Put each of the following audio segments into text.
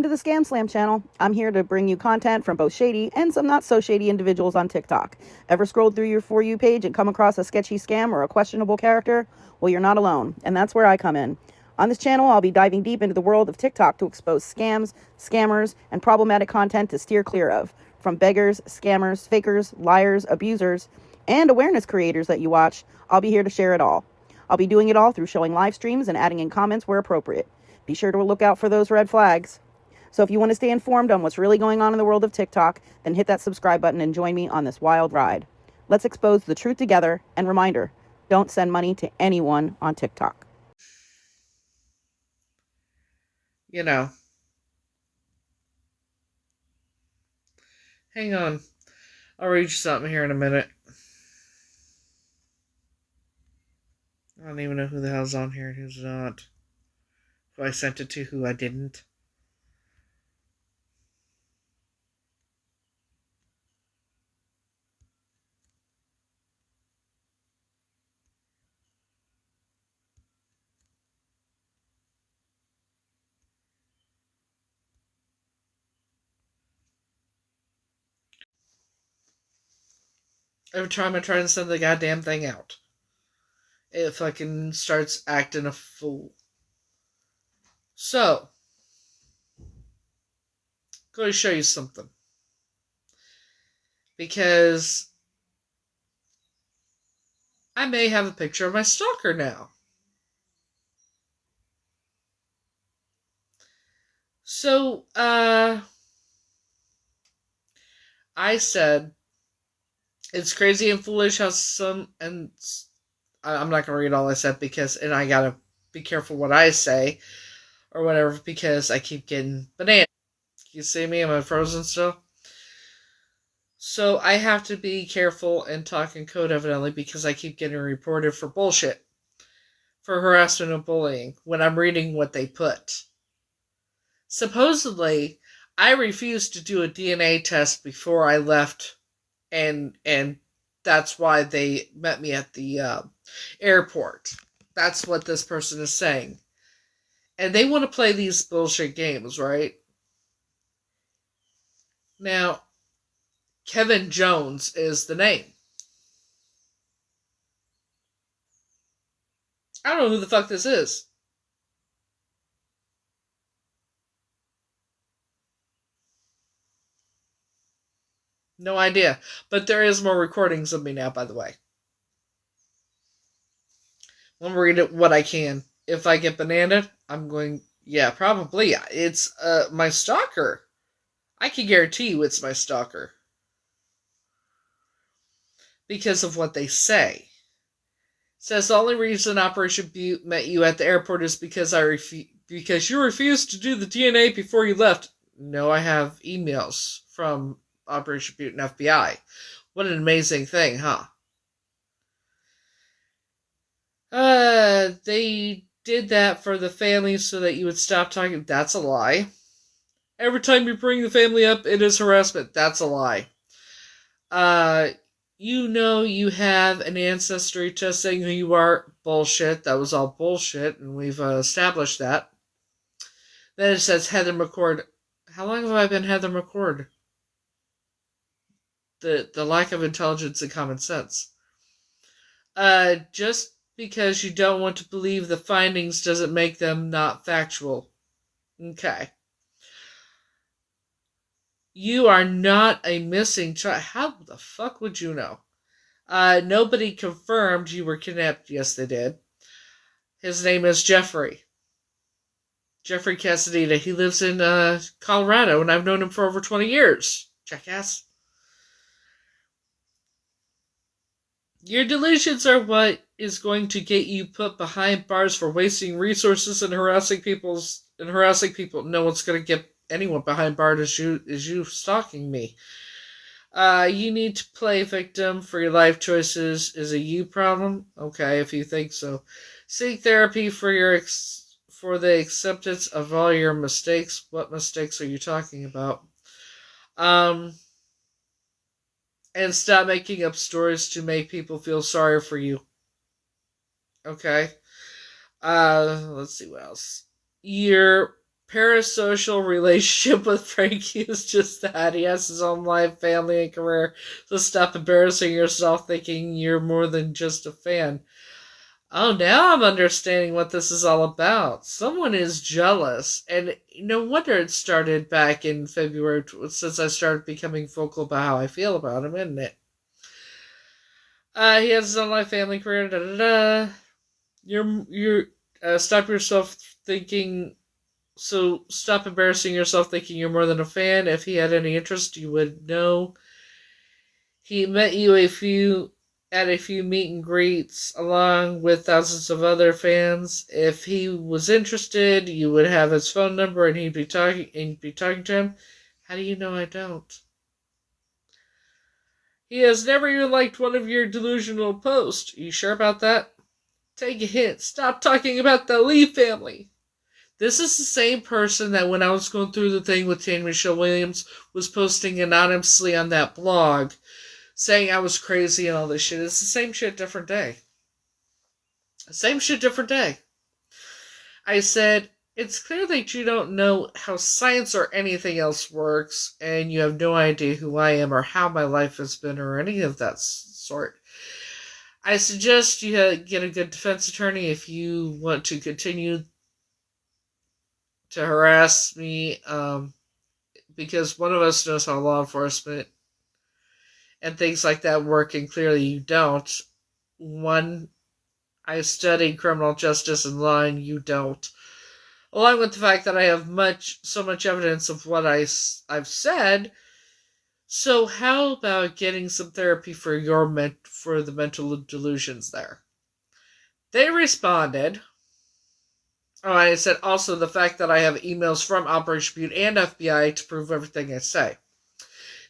to the ScamSlam channel. I'm here to bring you content from both shady and some not so shady individuals on TikTok. Ever scrolled through your For You page and come across a sketchy scam or a questionable character? Well, you're not alone, and that's where I come in. On this channel, I'll be diving deep into the world of TikTok to expose scams, scammers, and problematic content to steer clear of. From beggars, scammers, fakers, liars, abusers, and awareness creators that you watch, I'll be here to share it all. I'll be doing it all through showing live streams and adding in comments where appropriate. Be sure to look out for those red flags. So if you want to stay informed on what's really going on in the world of TikTok, then hit that subscribe button and join me on this wild ride. Let's expose the truth together, and reminder, don't send money to anyone on TikTok. You know. Hang on. I'll read you something here in a minute. I don't even know who the hell's on here and who's not. Who I sent it to, who I didn't. Every time I try to send the goddamn thing out, it fucking starts acting a fool. So, going to show you something. Because I may have a picture of my stalker now. So, I said, it's crazy and foolish how some, and I'm not going to read all I said because, and I got to be careful what I say, or whatever, because I keep getting bananas. You see me? Am I frozen still? So I have to be careful and talk in code, evidently, because I keep getting reported for bullshit. For harassment and bullying, when I'm reading what they put. Supposedly, I refused to do a DNA test before I left, and that's why they met me at the airport. That's what this person is saying. And they want to play these bullshit games, right? Now, Kevin Jones is the name. I don't know who the fuck this is. No idea. But there is more recordings of me now, by the way. I'm going to read it what I can. If I get bananaed, I'm going... Yeah, probably. It's my stalker. I can guarantee you it's my stalker. Because of what they say. It says the only reason Operation Butte met you at the airport is because because you refused to do the DNA before you left. No, I have emails from Operation Butte and FBI. What an amazing thing, huh? They did that for the family so that you would stop talking. That's a lie. Every time you bring the family up, it is harassment. That's a lie. You know you have an ancestry test saying who you are. Bullshit. That was all bullshit, and we've established that. Then it says Heather McCord. How long have I been Heather McCord? The lack of intelligence and common sense. Just because you don't want to believe the findings doesn't make them not factual. Okay. You are not a missing child. How the fuck would you know? Nobody confirmed you were kidnapped. Yes, they did. His name is Jeffrey. Jeffrey Castaneda. He lives in Colorado, and I've known him for over 20 years. Jackass. Your delusions are what is going to get you put behind bars for wasting resources and harassing people. No one's going to get anyone behind bars as you stalking me. You need to play victim for your life choices. Is a you problem? Okay, if you think so. Seek therapy for the acceptance of all your mistakes. What mistakes are you talking about? And stop making up stories to make people feel sorry for you. Okay. Let's see what else. You're parasocial relationship with Frankie is just that. He has his own life, family, and career. So stop embarrassing yourself thinking you're more than just a fan. Oh, now I'm understanding what this is all about. Someone is jealous. And no wonder it started back in February since I started becoming vocal about how I feel about him, isn't it? He has his own life, family, career, da da da. Stop yourself thinking. So stop embarrassing yourself thinking you're more than a fan. If he had any interest, you would know. He met you at a few meet and greets along with thousands of other fans. If he was interested, you would have his phone number and he'd be talking to him. How do you know I don't? He has never even liked one of your delusional posts. Are you sure about that? Take a hint. Stop talking about the Lee family. This is the same person that when I was going through the thing with Tanya Michelle Williams was posting anonymously on that blog saying I was crazy and all this shit. It's the same shit, different day. Same shit, different day. I said, it's clear that you don't know how science or anything else works, and you have no idea who I am or how my life has been or any of that sort. I suggest you get a good defense attorney if you want to continue to harass me, because one of us knows how law enforcement and things like that work, and clearly you don't. One, I studied criminal justice and law, and you don't. Along with the fact that I have so much evidence of what I've said. So how about getting some therapy for the mental delusions there? They responded. Oh, I said also the fact that I have emails from Operation Butte and FBI to prove everything I say.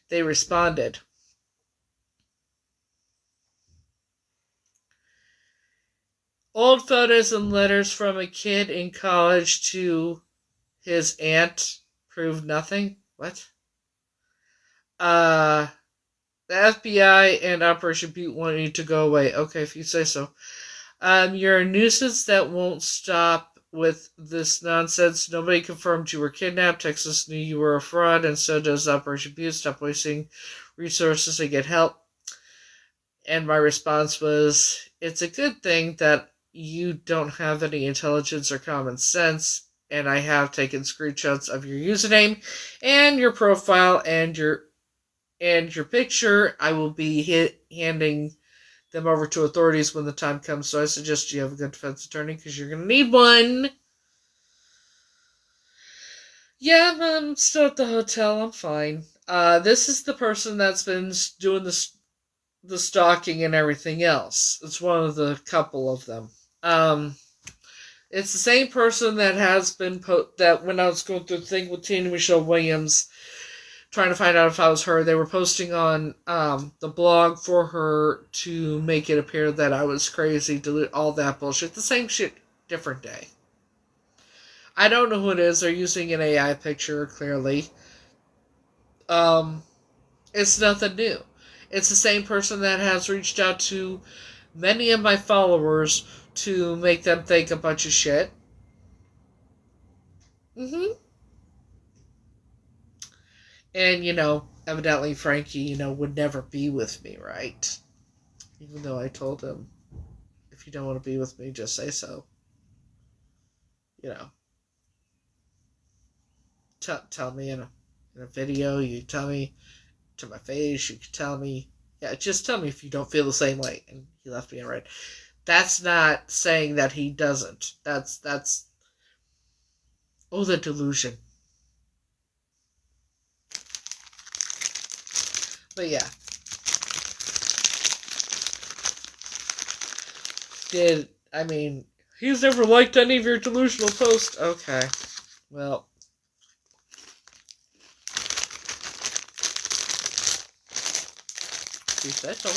They responded. Old photos and letters from a kid in college to his aunt prove nothing? What? The FBI and Operation Butte want you to go away. Okay, if you say so. You're a nuisance that won't stop with this nonsense. Nobody confirmed you were kidnapped. Texas knew you were a fraud, and so does Operation Butte. Stop wasting resources to get help. And my response was, it's a good thing that you don't have any intelligence or common sense, and I have taken screenshots of your username and your profile and your picture. I will be handing them over to authorities when the time comes, so I suggest you have a good defense attorney because you're going to need one. Yeah, I'm still at the hotel. I'm fine. This is the person that's been doing the stalking and everything else. It's one of the couple of them. It's the same person that has been that when I was going through the thing with Tina Michelle Williams, trying to find out if I was her, they were posting on the blog for her to make it appear that I was crazy, all that bullshit. The same shit, different day. I don't know who it is. They're using an AI picture, clearly. It's nothing new. It's the same person that has reached out to many of my followers to make them think a bunch of shit. And, evidently Frankie, would never be with me, right? Even though I told him, if you don't want to be with me, just say so. Tell me in a video, you tell me to my face, you can tell me, yeah, just tell me if you don't feel the same way. And he left me on red. That's not saying that he doesn't. That's, the delusion. But yeah. He's never liked any of your delusional posts. Okay. Well. Be special.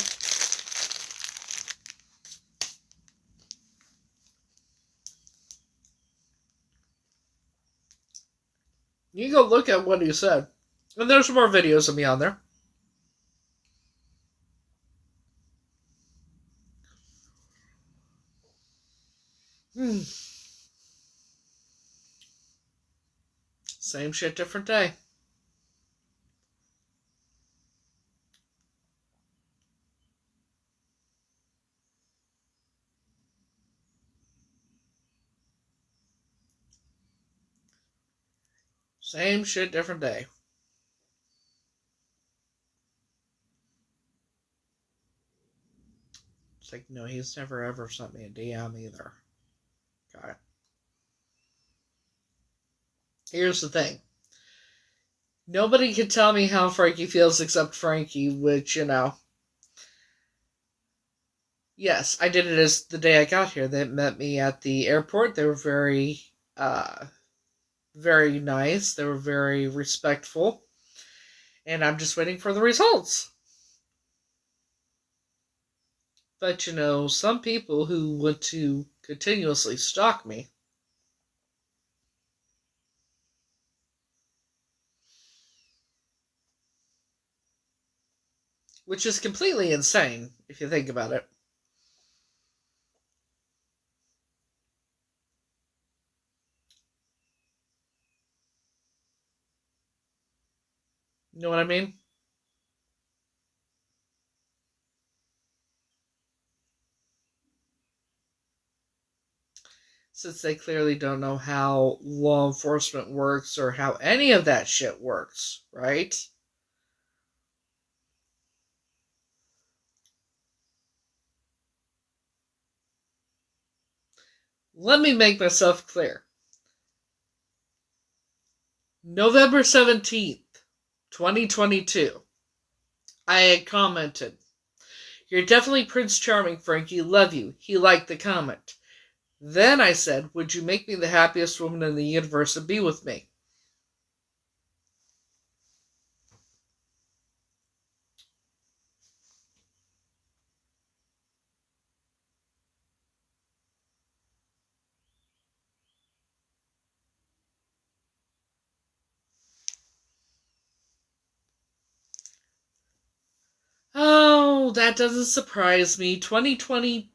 You can go look at what he said. And there's more videos of me on there. Same shit, different day. Same shit, different day. It's like, no, he's never ever sent me a DM either. Got it. Here's the thing. Nobody can tell me how Frankie feels except Frankie, which, yes, I did it as the day I got here. They met me at the airport. They were very nice. They were very respectful. And I'm just waiting for the results. But, some people who want to continuously stalk me, which is completely insane, if you think about it. You know what I mean? Since they clearly don't know how law enforcement works or how any of that shit works, right? Let me make myself clear. November 17th, 2022, I had commented, "You're definitely Prince Charming, Frankie. Love you." He liked the comment. Then I said, "Would you make me the happiest woman in the universe and be with me?" Oh, that doesn't surprise me. 2020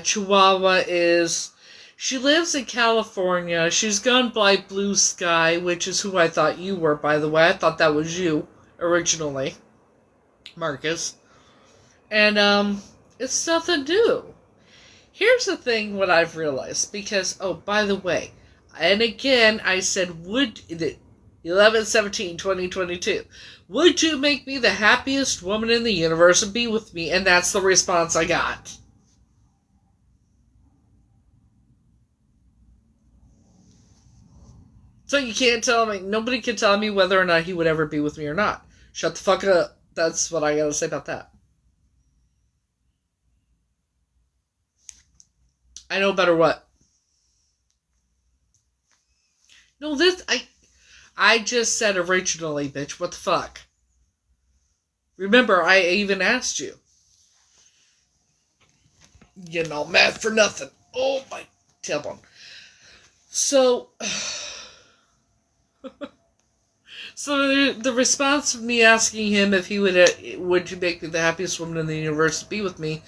Chihuahua is... She lives in California. She's gone by Blue Sky, which is who I thought you were, by the way. I thought that was you, originally. Marcus. And, it's nothing new. Here's the thing, what I've realized, because, oh, by the way, and again, I said, 11/17/2022, would you make me the happiest woman in the universe and be with me? And that's the response I got. So you can't tell me, nobody can tell me whether or not he would ever be with me or not. Shut the fuck up. That's what I gotta say about that. I know better what. No, I just said originally, bitch. What the fuck? Remember, I even asked you. Getting all mad for nothing. Oh, my tailbone. So... So the response of me asking him if he would you make me the happiest woman in the universe to be with me,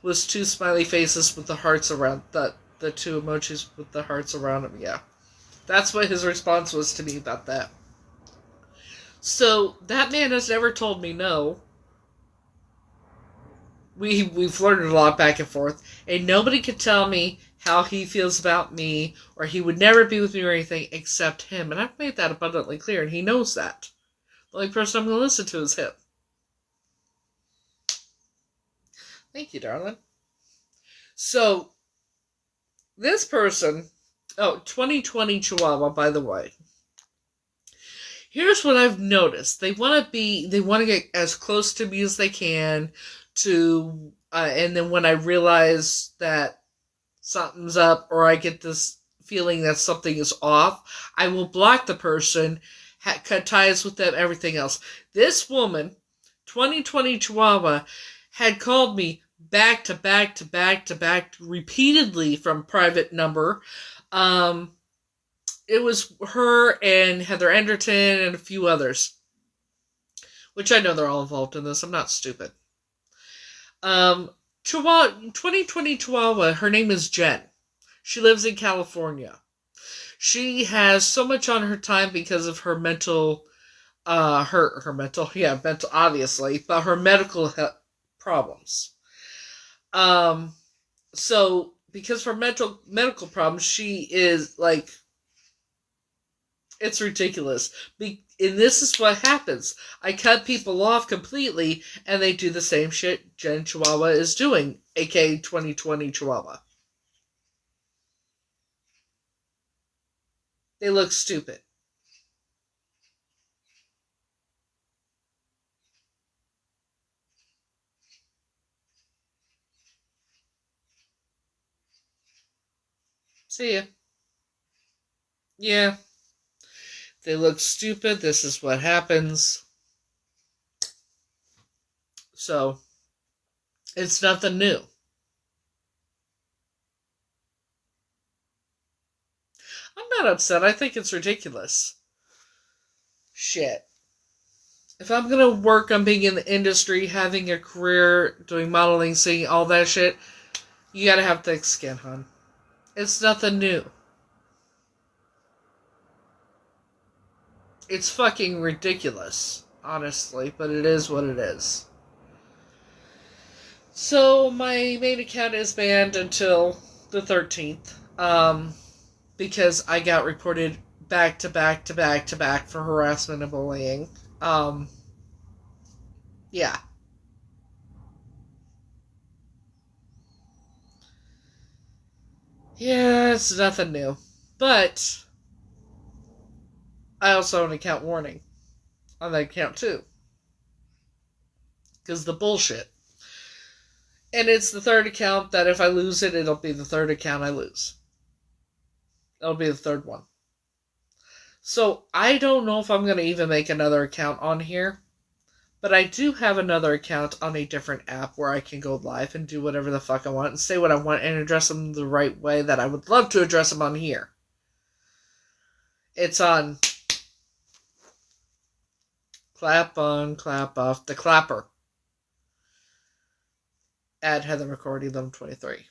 was two smiley faces with the hearts around the two emojis with the hearts around them. Yeah, that's what his response was to me about that. So that man has never told me no. We flirted a lot back and forth, and nobody could tell me how he feels about me, or he would never be with me or anything except him. And I've made that abundantly clear, and he knows that. The only person I'm going to listen to is him. Thank you, darling. So, this person... Oh, 2020 Chihuahua, by the way. Here's what I've noticed. They want to get as close to me as they can to... and then when I realize that something's up, or I get this feeling that something is off, I will block the person, cut ties with them, everything else. This woman, 2020 Chihuahua, had called me back to back to back to back repeatedly from private number. It was her and Heather Enderton and a few others, which I know they're all involved in this. I'm not stupid. Chihuahua, 2020 Chihuahua, her name is Jen. She lives in California. She has so much on her time because of her mental, mental, obviously, but her medical problems. Um, so because of her medical problems, she is like, it's ridiculous. And this is what happens. I cut people off completely, and they do the same shit Jen Chihuahua is doing, aka 2020 Chihuahua. They look stupid. See ya. Yeah. They look stupid. This is what happens. So, it's nothing new. I'm not upset. I think it's ridiculous. Shit. If I'm gonna work on being in the industry, having a career, doing modeling, singing, all that shit, you gotta have thick skin, hon. It's nothing new. It's fucking ridiculous, honestly, but it is what it is. So, my main account is banned until the 13th, because I got reported back to back to back to back for harassment and bullying. Yeah. Yeah, it's nothing new. But, I also have an account warning on that account too. Because the bullshit. And it's the third account that if I lose it, it'll be the third account I lose. It'll be the third one. So, I don't know if I'm going to even make another account on here. But I do have another account on a different app where I can go live and do whatever the fuck I want and say what I want and address them the right way that I would love to address them on here. It's on Clap On, Clap Off, the Clapper. At Heather McCord 1123.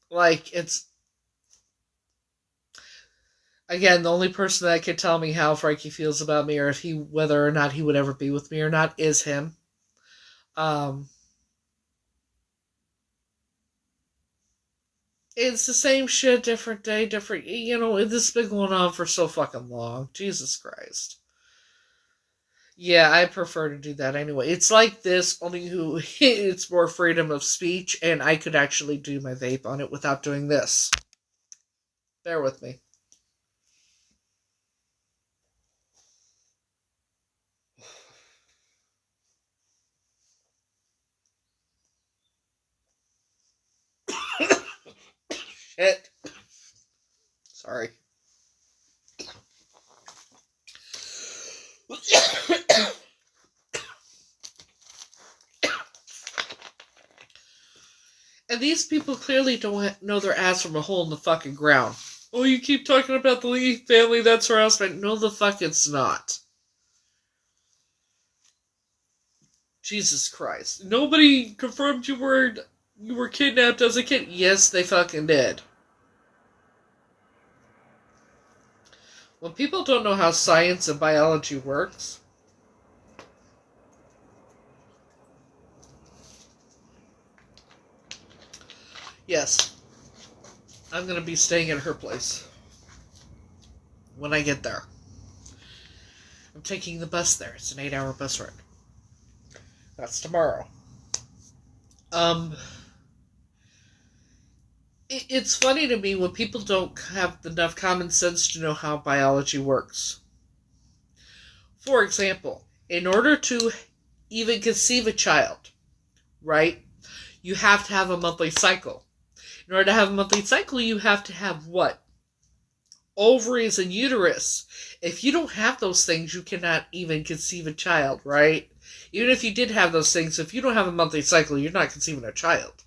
Like, it's... Again, the only person that can tell me how Frankie feels about me or whether or not he would ever be with me or not is him. It's the same shit, different day, different... You know, this has been going on for so fucking long. Jesus Christ. Yeah, I prefer to do that anyway. It's like this, only it's more freedom of speech, and I could actually do my vape on it without doing this. Bear with me. Shit. Sorry. And these people clearly don't know their ass from a hole in the fucking ground. Oh, you keep talking about the Lee family, that's harassment. No, the fuck it's not. Jesus Christ. Nobody confirmed you were kidnapped as a kid. Yes, they fucking did. When people don't know how science and biology works, yes, I'm going to be staying at her place when I get there. I'm taking the bus there. It's an 8-hour bus ride. That's tomorrow. It's funny to me when people don't have enough common sense to know how biology works. For example, in order to even conceive a child, right, you have to have a monthly cycle. In order to have a monthly cycle, you have to have what? Ovaries and uterus. If you don't have those things, you cannot even conceive a child, right? Even if you did have those things, if you don't have a monthly cycle, you're not conceiving a child.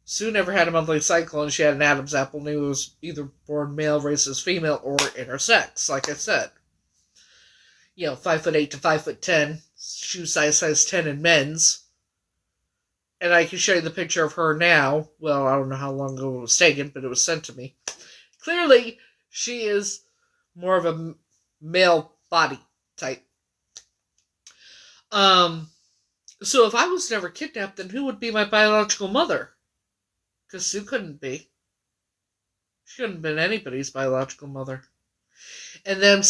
Sue never had a monthly cycle, and she had an Adam's apple, and he was either born male, raised as female, or intersex, like I said. 5'8" to 5'10", shoe size 10 in men's. and I can show you the picture of her now. Well, I don't know how long ago it was taken, but it was sent to me. Clearly, she is more of a male body type. So if I was never kidnapped, then who would be my biological mother? Because Sue couldn't be. She couldn't have been anybody's biological mother. And them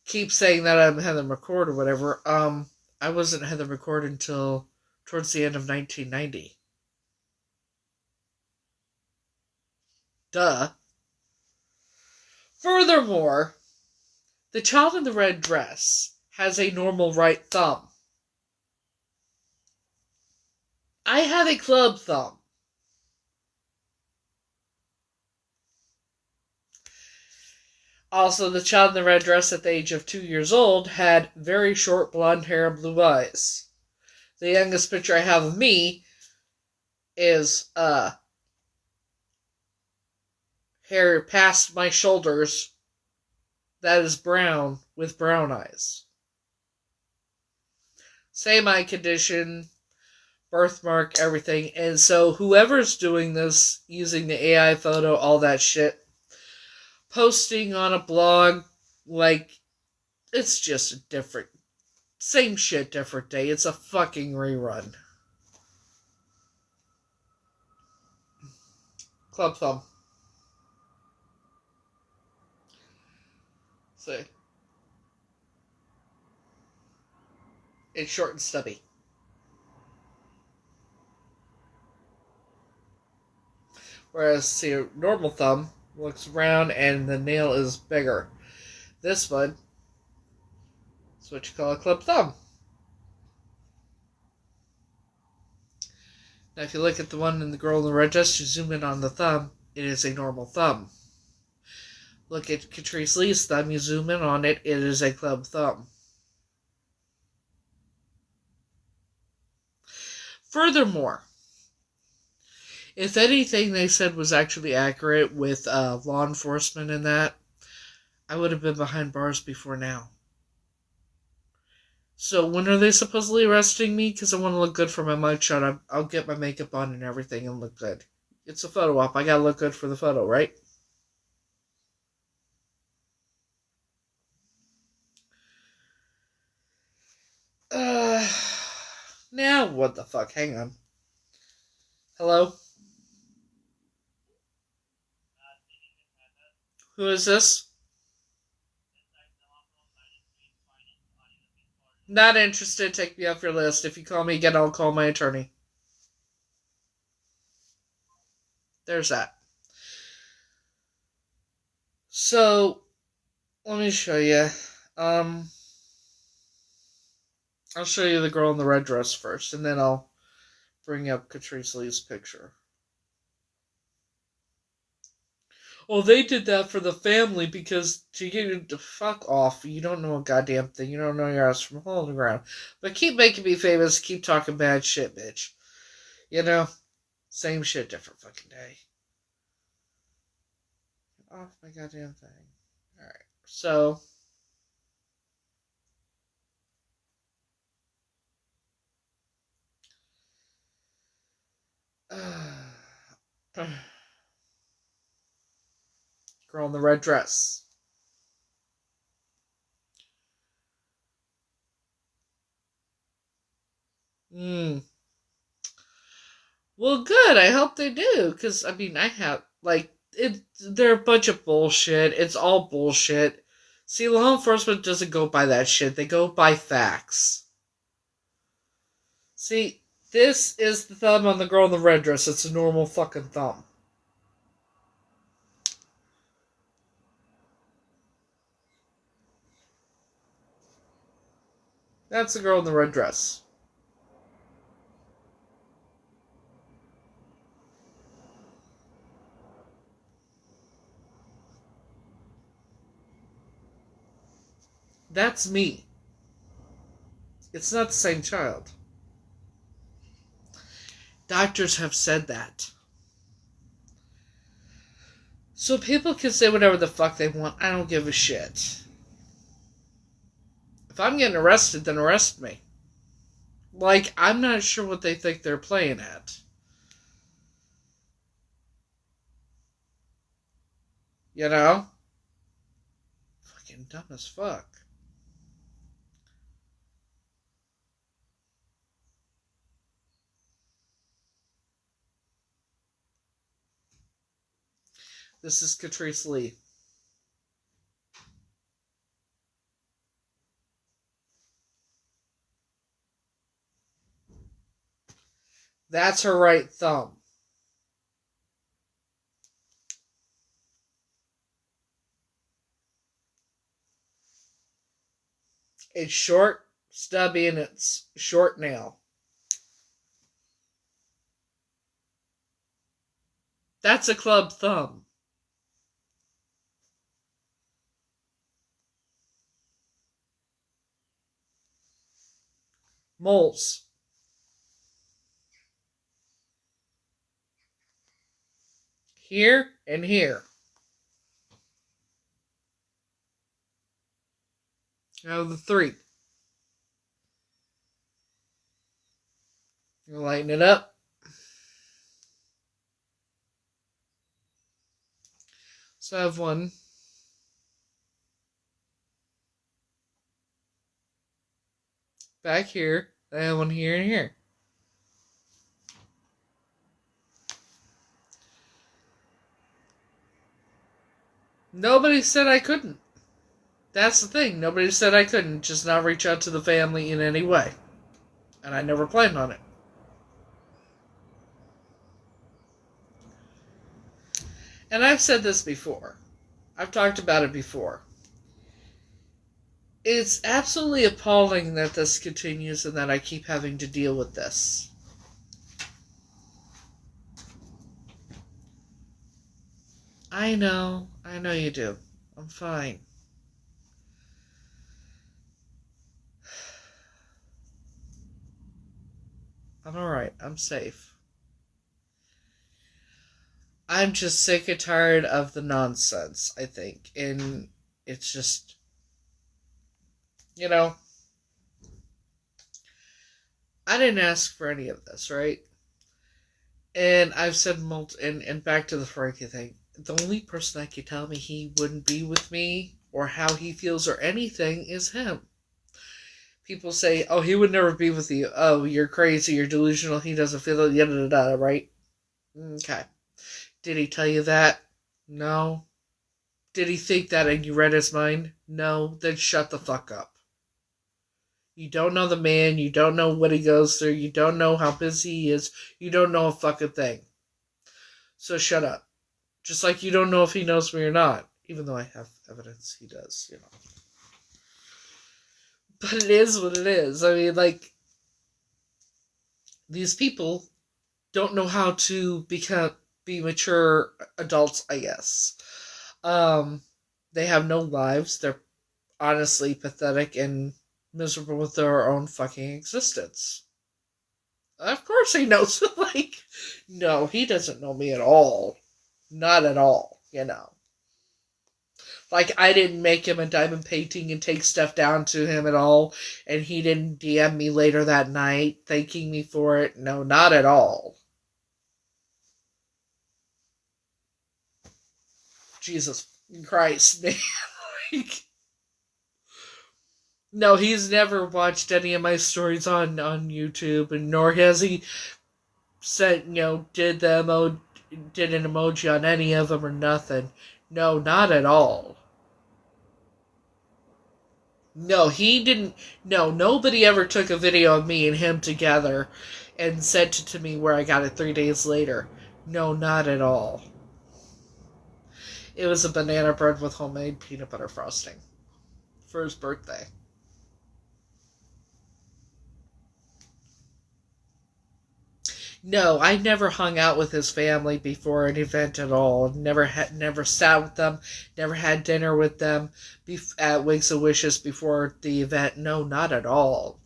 keep saying that I'm Heather McCord or whatever. I wasn't Heather McCord until towards the end of 1990. Duh. Furthermore, the child in the red dress has a normal right thumb. I have a club thumb. Also, the child in the red dress at the age of 2 years old had very short blonde hair and blue eyes. The youngest picture I have of me is hair past my shoulders that is brown with brown eyes. Same eye condition, birthmark, everything. And so whoever's doing this, using the AI photo, all that shit, posting on a blog, like, it's just a different, same shit, different day. It's a fucking rerun. Club thumb. See. It's short and stubby. Whereas, see, a normal thumb looks round and the nail is bigger. This one is what you call a club thumb. Now, if you look at the one in the girl in the red dress, you zoom in on the thumb, it is a normal thumb. Look at Catrice Lee's thumb, you zoom in on it, it is a club thumb. Furthermore, if anything they said was actually accurate with law enforcement and that, I would have been behind bars before now. So when are they supposedly arresting me? Because I want to look good for my mugshot. I'll get my makeup on and everything and look good. It's a photo op. I gotta look good for the photo, right? Now what the fuck? Hang on. Hello? Who is this? Not interested. Take me off your list. If you call me again, I'll call my attorney. There's that. So, let me show you. I'll show you the girl in the red dress first, and then I'll bring up Catrice Lee's picture. Well, they did that for the family because to get you to fuck off. You don't know a goddamn thing. You don't know your ass from a hole in the ground. But keep making me famous. Keep talking bad shit, bitch. You know? Same shit, different fucking day. Get off my goddamn thing. Alright. So. Girl in the red dress. Well, good. I hope they do. Because, I mean, I have, like, they're a bunch of bullshit. It's all bullshit. See, law enforcement doesn't go by that shit. They go by facts. See, this is the thumb on the girl in the red dress. It's a normal fucking thumb. That's the girl in the red dress. That's me. It's not the same child. Doctors have said that. So people can say whatever the fuck they want. I don't give a shit. If I'm getting arrested, then arrest me. Like, I'm not sure what they think they're playing at. You know? Fucking dumb as fuck. This is Catrice Lee. That's her right thumb. It's short, stubby, and it's short nail. That's a club thumb. Moles. Here and here. Out of the three. You lighten it up. So I have one. Back here. I have one here and here. Nobody said I couldn't. That's the thing. Nobody said I couldn't just not reach out to the family in any way. And I never planned on it. And I've said this before. I've talked about it before. It's absolutely appalling that this continues and that I keep having to deal with this. I know you do. I'm fine. I'm alright. I'm safe. I'm just sick and tired of the nonsense, I think. And it's just, you know, I didn't ask for any of this, right? And I've said and back to the Frankie thing. The only person that can tell me he wouldn't be with me or how he feels or anything is him. People say, oh, he would never be with you. Oh, you're crazy, you're delusional, he doesn't feel it, yada, right? Okay. Did he tell you that? No. Did he think that and you read his mind? No. Then shut the fuck up. You don't know the man, you don't know what he goes through, you don't know how busy he is, you don't know a fucking thing. So shut up. Just like you don't know if he knows me or not. Even though I have evidence he does, you know. But it is what it is. I mean, like, these people don't know how to be mature adults, I guess. They have no lives. They're honestly pathetic and miserable with their own fucking existence. Of course he knows. Like, no, he doesn't know me at all. Not at all, you know. Like, I didn't make him a diamond painting and take stuff down to him at all, and he didn't DM me later that night thanking me for it. No, not at all. Jesus Christ, man. Like, no, he's never watched any of my stories on YouTube, and nor has he said, did an emoji on any of them or nothing. No, not at all. No, he didn't. No, nobody ever took a video of me and him together and sent it to me where I got it 3 days later. No, not at all. It was a banana bread with homemade peanut butter frosting for his birthday. No, I never hung out with his family before an event at all. Never sat with them. Never had dinner with them at Wigs of Wishes before the event. No, not at all.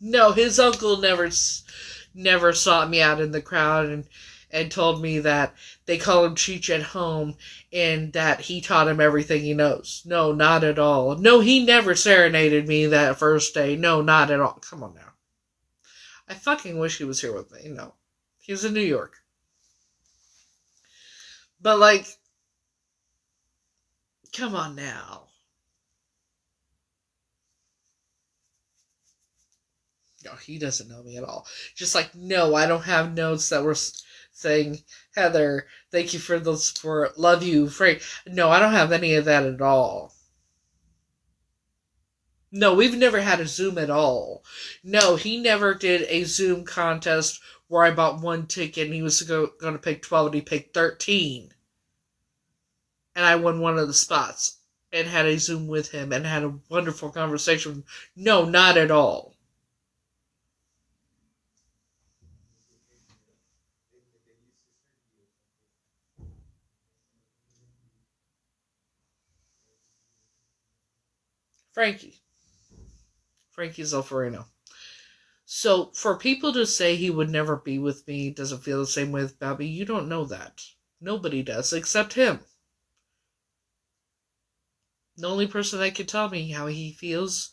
No, his uncle never sought me out in the crowd and told me that they call him Cheech at home and that he taught him everything he knows. No, not at all. No, he never serenaded me that first day. No, not at all. Come on now. I fucking wish he was here with me. No. He's in New York. But, like, come on now. No, he doesn't know me at all. Just like, no, I don't have notes that were saying, Heather, thank you for the support, love you, Frank. No, I don't have any of that at all. No, we've never had a Zoom at all. No, he never did a Zoom contest where I bought one ticket and he was going to pick 12 and he picked 13. And I won one of the spots and had a Zoom with him and had a wonderful conversation. No, not at all. Frankie. Frankie Zolfarino. So, for people to say he would never be with me, doesn't feel the same way about me, you don't know that. Nobody does, except him. The only person that can tell me how he feels,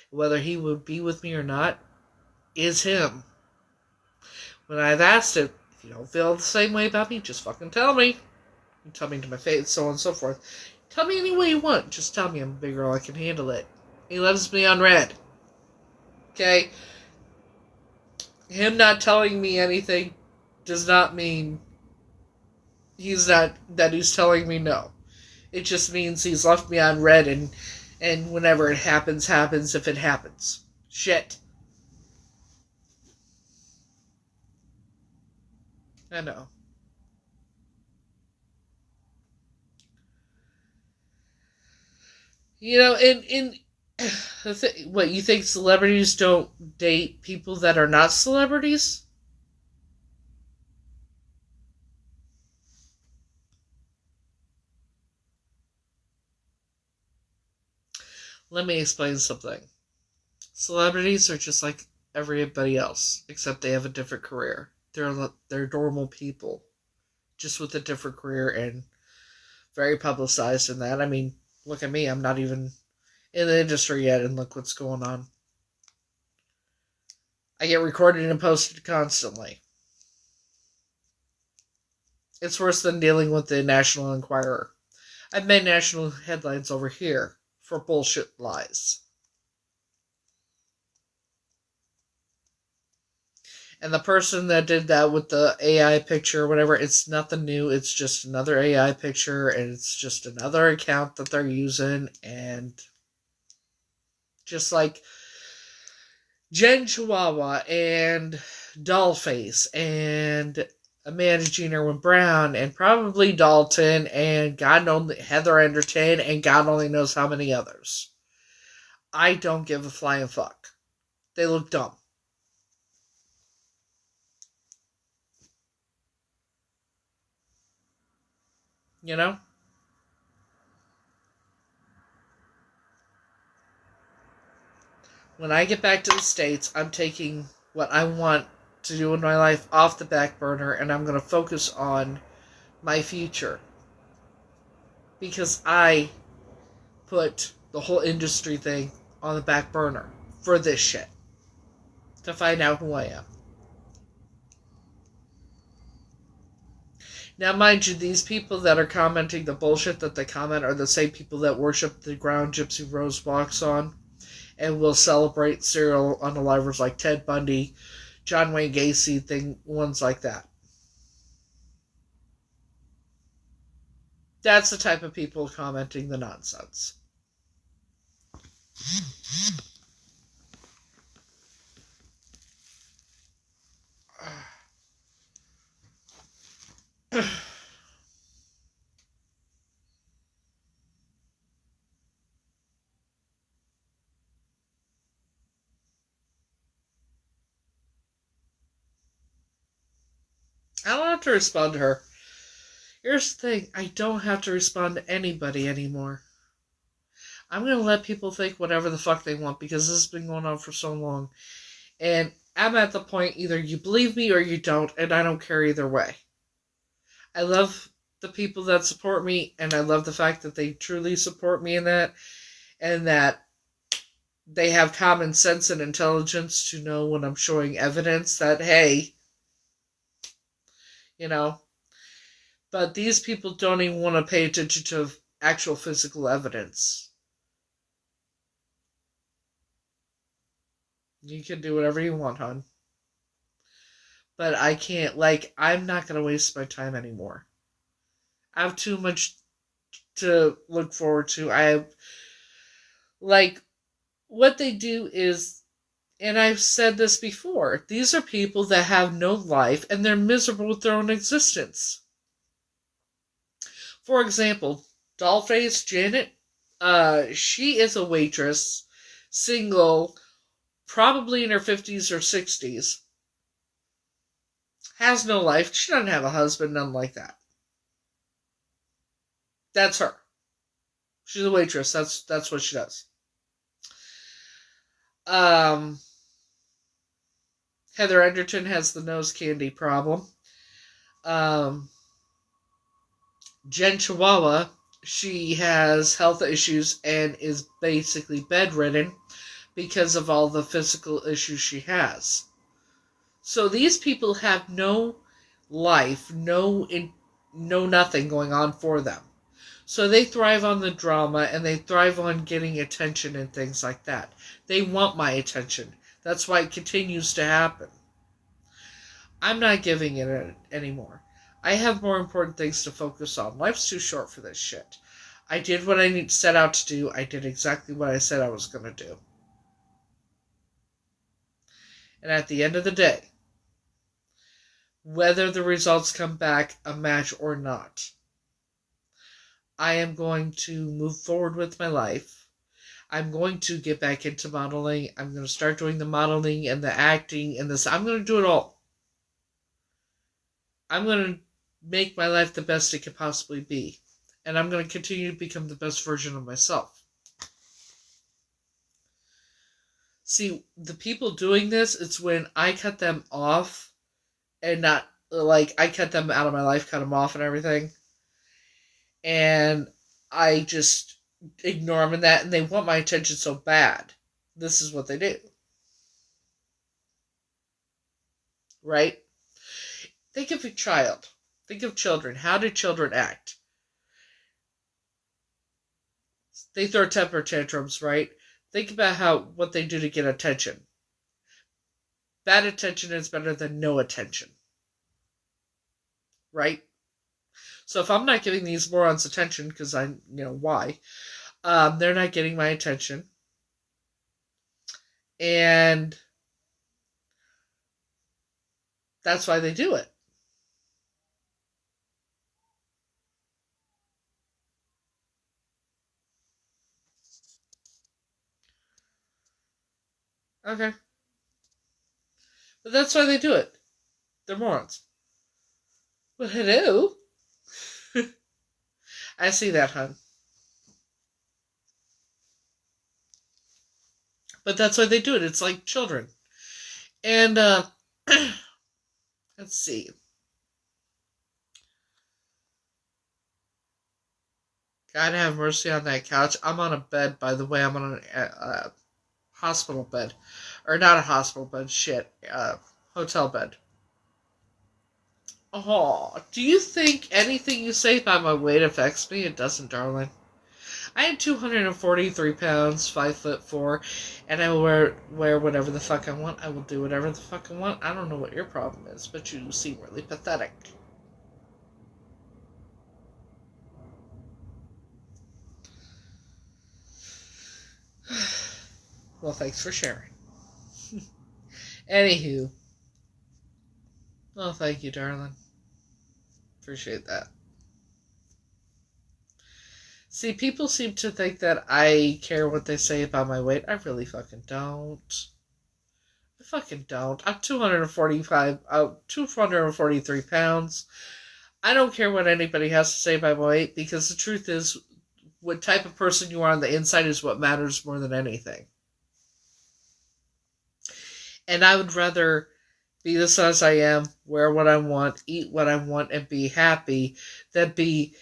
whether he would be with me or not, is him. When I've asked him, if you don't feel the same way about me, just fucking tell me. You tell me to my face, so on and so forth. Tell me any way you want. Just tell me I'm a big girl, I can handle it. He loves me on red. Okay? Him not telling me anything does not mean he's telling me no. It just means he's left me on red and whenever it happens if it happens. Shit. I know. You know, what, you think celebrities don't date people that are not celebrities? Let me explain something. Celebrities are just like everybody else, except they have a different career. They're normal people, just with a different career and very publicized in that. I mean, look at me. I'm not even in the industry yet, and look what's going on. I get recorded and posted constantly. It's worse than dealing with the National Enquirer. I've made national headlines over here for bullshit lies. And the person that did that with the AI picture or whatever, it's nothing new. It's just another AI picture, and it's just another account that they're using. And just like Jen Chihuahua and Dollface and Amanda Jean Irwin Brown and probably Dalton and God only Heather Enderton and God only knows how many others. I don't give a flying fuck. They look dumb. You know? When I get back to the States, I'm taking what I want to do in my life off the back burner and I'm going to focus on my future. Because I put the whole industry thing on the back burner for this shit. To find out who I am. Now, mind you, these people that are commenting the bullshit that they comment are the same people that worship the ground Gypsy Rose walks on and will celebrate serial unalivers like Ted Bundy, John Wayne Gacy, ones like that. That's the type of people commenting the nonsense. I don't have to respond to her. Here's the thing, I don't have to respond to anybody anymore. I'm going to let people think whatever the fuck they want because this has been going on for so long. And I'm at the point either you believe me or you don't, and I don't care either way. I love the people that support me, and I love the fact that they truly support me in that, and that they have common sense and intelligence to know when I'm showing evidence that, hey, you know, but these people don't even want to pay attention to actual physical evidence. You can do whatever you want, hon. But I can't, I'm not going to waste my time anymore. I have too much to look forward to. I have, what they do is, and I've said this before, these are people that have no life and they're miserable with their own existence. For example, Dollface Janet, she is a waitress, single, probably in her 50s or 60s. Has no life. She doesn't have a husband, nothing like that. That's her. She's a waitress. That's what she does. Heather Edgerton has the nose candy problem. Jen Chihuahua, she has health issues and is basically bedridden because of all the physical issues she has. So these people have no life, no nothing going on for them. So they thrive on the drama and they thrive on getting attention and things like that. They want my attention. That's why it continues to happen. I'm not giving it anymore. I have more important things to focus on. Life's too short for this shit. I did what I set out to do. I did exactly what I said I was going to do. And at the end of the day, whether the results come back a match or not, I am going to move forward with my life. I'm going to get back into modeling. I'm going to start doing the modeling and the acting and this. I'm going to do it all. I'm going to make my life the best it could possibly be. And I'm going to continue to become the best version of myself. See, the people doing this, it's when I cut them off and not, I cut them out of my life, cut them off and everything. And I just ignore them and that, and they want my attention so bad. This is what they do. Right? Think of a child. Think of children. How do children act? They throw temper tantrums, right? Think about what they do to get attention. Bad attention is better than no attention. Right? So if I'm not giving these morons attention, because why? They're not getting my attention. And that's why they do it. Okay. But that's why they do it. They're morons. Well, hello. I see that, hon. But that's why they do it. It's like children. And, let's see. God have mercy on that couch. I'm on a bed, by the way. I'm on a hospital bed. Or not a hospital bed, shit. Hotel bed. Oh, do you think anything you say about my weight affects me? It doesn't, darling. I am 243 pounds, 5'4", and I will wear whatever the fuck I want. I will do whatever the fuck I want. I don't know what your problem is, but you seem really pathetic. Well, thanks for sharing. Anywho. Well, thank you, darling. Appreciate that. See, people seem to think that I care what they say about my weight. I really fucking don't. I fucking don't. I'm 243 pounds. I don't care what anybody has to say about my weight, because the truth is, what type of person you are on the inside is what matters more than anything. And I would rather be the size I am, wear what I want, eat what I want, and be happy, than be,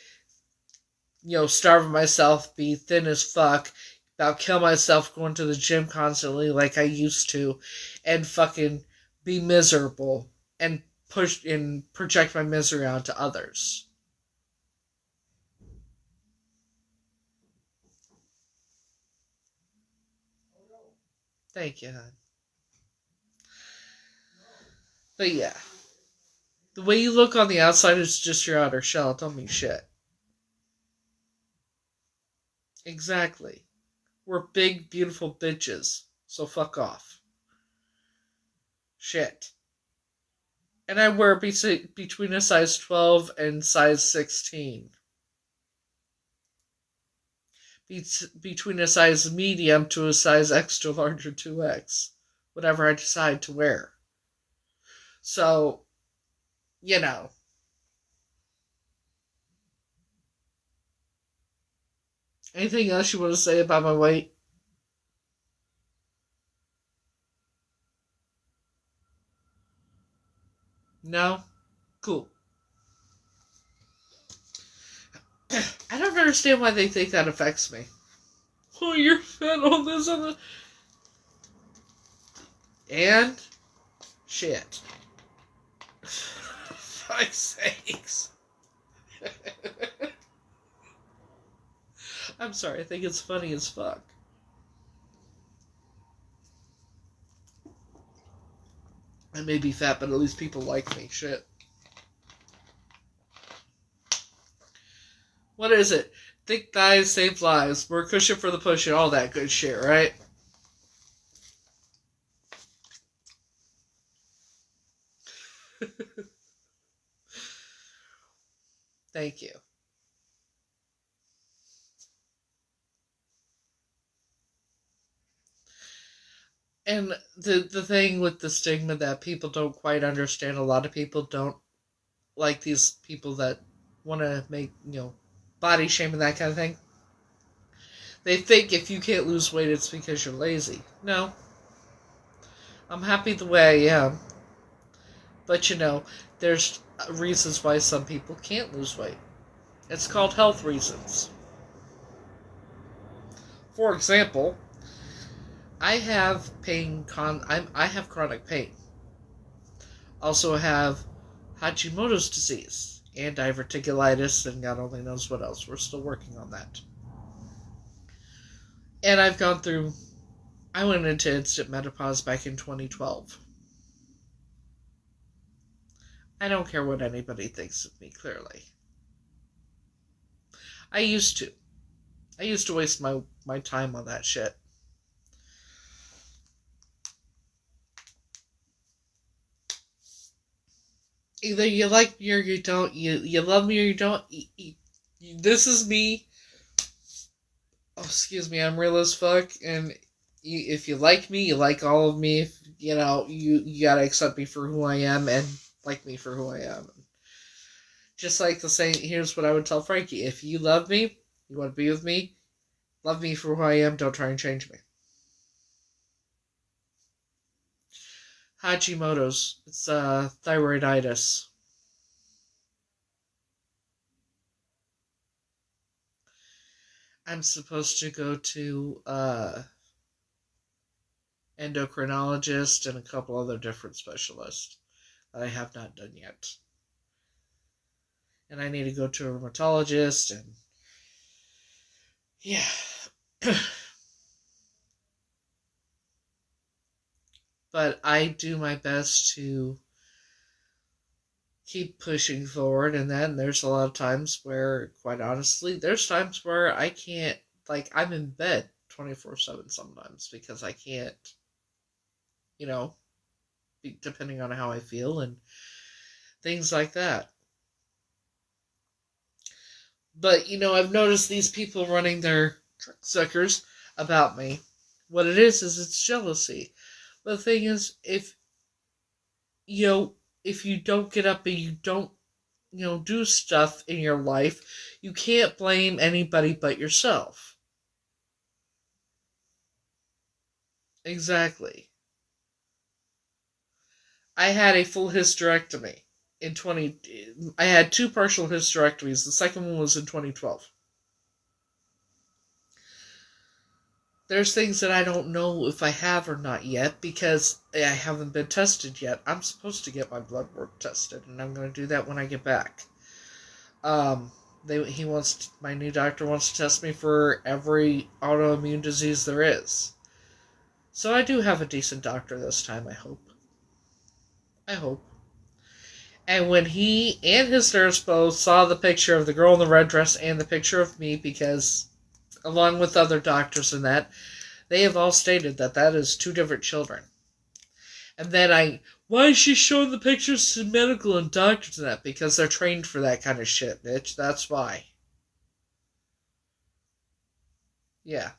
starving myself, be thin as fuck, about kill myself going to the gym constantly like I used to, and fucking be miserable and push and project my misery onto others. Thank you, hon. But yeah, the way you look on the outside is just your outer shell. It don't mean shit. Exactly. We're big, beautiful bitches. So fuck off. Shit. And I wear between a size 12 and size 16. Between a size medium to a size extra large or 2X. Whatever I decide to wear. So, you know. Anything else you want to say about my weight? No? Cool. I don't understand why they think that affects me. Oh, you're fat, all this and the... And? Shit. Fuck's sakes. I'm sorry, I think it's funny as fuck. I may be fat, but at least people like me. Shit. What is it? Thick thighs save lives. More cushion for the push and all that good shit, right? Thank you. And the thing with the stigma that people don't quite understand, a lot of people don't like these people that want to make, body shame and that kind of thing. They think if you can't lose weight, it's because you're lazy. No. I'm happy the way I am. But, there's reasons why some people can't lose weight. It's called health reasons. For example, I have I have chronic pain. Also have Hashimoto's disease and diverticulitis and God only knows what else. We're still working on that. And I went into instant menopause back in 2012. I don't care what anybody thinks of me, clearly. I used to. I used to waste my time on that shit. Either you like me or you don't. You love me or you don't. This is me. Oh, excuse me, I'm real as fuck. And if you like me, you like all of me. If, you gotta accept me for who I am and like me for who I am. Just like the saying, here's what I would tell Frankie. If you love me, you want to be with me, love me for who I am, don't try and change me. Hashimoto's. It's thyroiditis. I'm supposed to go to endocrinologist and a couple other different specialists that I have not done yet. And I need to go to a rheumatologist and yeah. But I do my best to keep pushing forward, and then there's a lot of times where, quite honestly, there's times where I can't, I'm in bed 24/7 sometimes because I can't, depending on how I feel and things like that. But, I've noticed these people running their suckers about me. What it is it's jealousy. But the thing is, if you don't get up and you don't, do stuff in your life, you can't blame anybody but yourself. Exactly. I had a full hysterectomy in 20. I had 2 partial hysterectomies. The second one was in 2012. There's things that I don't know if I have or not yet because I haven't been tested yet. I'm supposed to get my blood work tested, and I'm going to do that when I get back. Um, my new doctor wants to test me for every autoimmune disease there is. So I do have a decent doctor this time, I hope. I hope. And when he and his nurse both saw the picture of the girl in the red dress and the picture of me, because along with other doctors and that, they have all stated that that is 2 different children. And then why is she showing the pictures to medical and doctors and that? Because they're trained for that kind of shit, bitch. That's why. Yeah.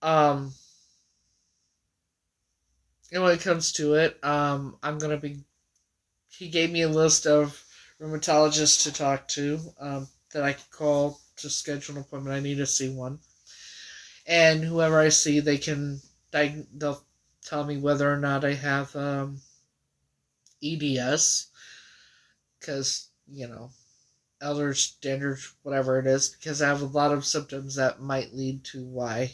Um, and when it comes to it, I'm gonna be. He gave me a list of rheumatologists to talk to, that I could call to schedule an appointment. I need to see one, and whoever I see, they'll tell me whether or not I have EDS, because Ehlers standard, whatever it is, because I have a lot of symptoms that might lead to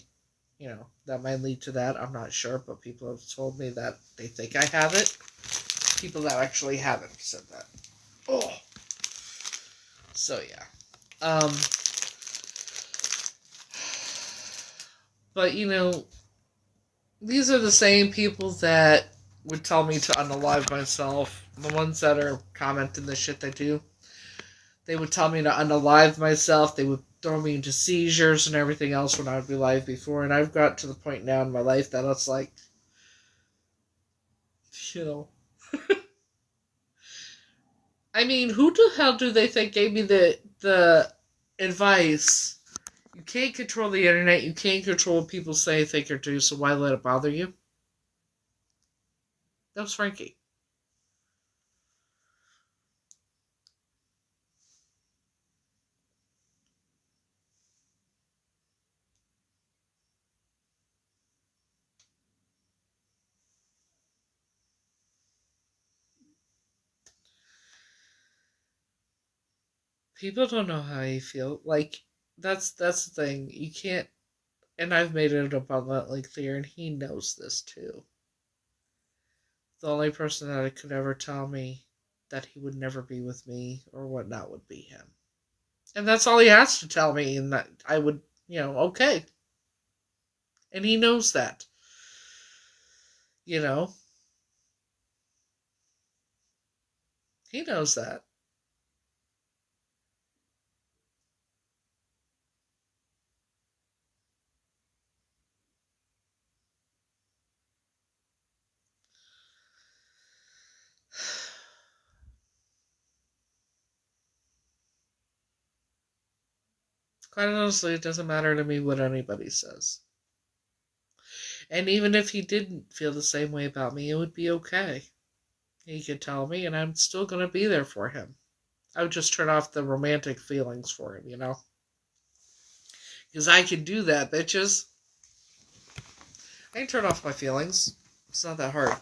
that might lead to that. I'm not sure, but people have told me that they think I have it. People that actually haven't said that. Oh. So, yeah. But, these are the same people that would tell me to unalive myself. The ones that are commenting the shit they do. They would tell me to unalive myself. They would throw me into seizures and everything else when I would be alive before. And I've got to the point now in my life that it's like, I mean, who the hell do they think gave me the advice? You can't control the internet. You can't control what people say, think, or do, so why let it bother you? That was Frankie. People don't know how you feel. Like, that's the thing. You can't, and I've made it abundantly clear, and he knows this too. The only person that could ever tell me that he would never be with me or whatnot would be him. And that's all he has to tell me, and that I would, okay. And he knows that. You know? He knows that. Quite honestly, it doesn't matter to me what anybody says. And even if he didn't feel the same way about me, it would be okay. He could tell me, and I'm still going to be there for him. I would just turn off the romantic feelings for him, Because I can do that, bitches. I can turn off my feelings. It's not that hard.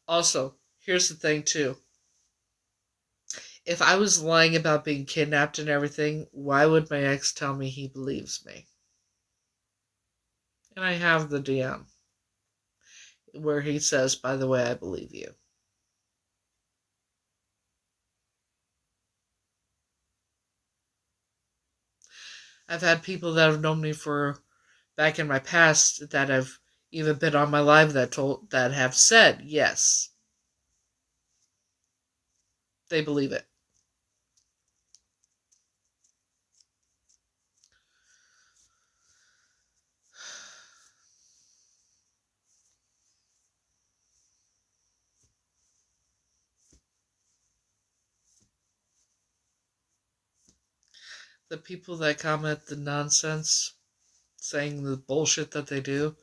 Also, here's the thing, too. If I was lying about being kidnapped and everything, why would my ex tell me he believes me? And I have the DM where he says, by the way, I believe you. I've had people that have known me for back in my past that have even been on my live that have said yes, they believe it. The people that comment the nonsense, saying the bullshit that they do,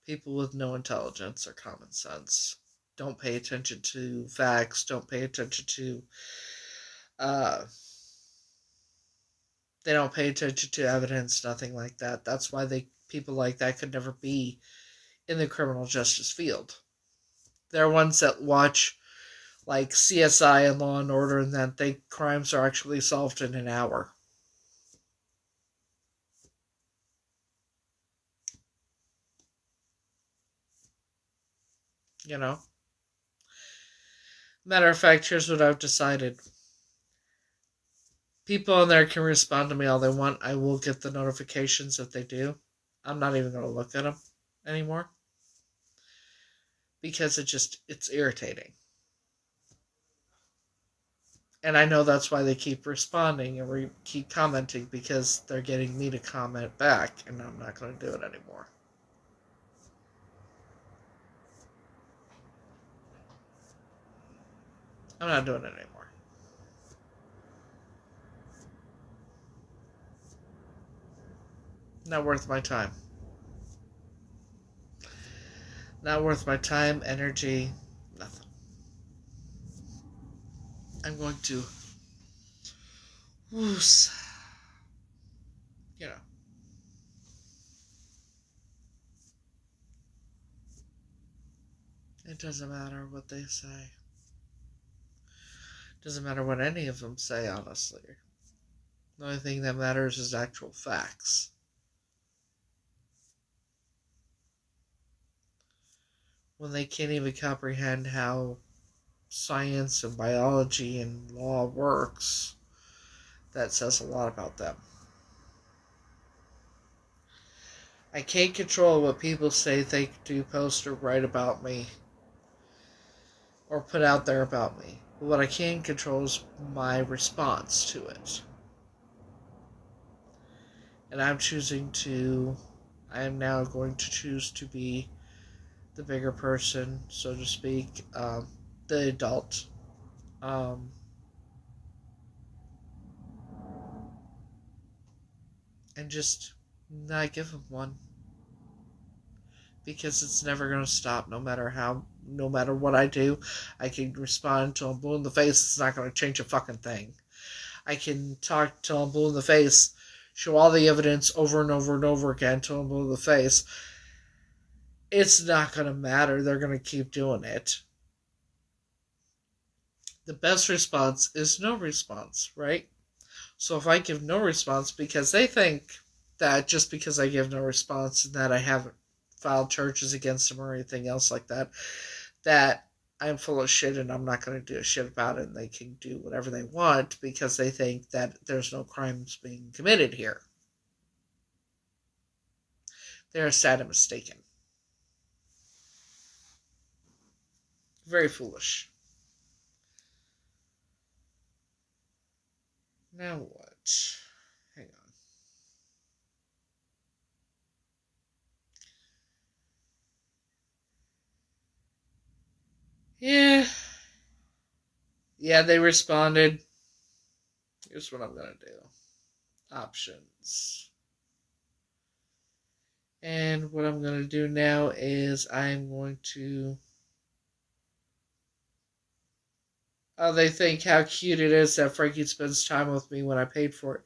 people with no intelligence or common sense. Don't pay attention to facts. Don't pay attention to. They don't pay attention to evidence. Nothing like that. That's why they people like that could never be in the criminal justice field. They're ones that watch like CSI and Law and Order and that think crimes are actually solved in an hour. You know? Matter of fact, here's what I've decided. People on there can respond to me all they want. I will get the notifications if they do. I'm not even going to look at them anymore. Because it's irritating. And I know that's why they keep responding and keep commenting, because they're getting me to comment back, and I'm not going to do it anymore. I'm not doing it anymore. Not worth my time. Not worth my time, energy, nothing. I'm going to, you know, it doesn't matter what they say. It doesn't matter what any of them say, honestly. The only thing that matters is actual facts. When they can't even comprehend how science and biology and law works, that says a lot about them. I can't control what people say, think, do, post, or write about me, or put out there about me. But what I can control is my response to it. And I am now going to choose to be the bigger person, so to speak, the adult. And just not give them one. Because it's never going to stop, no matter what I do. I can respond till I'm blue in the face. It's not going to change a fucking thing. I can talk till I'm blue in the face, show all the evidence over and over and over again till I'm blue in the face. It's not going to matter. They're going to keep doing it. The best response is no response, right? So if I give no response, because they think that just because I give no response and that I haven't filed charges against them or anything else like that, that I'm full of shit and I'm not going to do a shit about it, and they can do whatever they want because they think that there's no crimes being committed here. They're sad and mistaken. Very foolish. Now what? Hang on. Yeah. Yeah, they responded. Here's what I'm going to do. Options. And what I'm going to do now is I'm going to... they think how cute it is that Frankie spends time with me when I paid for it.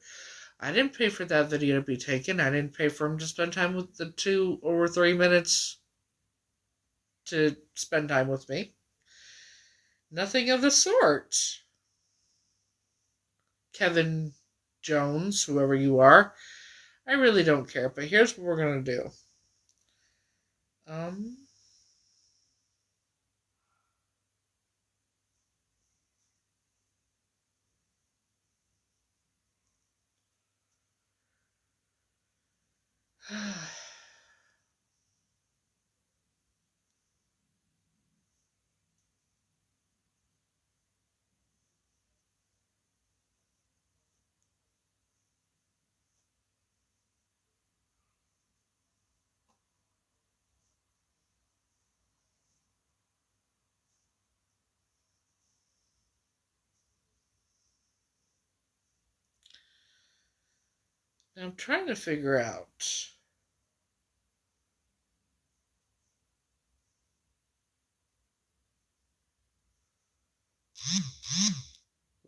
I didn't pay for that video to be taken. I didn't pay for him to spend time with the 2 or 3 minutes to spend time with me. Nothing of the sort. Kevin Jones, whoever you are, I really don't care. But here's what we're going to do. Now I'm trying to figure out...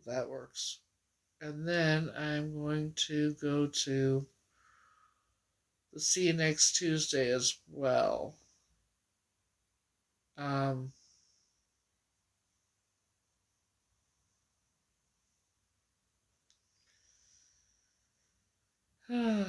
That works. And then I'm going to go to See you next Tuesday as well. Um, hmm.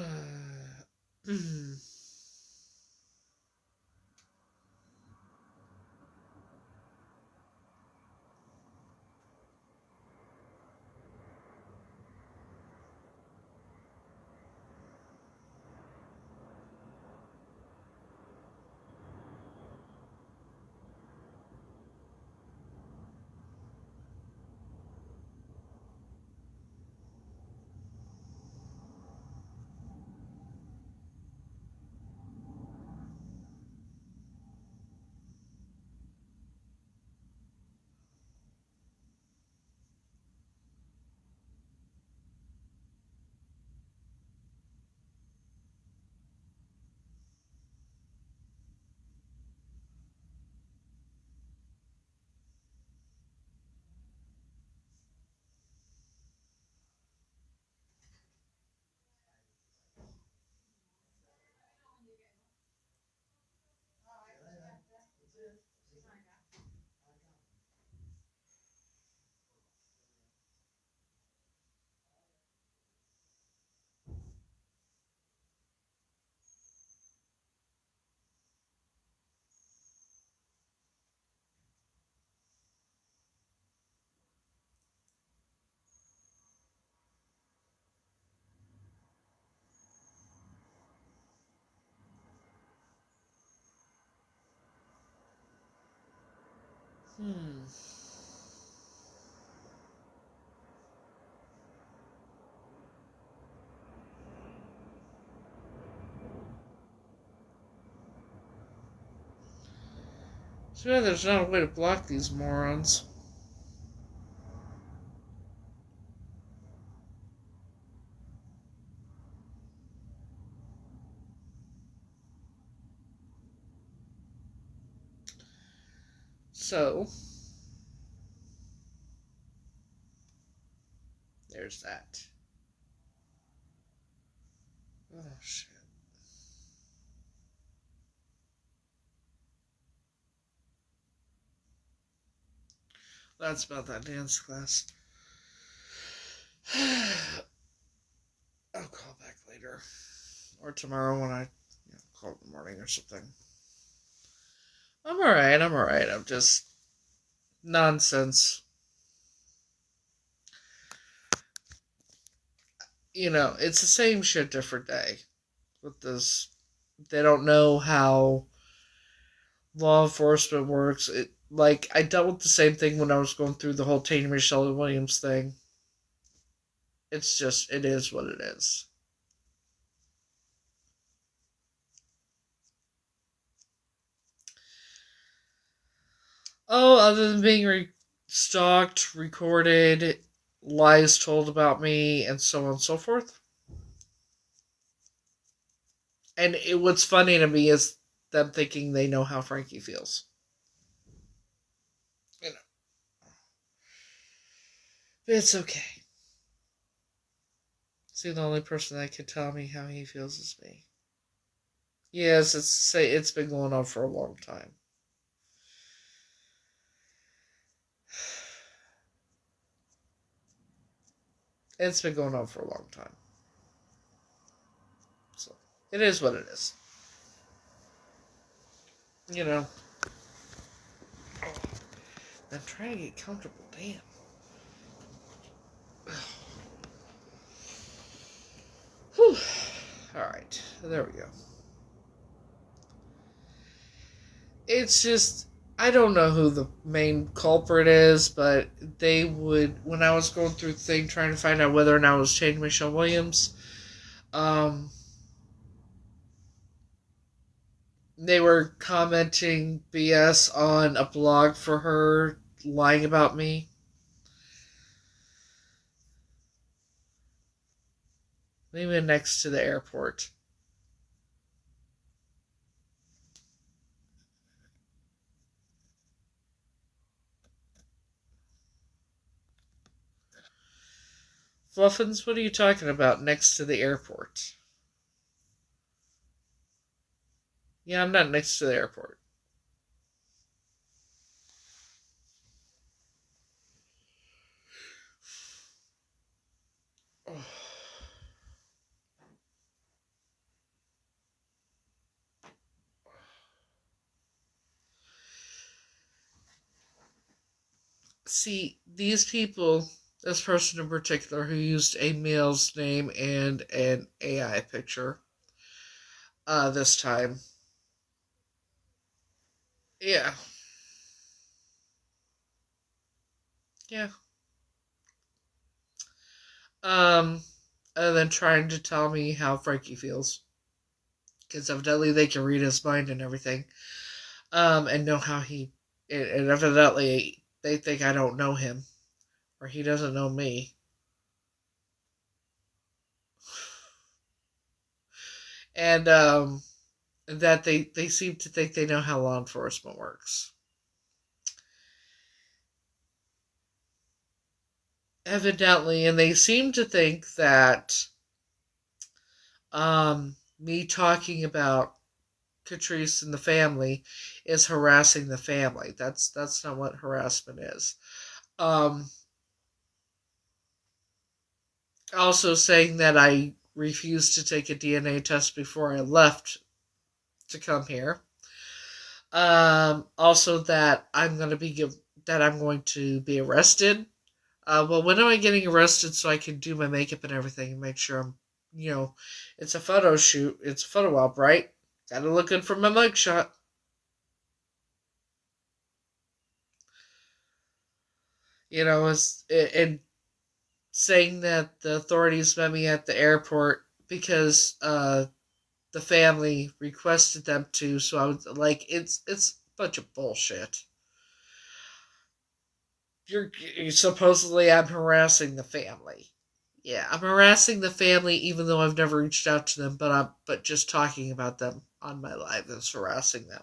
So yeah, there's not a way to block these morons. So, there's that. Oh, shit. That's about that dance class. I'll call back later. Or tomorrow when I call in the morning or something. I'm alright, I'm alright. I'm just nonsense. It's the same shit, different day. With this, they don't know how law enforcement works. I dealt with the same thing when I was going through the whole Tatum Michelle Williams thing. It's just, it is what it is. Oh, other than being stalked, recorded, lies told about me, and so on and so forth. And what's funny to me is them thinking they know how Frankie feels. You know, but it's okay. See, the only person that can tell me how he feels is me. Yes, it's been going on for a long time. It's been going on for a long time. So it is what it is. You know. I'm trying to get comfortable. Damn. Whew. Alright. There we go. It's just, I don't know who the main culprit is, but they would, when I was going through the thing trying to find out whether or not it was Shane Michelle Williams, they were commenting BS on a blog for her, lying about me. Even next to the airport. Fluffins, what are you talking about next to the airport? Yeah, I'm not next to the airport. See, these people, this person in particular, who used a male's name and an AI picture, this time. Yeah. Yeah. Um, and then trying to tell me how Frankie feels. Because evidently they can read his mind and everything. And know how and evidently they think I don't know him. Or he doesn't know me. And, that they seem to think they know how law enforcement works. Evidently, and they seem to think that, me talking about Catrice and the family is harassing the family. That's not what harassment is. Um, Also saying that I refused to take a DNA test before I left to come here. Also that I'm going to be arrested. Well, when am I getting arrested so I can do my makeup and everything and make sure I'm, it's a photo shoot, it's a photo op, right? Gotta look good for my mugshot. And saying that the authorities met me at the airport because the family requested them to. So I was like, it's a bunch of bullshit. You're supposedly I'm harassing the family. Yeah, I'm harassing the family even though I've never reached out to them, but just talking about them on my live is harassing them.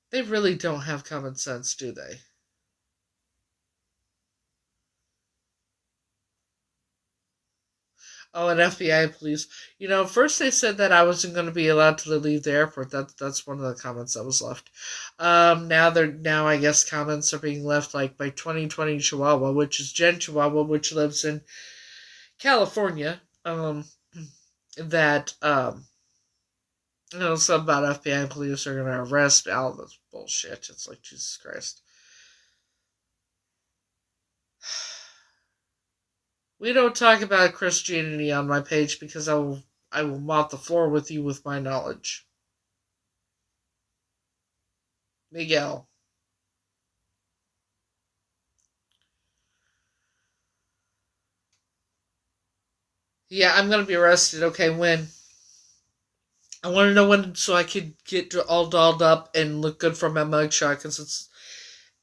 They really don't have common sense, do they? Oh, and FBI and police. First they said that I wasn't going to be allowed to leave the airport. That's one of the comments that was left. Now I guess comments are being left like by 2020 Chihuahua, which is Jen Chihuahua, which lives in California. That something about FBI and police are going to arrest all this bullshit. It's like Jesus Christ. We don't talk about Christianity on my page because I will mop the floor with you with my knowledge. Miguel. Yeah, I'm gonna be arrested. Okay, when? I want to know when so I could get all dolled up and look good for my mugshot because it's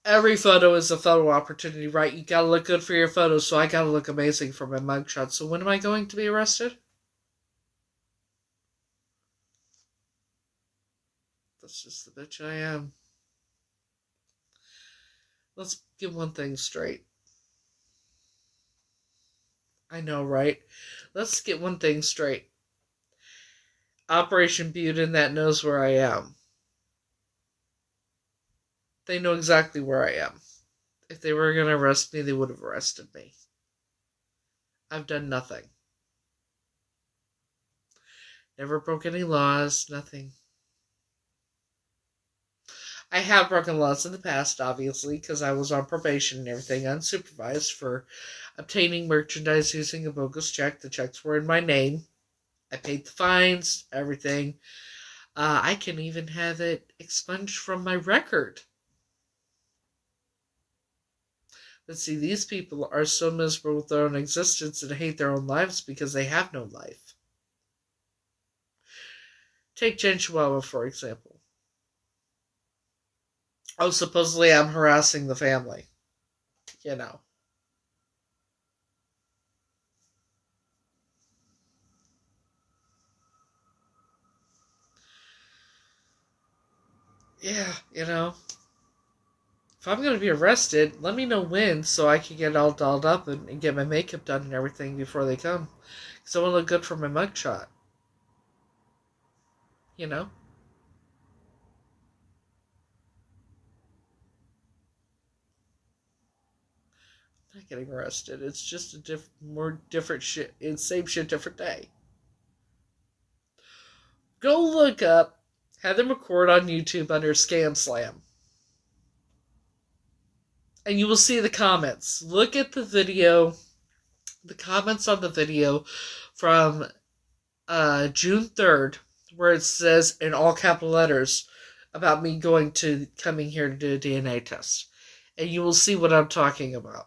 every photo is a photo opportunity, right? You gotta look good for your photos, so I gotta look amazing for my mugshot. So when am I going to be arrested? That's just the bitch I am. Let's get one thing straight. I know, right? Let's get one thing straight. Operation Buden that knows where I am. They know exactly where I am. If they were going to arrest me, they would have arrested me. I've done nothing. Never broke any laws, nothing. I have broken laws in the past, obviously, because I was on probation and everything, unsupervised, for obtaining merchandise using a bogus check. The checks were in my name. I paid the fines, everything. I can even have it expunged from my record. But see, these people are so miserable with their own existence and hate their own lives because they have no life. Take Jen Chihuahua, for example. Oh, supposedly I'm harassing the family. You know. Yeah, if I'm going to be arrested, let me know when so I can get all dolled up and get my makeup done and everything before they come. Because I want to look good for my mugshot. you know? Not getting arrested. It's just a more different shit. It's same shit, different day. Go look up Heather McCord on YouTube under ScamSlam. And you will see the comments. Look at the video, the comments on the video from June 3rd, where it says in all capital letters about me coming here to do a DNA test. And you will see what I'm talking about.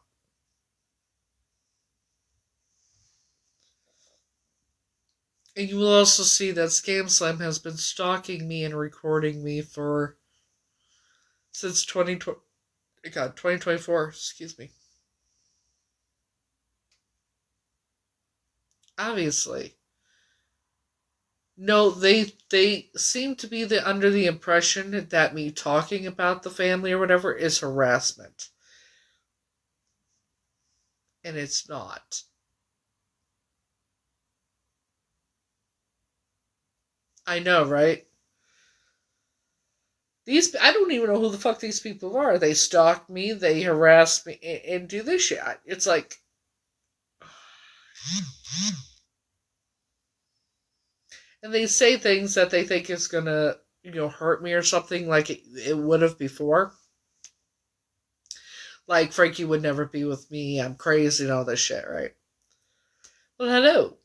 And you will also see that ScamSlam has been stalking me and recording me since 2024, excuse me. Obviously. No, they seem to be under the impression that me talking about the family or whatever is harassment. And it's not. I know, right? I don't even know who the fuck these people are. They stalk me, they harass me, and do this shit. It's like, and they say things that they think is gonna, hurt me or something, like it would have before. Like Frankie would never be with me. I'm crazy and all this shit, right? Well, hello,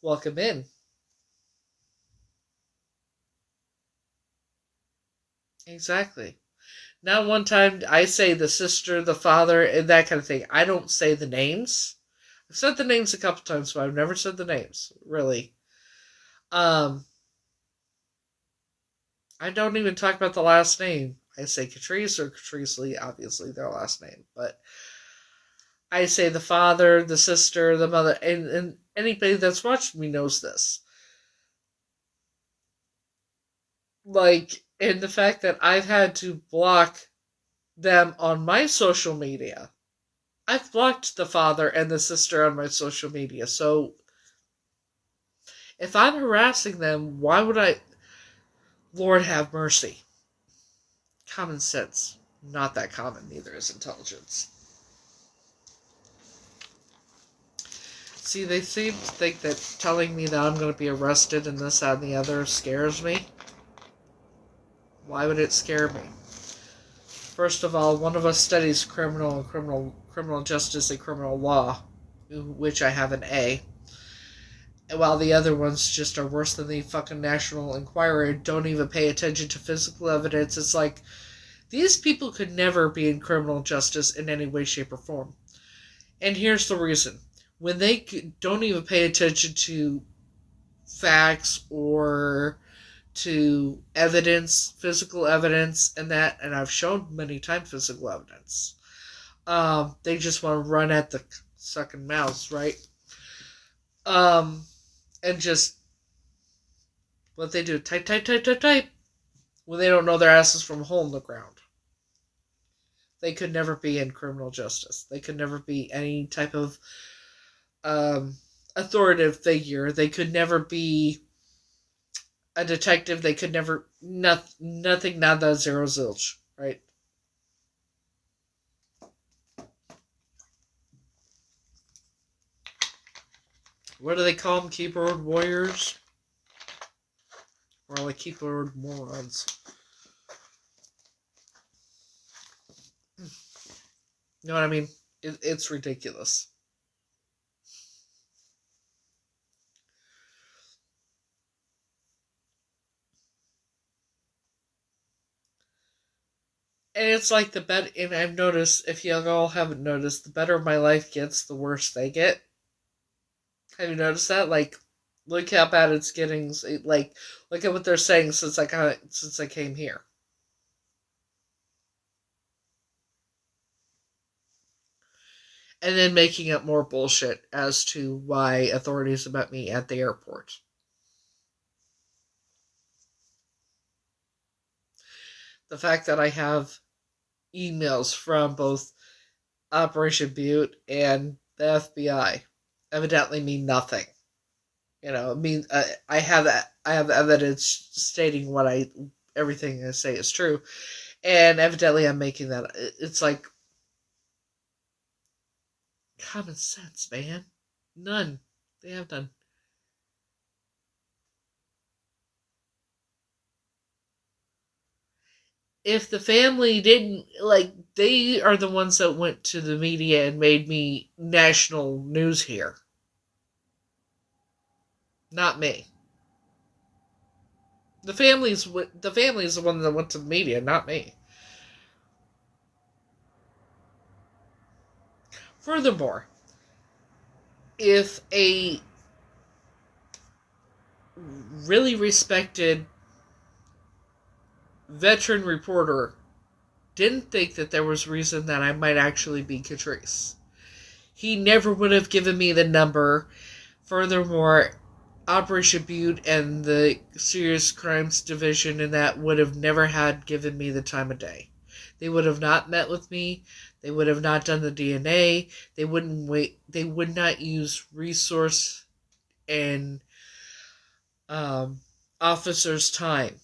welcome in. Exactly. Now, one time I say the sister, the father, and that kind of thing. I don't say the names. I've said the names a couple times, but I've never said the names, really. I don't even talk about the last name. I say Catrice or Catrice Lee, obviously their last name. But I say the father, the sister, the mother, and anybody that's watched me knows this. Like, and the fact that I've had to block them on my social media. I've blocked the father and the sister on my social media. So, if I'm harassing them, why would I... Lord have mercy. Common sense. Not that common, neither is intelligence. See, they seem to think that telling me that I'm going to be arrested and this, that, and the other scares me. Why would it scare me? First of all, one of us studies criminal justice and criminal law, which I have an A. While the other ones just are worse than the fucking National Enquirer and don't even pay attention to physical evidence. It's like, these people could never be in criminal justice in any way, shape, or form. And here's the reason. When they don't even pay attention to facts or to evidence, physical evidence, and that, and I've shown many times physical evidence, they just want to run at the sucking mouse, right? And just, what they do, type, when they don't know their asses from a hole in the ground. They could never be in criminal justice. They could never be any type of authoritative figure. They could never be a detective. They could never, nothing, nada, zero, zilch, right? What do they call them? Keyboard warriors? Or like keyboard morons? You know what I mean? It's ridiculous. And it's like and I've noticed, if you all haven't noticed, the better my life gets, the worse they get. Have you noticed that? Like, look how bad it's getting. Like, look at what they're saying since I came here. And then making up more bullshit as to why authorities met me at the airport. The fact that I have emails from both Operation Butte and the FBI evidently mean nothing. I mean, I have evidence stating everything I say is true, and evidently I'm making that. It's like common sense, man. None. They have none. If the family didn't, like, they are the ones that went to the media and made me national news here, not me. The family's the one that went to the media, not me. Furthermore, if a really respected veteran reporter didn't think that there was reason that I might actually be Catrice, he never would have given me the number. Furthermore, Operation Butte and the Serious Crimes Division and that would have never had given me the time of day. They would have not met with me. They would have not done the DNA. They wouldn't wait. They would not use resource and officers' time.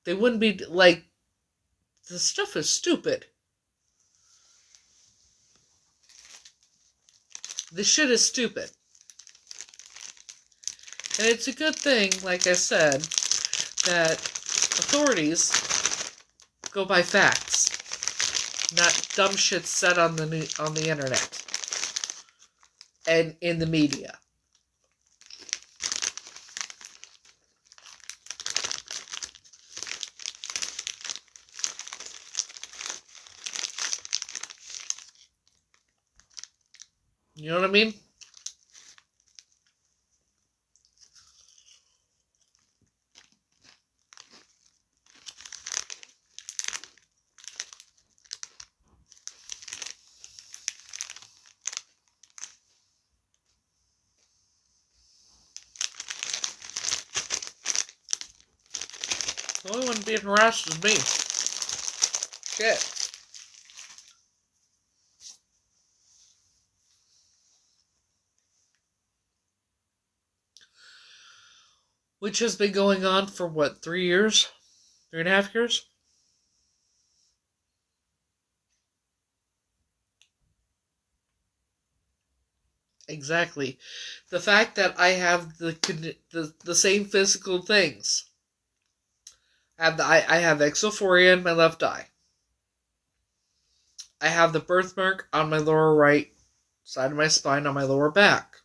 They wouldn't be like, the stuff is stupid. This shit is stupid. And it's a good thing, like I said, that authorities go by facts, not dumb shit said on the internet and in the media. You know what I mean? The only one being harassed is me. Shit. Which has been going on for what, 3 years? 3.5 years? Exactly. The fact that I have the same physical things. I have exophoria in my left eye. I have the birthmark on my lower right side of my spine on my lower back.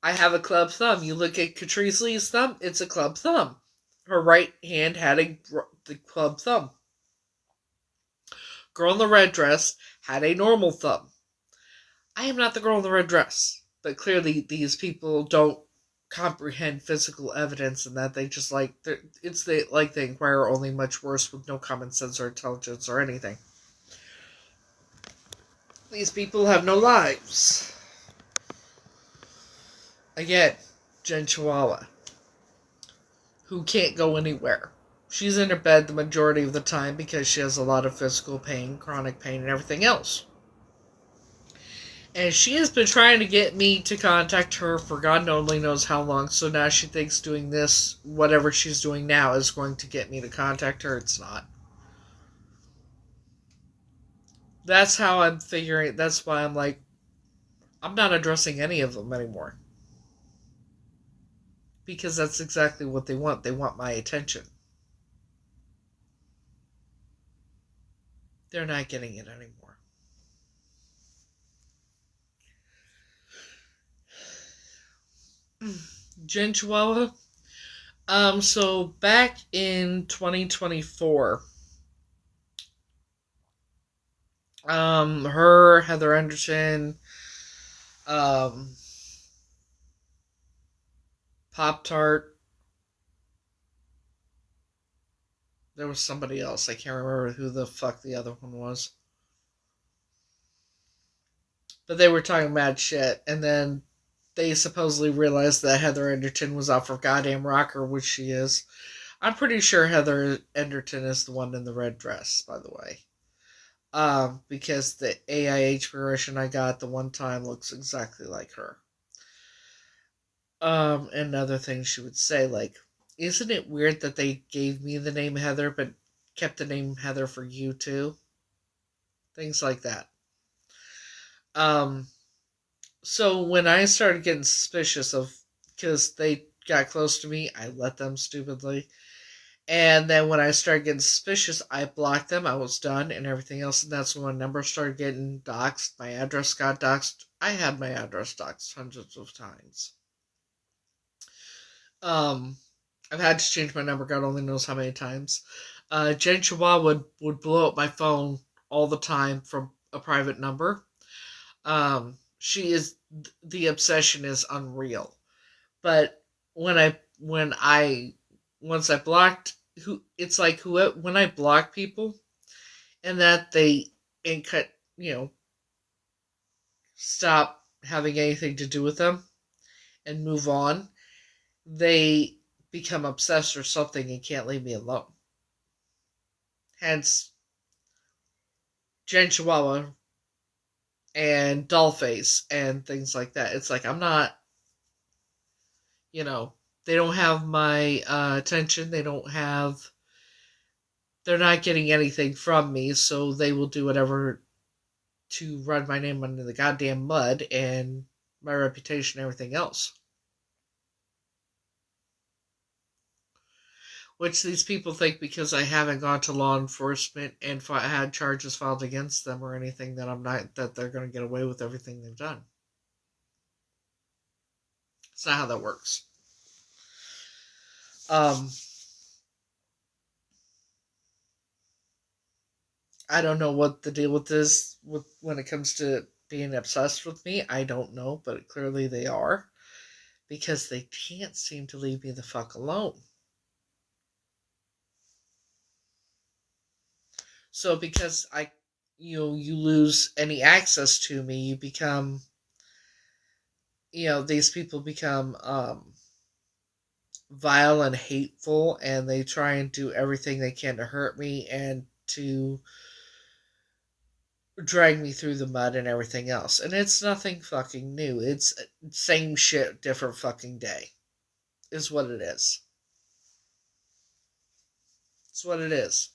I have a club thumb. You look at Catrice Lee's thumb, it's a club thumb. Her right hand had the club thumb. Girl in the red dress had a normal thumb. I am not the girl in the red dress. But clearly these people don't comprehend physical evidence and that they just they inquire only much worse with no common sense or intelligence or anything. These people have no lives. Again, Jen Chihuahua, who can't go anywhere. She's in her bed the majority of the time because she has a lot of physical pain, chronic pain, and everything else. And she has been trying to get me to contact her for God only knows how long, so now she thinks doing this, whatever she's doing now, is going to get me to contact her. It's not. That's how I'm figuring, that's why I'm like, I'm not addressing any of them anymore. Because that's exactly what they want. They want my attention. They're not getting it anymore. Jen Chihuahua. So back in 2024, her, Heather Anderson, Pop-Tart, there was somebody else. I can't remember who the fuck the other one was. But they were talking mad shit, and then they supposedly realized that Heather Anderton was off her goddamn rocker, which she is. I'm pretty sure Heather Anderton is the one in the red dress, by the way. Because the AIH version I got the one time looks exactly like her. And other things she would say, like, isn't it weird that they gave me the name Heather but kept the name Heather for you too? Things like that. Um, so when I started getting suspicious of, because they got close to me, I let them stupidly. And then when I started getting suspicious, I blocked them. I was done and everything else. And that's when my number started getting doxxed. My address got doxxed. I had my address doxxed hundreds of times. Um, I've had to change my number. God only knows how many times. Jen Chihuahua would blow up my phone all the time from a private number. She is the obsession is unreal. But when I once I blocked who it's like who when I block people and that they and cut stop having anything to do with them and move on, they become obsessed or something and can't leave me alone. Hence, Jen Chihuahua and Dollface and things like that. It's like I'm not, they don't have my attention. They're not getting anything from me, so they will do whatever to run my name under the goddamn mud and my reputation and everything else. Which these people think because I haven't gone to law enforcement and had charges filed against them or anything that they're going to get away with everything they've done. It's not how that works. I don't know what the deal with this when it comes to being obsessed with me. I don't know, but clearly they are because they can't seem to leave me the fuck alone. So because you lose any access to me, you become these people become vile and hateful, and they try and do everything they can to hurt me and to drag me through the mud and everything else. And it's nothing fucking new. It's same shit, different fucking day. Is what it is. It's what it is.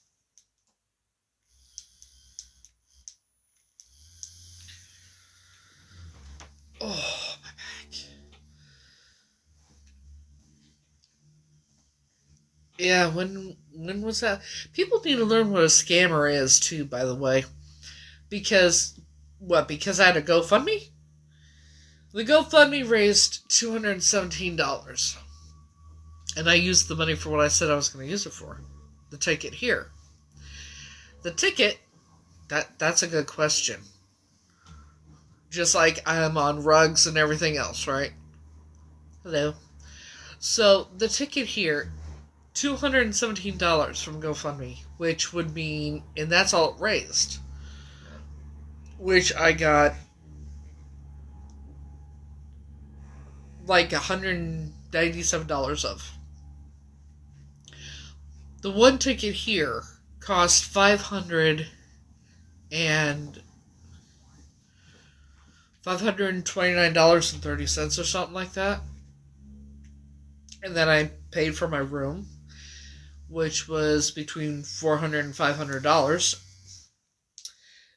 Oh, my back. Yeah, when was that? People need to learn what a scammer is too, by the way. Because what? Because I had a GoFundMe? The GoFundMe raised $217. And I used the money for what I said I was going to use it for. The ticket here. The ticket, that's a good question. Just like I'm on rugs and everything else, right? Hello. So the ticket here, $217 from GoFundMe, which would mean, and that's all it raised, which I got like $197 of. The one ticket here cost $529.30 or something like that. And then I paid for my room, which was between $400 and $500.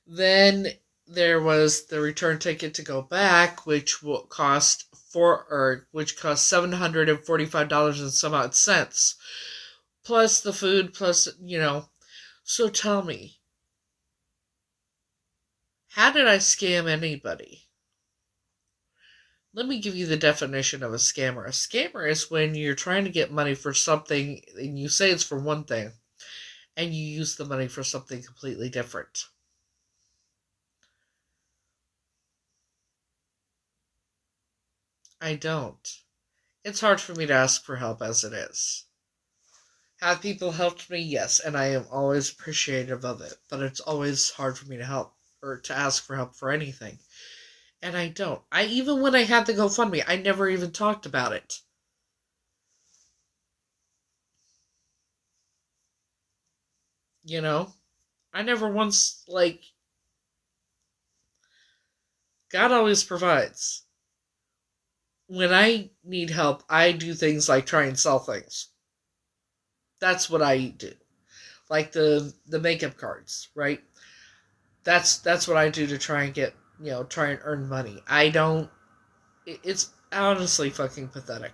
Then there was the return ticket to go back, which cost $745 and some odd cents, plus the food, plus. So tell me, how did I scam anybody? Let me give you the definition of a scammer. A scammer is when you're trying to get money for something and you say it's for one thing, and you use the money for something completely different. I don't. It's hard for me to ask for help as it is. Have people helped me? Yes, and I am always appreciative of it. But it's always hard for me to help or to ask for help for anything. And I don't. Even when I had the GoFundMe, I never even talked about it. I never once, God always provides. when I need help, I do things like try and sell things. That's what I do. Like the makeup cards, right? That's what I do to try and get, try and earn money. I don't. It's honestly fucking pathetic.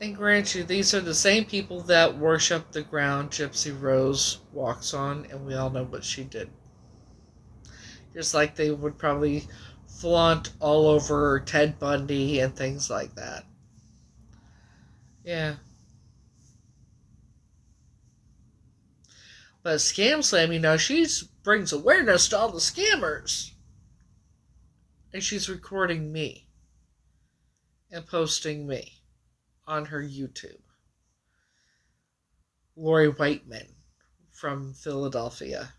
And grant you, these are the same people that worship the ground Gypsy Rose walks on, and we all know what she did. Just like they would probably flaunt all over Ted Bundy and things like that. Yeah. But ScamSlam, she brings awareness to all the scammers. And she's recording me and posting me on her YouTube. Lori Whiteman from Philadelphia.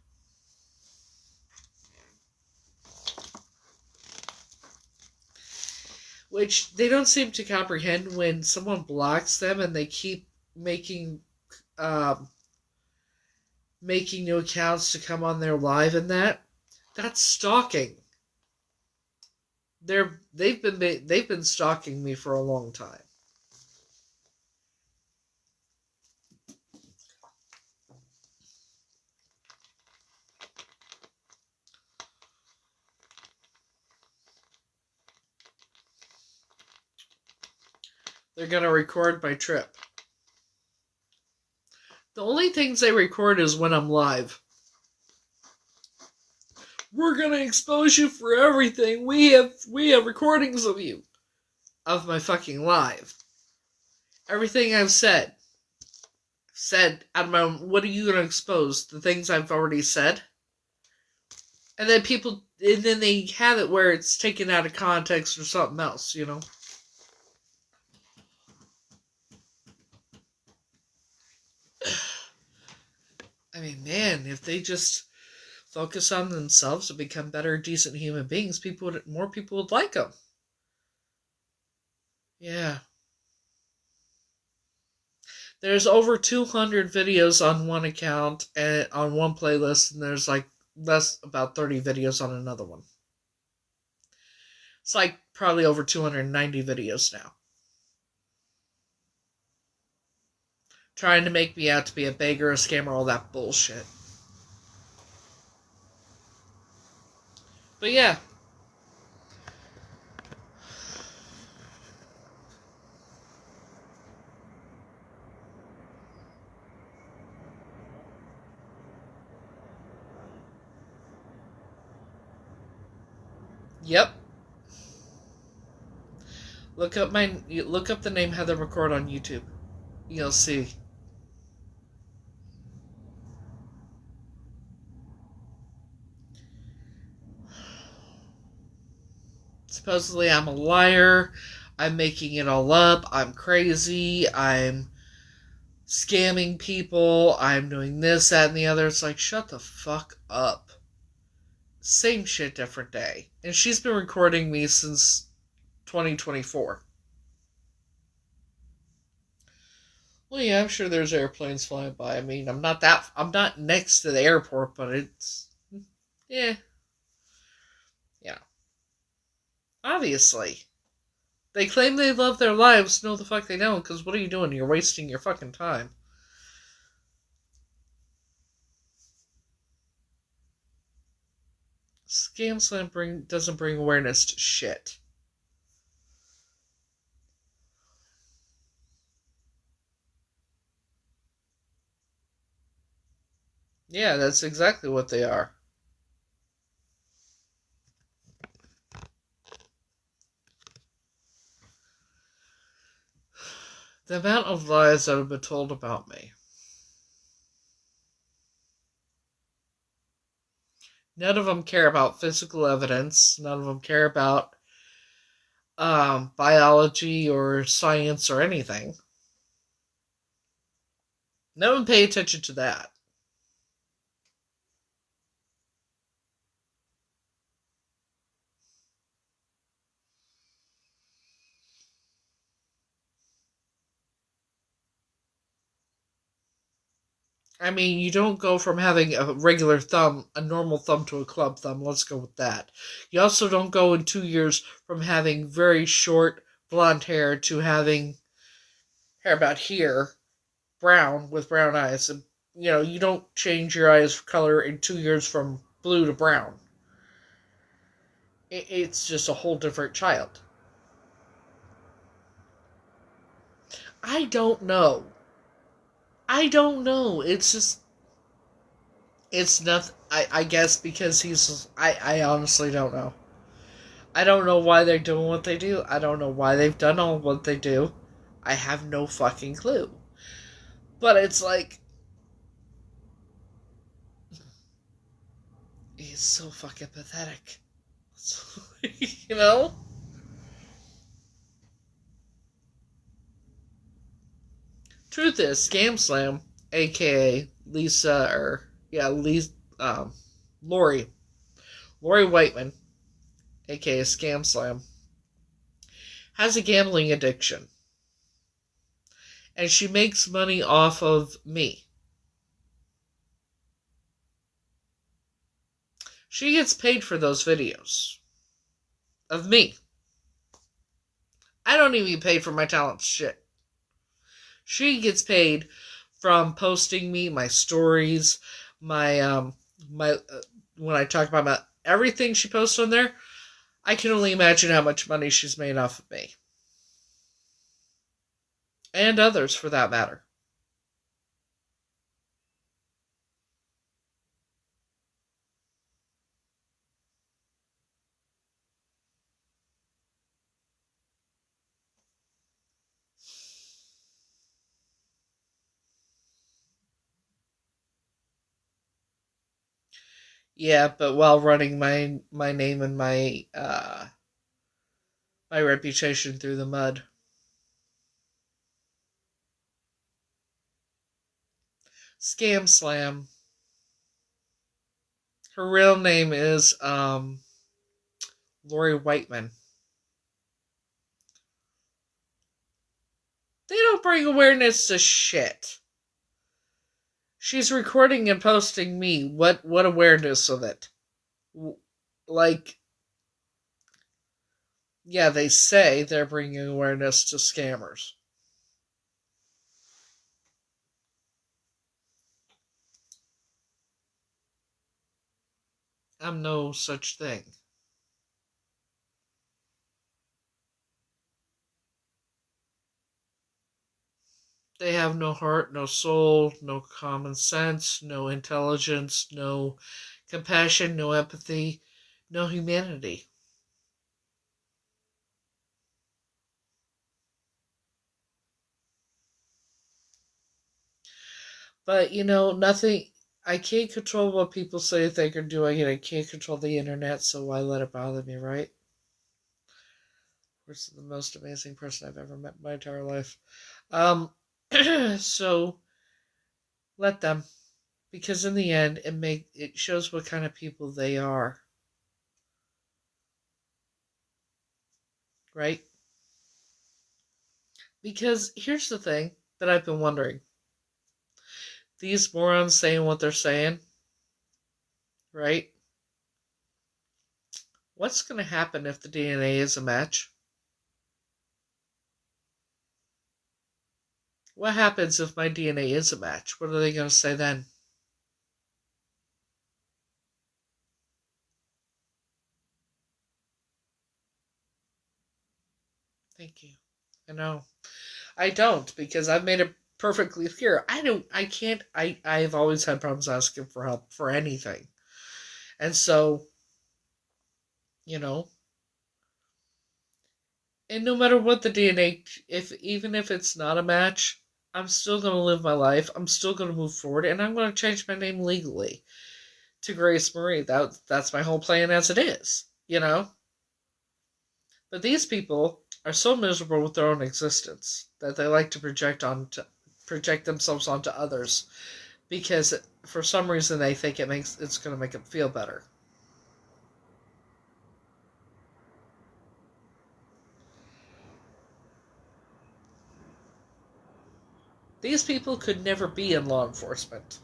Which they don't seem to comprehend when someone blocks them and they keep um, making new accounts to come on their live and that's stalking. They've been stalking me for a long time. They're gonna record my trip. The only things they record is when I'm live. We're gonna expose you for everything. We have recordings of you. Of my fucking live. Everything I've said. What are you gonna expose? The things I've already said? And then they have it where it's taken out of context or something else, I mean, man, if they just focus on themselves to become better, decent human beings, more people would like them. Yeah. There's over 200 videos on one account and on one playlist, and there's like about 30 videos on another one. It's like probably over 290 videos now. Trying to make me out to be a beggar, a scammer, all that bullshit. But yeah. Yep. Look up the name Heather McCord on YouTube. You'll see. Supposedly I'm a liar. I'm making it all up. I'm crazy. I'm scamming people. I'm doing this, that, and the other. It's like, shut the fuck up. Same shit, different day. And she's been recording me since 2024. Well, yeah, I'm sure there's airplanes flying by. I mean, I'm not next to the airport, but it's, yeah. Yeah. Obviously. They claim they love their lives. No, the fuck they don't, because what are you doing? You're wasting your fucking time. ScamSlam doesn't bring awareness to shit. Yeah, that's exactly what they are. The amount of lies that have been told about me. None of them care about physical evidence. None of them care about biology or science or anything. No one pay attention to that. I mean, you don't go from having a regular thumb, a normal thumb, to a club thumb. Let's go with that. You also don't go in 2 years from having very short blonde hair to having hair about here, brown with brown eyes. And, you don't change your eyes color in 2 years from blue to brown. It's just a whole different child. I don't know. I don't know. It's just, it's nothing. I guess because I honestly don't know. I don't know why they're doing what they do. I don't know why they've done all what they do. I have no fucking clue. But it's like, he's so fucking pathetic. you know? Truth is, ScamSlam, aka Lisa, or, yeah, Lisa, Lori Whiteman, aka ScamSlam, has a gambling addiction. And she makes money off of me. She gets paid for those videos of me. I don't even get paid for my talent shit. She gets paid from posting me, my stories, my when I talk about everything she posts on there. I can only imagine how much money she's made off of me. And others, for that matter. Yeah, but while running my name and my reputation through the mud. ScamSlam. Her real name is Lori Whiteman. They don't bring awareness to shit. She's recording and posting me. What awareness of it? Like, yeah, they say they're bringing awareness to scammers. I'm no such thing. They have no heart, no soul, no common sense, no intelligence, no compassion, no empathy, no humanity. But, nothing. I can't control what people say, think, or do. I can't control the internet, so why let it bother me, right? This is the most amazing person I've ever met in my entire life. Um, so let them, because in the end, it shows what kind of people they are, right? Because here's the thing that I've been wondering: these morons saying what they're saying, right? What's going to happen if the DNA is a match? What happens if my DNA is a match? What are they going to say then? Thank you. I know. I don't, because I've made it perfectly clear. I can't, I've always had problems asking for help for anything. And so, you know, and no matter what the DNA, even if it's not a match, I'm still going to live my life. I'm still going to move forward, and I'm going to change my name legally to Grace Marie. That's my whole plan as it is, But these people are so miserable with their own existence that they like to project themselves onto others because for some reason they think it's going to make them feel better. These people could never be in law enforcement.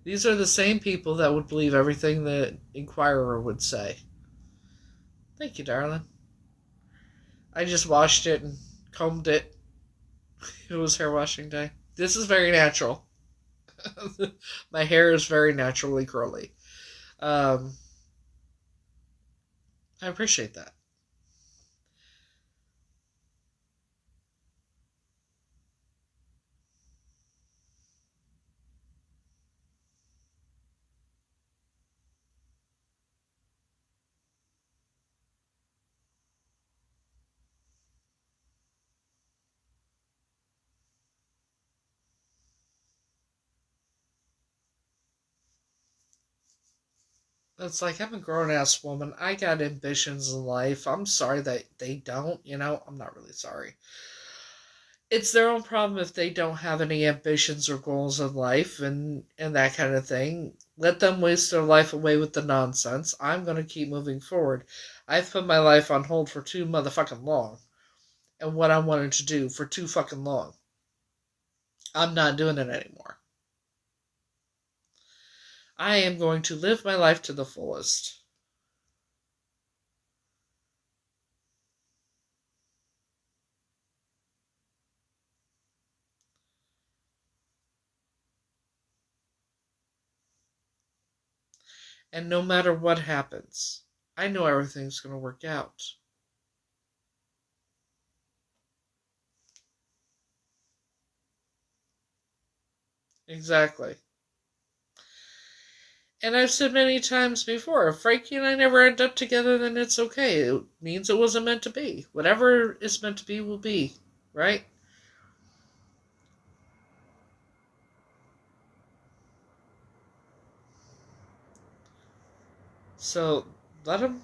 These are the same people that would believe everything the Inquirer would say. Thank you, darling. I just washed it and combed it. It was hair washing day. This is very natural. My hair is very naturally curly. Um, I appreciate that. It's like, I'm a grown ass woman. I got ambitions in life. I'm sorry that they don't, I'm not really sorry. It's their own problem if they don't have any ambitions or goals in life and that kind of thing. Let them waste their life away with the nonsense. I'm going to keep moving forward. I've put my life on hold for too motherfucking long. And what I wanted to do for too fucking long. I'm not doing it anymore. I am going to live my life to the fullest. And no matter what happens, I know everything's going to work out. Exactly. And I've said many times before, if Frankie and I never end up together, then it's okay. It means it wasn't meant to be. Whatever is meant to be will be, right? So let them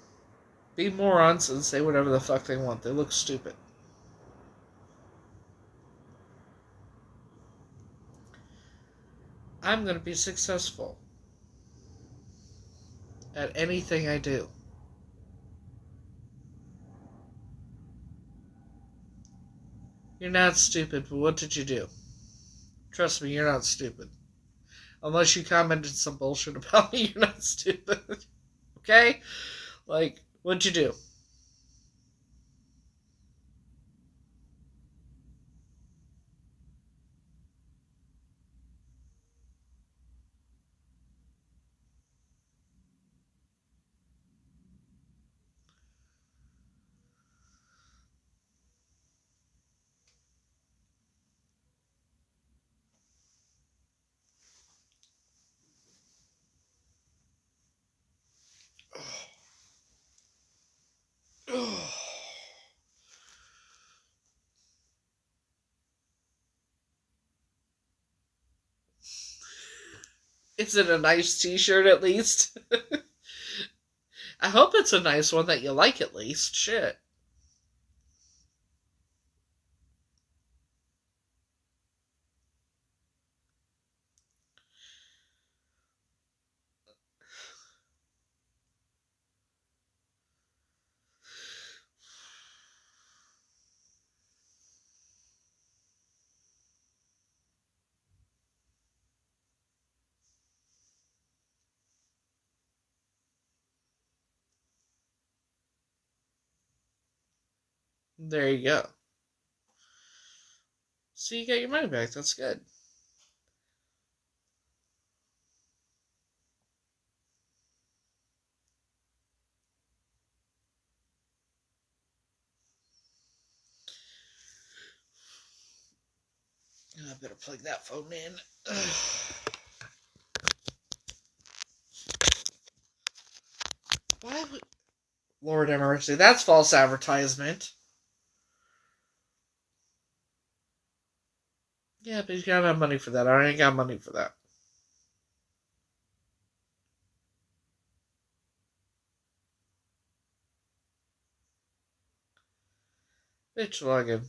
be morons and say whatever the fuck they want. They look stupid. I'm going to be successful at anything I do. You're not stupid, but what did you do? Trust me, you're not stupid. Unless you commented some bullshit about me, you're not stupid. Okay? Like, what'd you do? Is it a nice t-shirt at least? I hope it's a nice one that you like at least. Shit. There you go. So you got your money back. That's good. I better plug that phone in. Why would... Lord have mercy. That's false advertisement. Yeah, but you gotta have money for that. I ain't got money for that. Bitch login.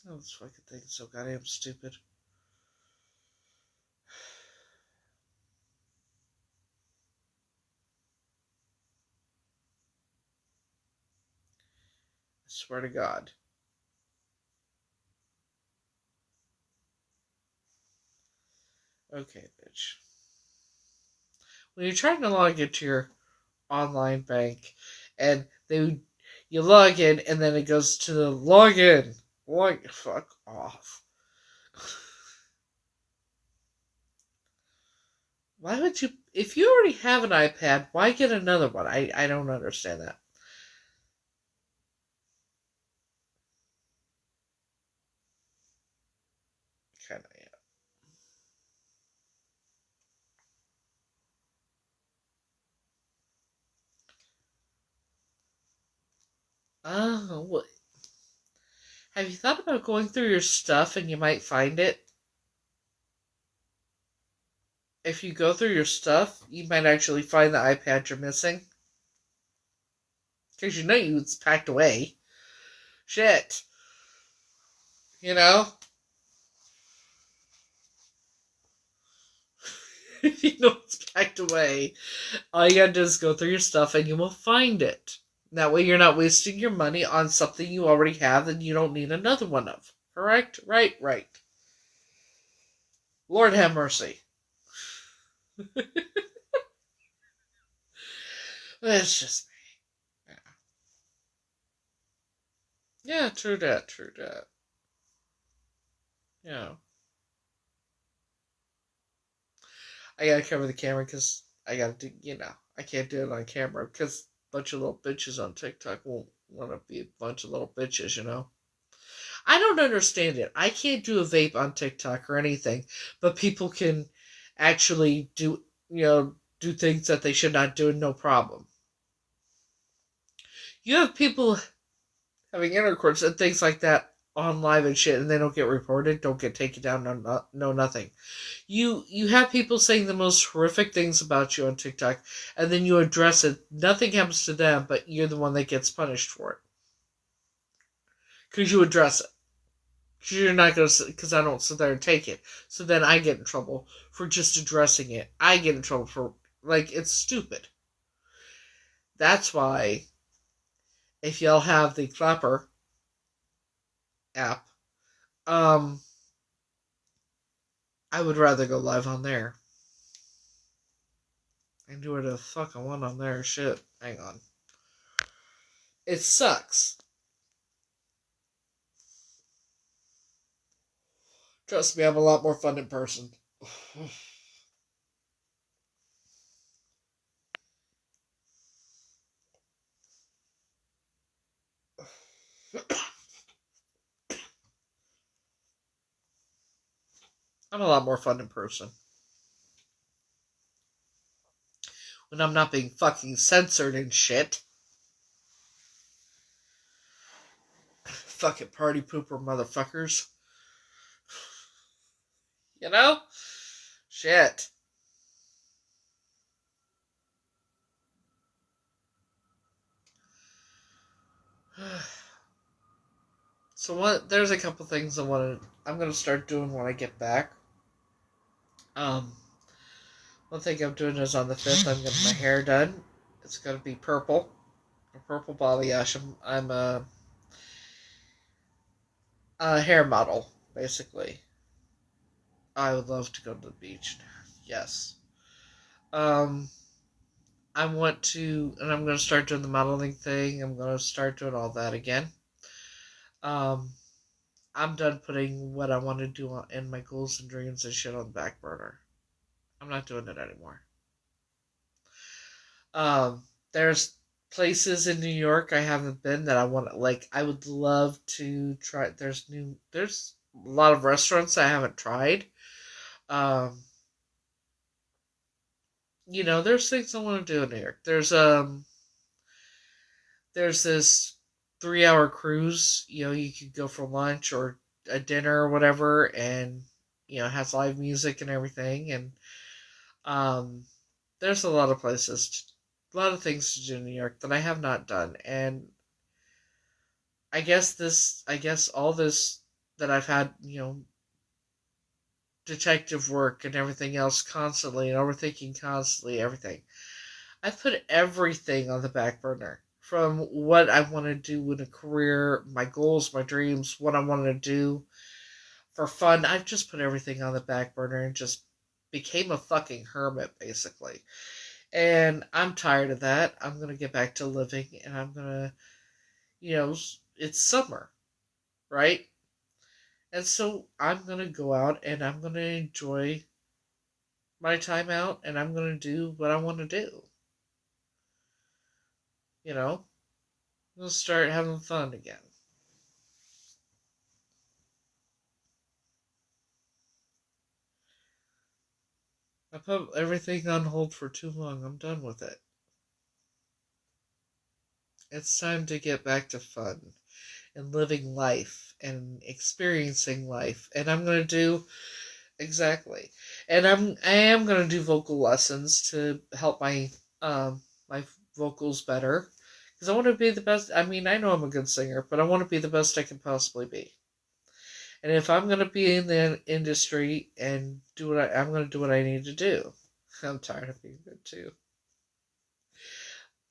Oh, this fucking thing is so goddamn stupid. swear to God. Okay, bitch. When you're trying to log into your online bank and you log in and then it goes to the login. Fuck off. Why would you, if you already have an iPad, why get another one? I don't understand that. Kind of, yeah. Oh, well, have you thought about going through your stuff and you might find it? If you go through your stuff, you might actually find the iPad you're missing. Because you know it's packed away. Shit. You know? If you know it's packed away, all you gotta do is go through your stuff and you will find it. That way you're not wasting your money on something you already have that you don't need another one of. Correct? Right. Lord have mercy. It's just me. Yeah, true that. Yeah. I gotta cover the camera because I gotta do, I can't do it on camera because a bunch of little bitches on TikTok won't want to be a bunch of little bitches. I don't understand it. I can't do a vape on TikTok or anything, but people can actually do things that they should not do, no problem. You have people having intercourse and things like that on live and shit, and they don't get reported, don't get taken down, no nothing. You have people saying the most horrific things about you on TikTok, and then you address it. Nothing happens to them, but you're the one that gets punished for it because you address it. Because you're not gonna, because I don't sit there and take it. So then I get in trouble for just addressing it. I get in trouble for it's stupid. That's why if y'all have the Clapper app, I would rather go live on there. I can do whatever the fuck I want on there. Shit. Hang on. It sucks. Trust me, I'm a lot more fun in person. I'm a lot more fun in person. When I'm not being fucking censored and shit. Fucking party pooper motherfuckers. You know? Shit. So there's a couple things I'm gonna start doing when I get back. One thing I'm doing is on the 5th I'm getting my hair done. It's gonna be purple. A purple balayage. I'm a hair model, basically. I would love to go to the beach. Yes. Um I want to, and I'm gonna start doing the modeling thing. I'm gonna start doing all that again. Um I'm done putting what I want to do in my goals and dreams and shit on the back burner. I'm not doing it anymore. There's places in New York I haven't been that I want to, I would love to try. There's a lot of restaurants I haven't tried. Um, there's things I want to do in New York. There's this 3 hour cruise. You could go for lunch or a dinner or whatever, and it has live music and everything. And there's a lot of a lot of things to do in New York that I have not done, and I guess all this that I've had, detective work and everything else constantly and overthinking constantly everything. I've put everything on the back burner from what I want to do in a career, my goals, my dreams, what I want to do for fun. I've just put everything on the back burner and just became a fucking hermit, basically. And I'm tired of that. I'm going to get back to living, and I'm going to, it's summer, right? And so I'm going to go out and I'm going to enjoy my time out, and I'm going to do what I want to do. You know, I'm going to start having fun again. I put everything on hold for too long. I'm done with it. It's time to get back to fun and living life and experiencing life. And I'm going to do exactly. And I am going to do vocal lessons to help my vocals better, because I want to be the best. I mean, I know I'm a good singer, but I want to be the best I can possibly be. And if I'm going to be in the industry and I'm going to do what I need to do. I'm tired of being good too.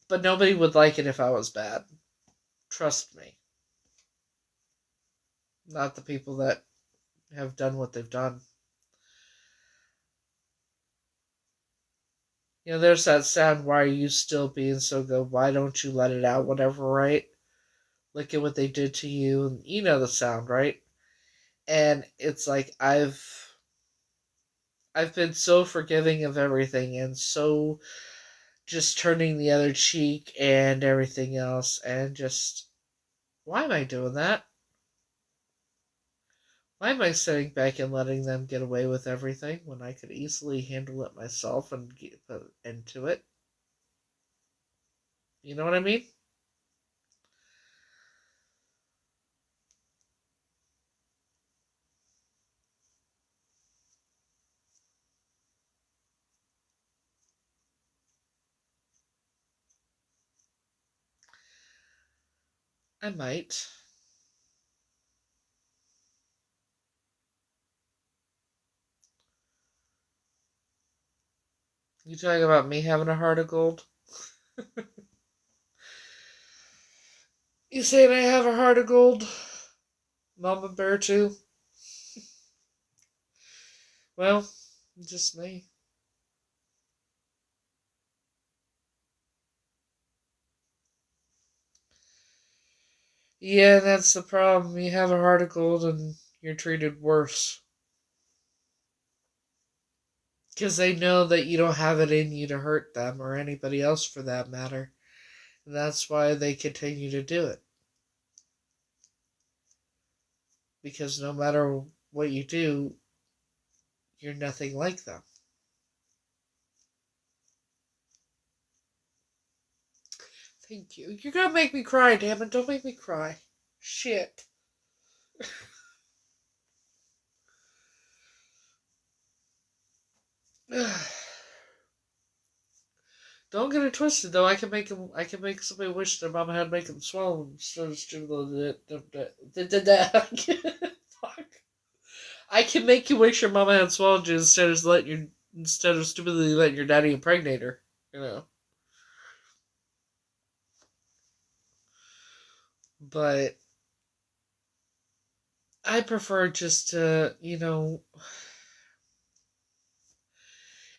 But nobody would like it if I was bad. Trust me. Not the people that have done what they've done. There's that sound, why are you still being so good? Why don't you let it out? Whatever, right? Look at what they did to you. And you know the sound, right? And it's like I've been so forgiving of everything and so just turning the other cheek and everything else, and just, why am I doing that? Why am I sitting back and letting them get away with everything when I could easily handle it myself and put an end to it? You know what I mean? I might. You talking about me having a heart of gold? You saying I have a heart of gold? Mama Bear too? Well, just me. Yeah, that's the problem. You have a heart of gold and you're treated worse. Because they know that you don't have it in you to hurt them or anybody else for that matter. And that's why they continue to do it. Because no matter what you do, you're nothing like them. Thank you. You're gonna make me cry, damn it. Don't make me cry. Shit. Don't get it twisted though. I can make somebody wish their mama had make them swallow instead of stupid. Fuck. I can make you wish your mama had swallowed you instead of stupidly letting your daddy impregnate her. You know. But I prefer just to,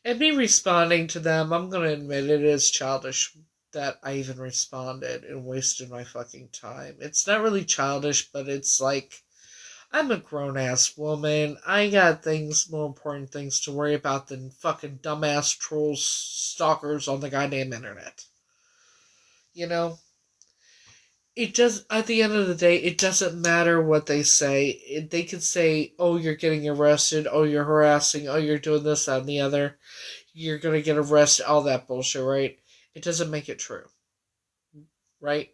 and me responding to them, I'm gonna admit it is childish that I even responded and wasted my fucking time. It's not really childish, but it's like, I'm a grown ass woman. I got more important things to worry about than fucking dumbass trolls, stalkers on the goddamn internet. You know? It does, at the end of the day, it doesn't matter what they say. They could say, oh, you're getting arrested, oh, you're harassing, oh, you're doing this, that, and the other. You're gonna get arrested, all that bullshit, right? It doesn't make it true, right?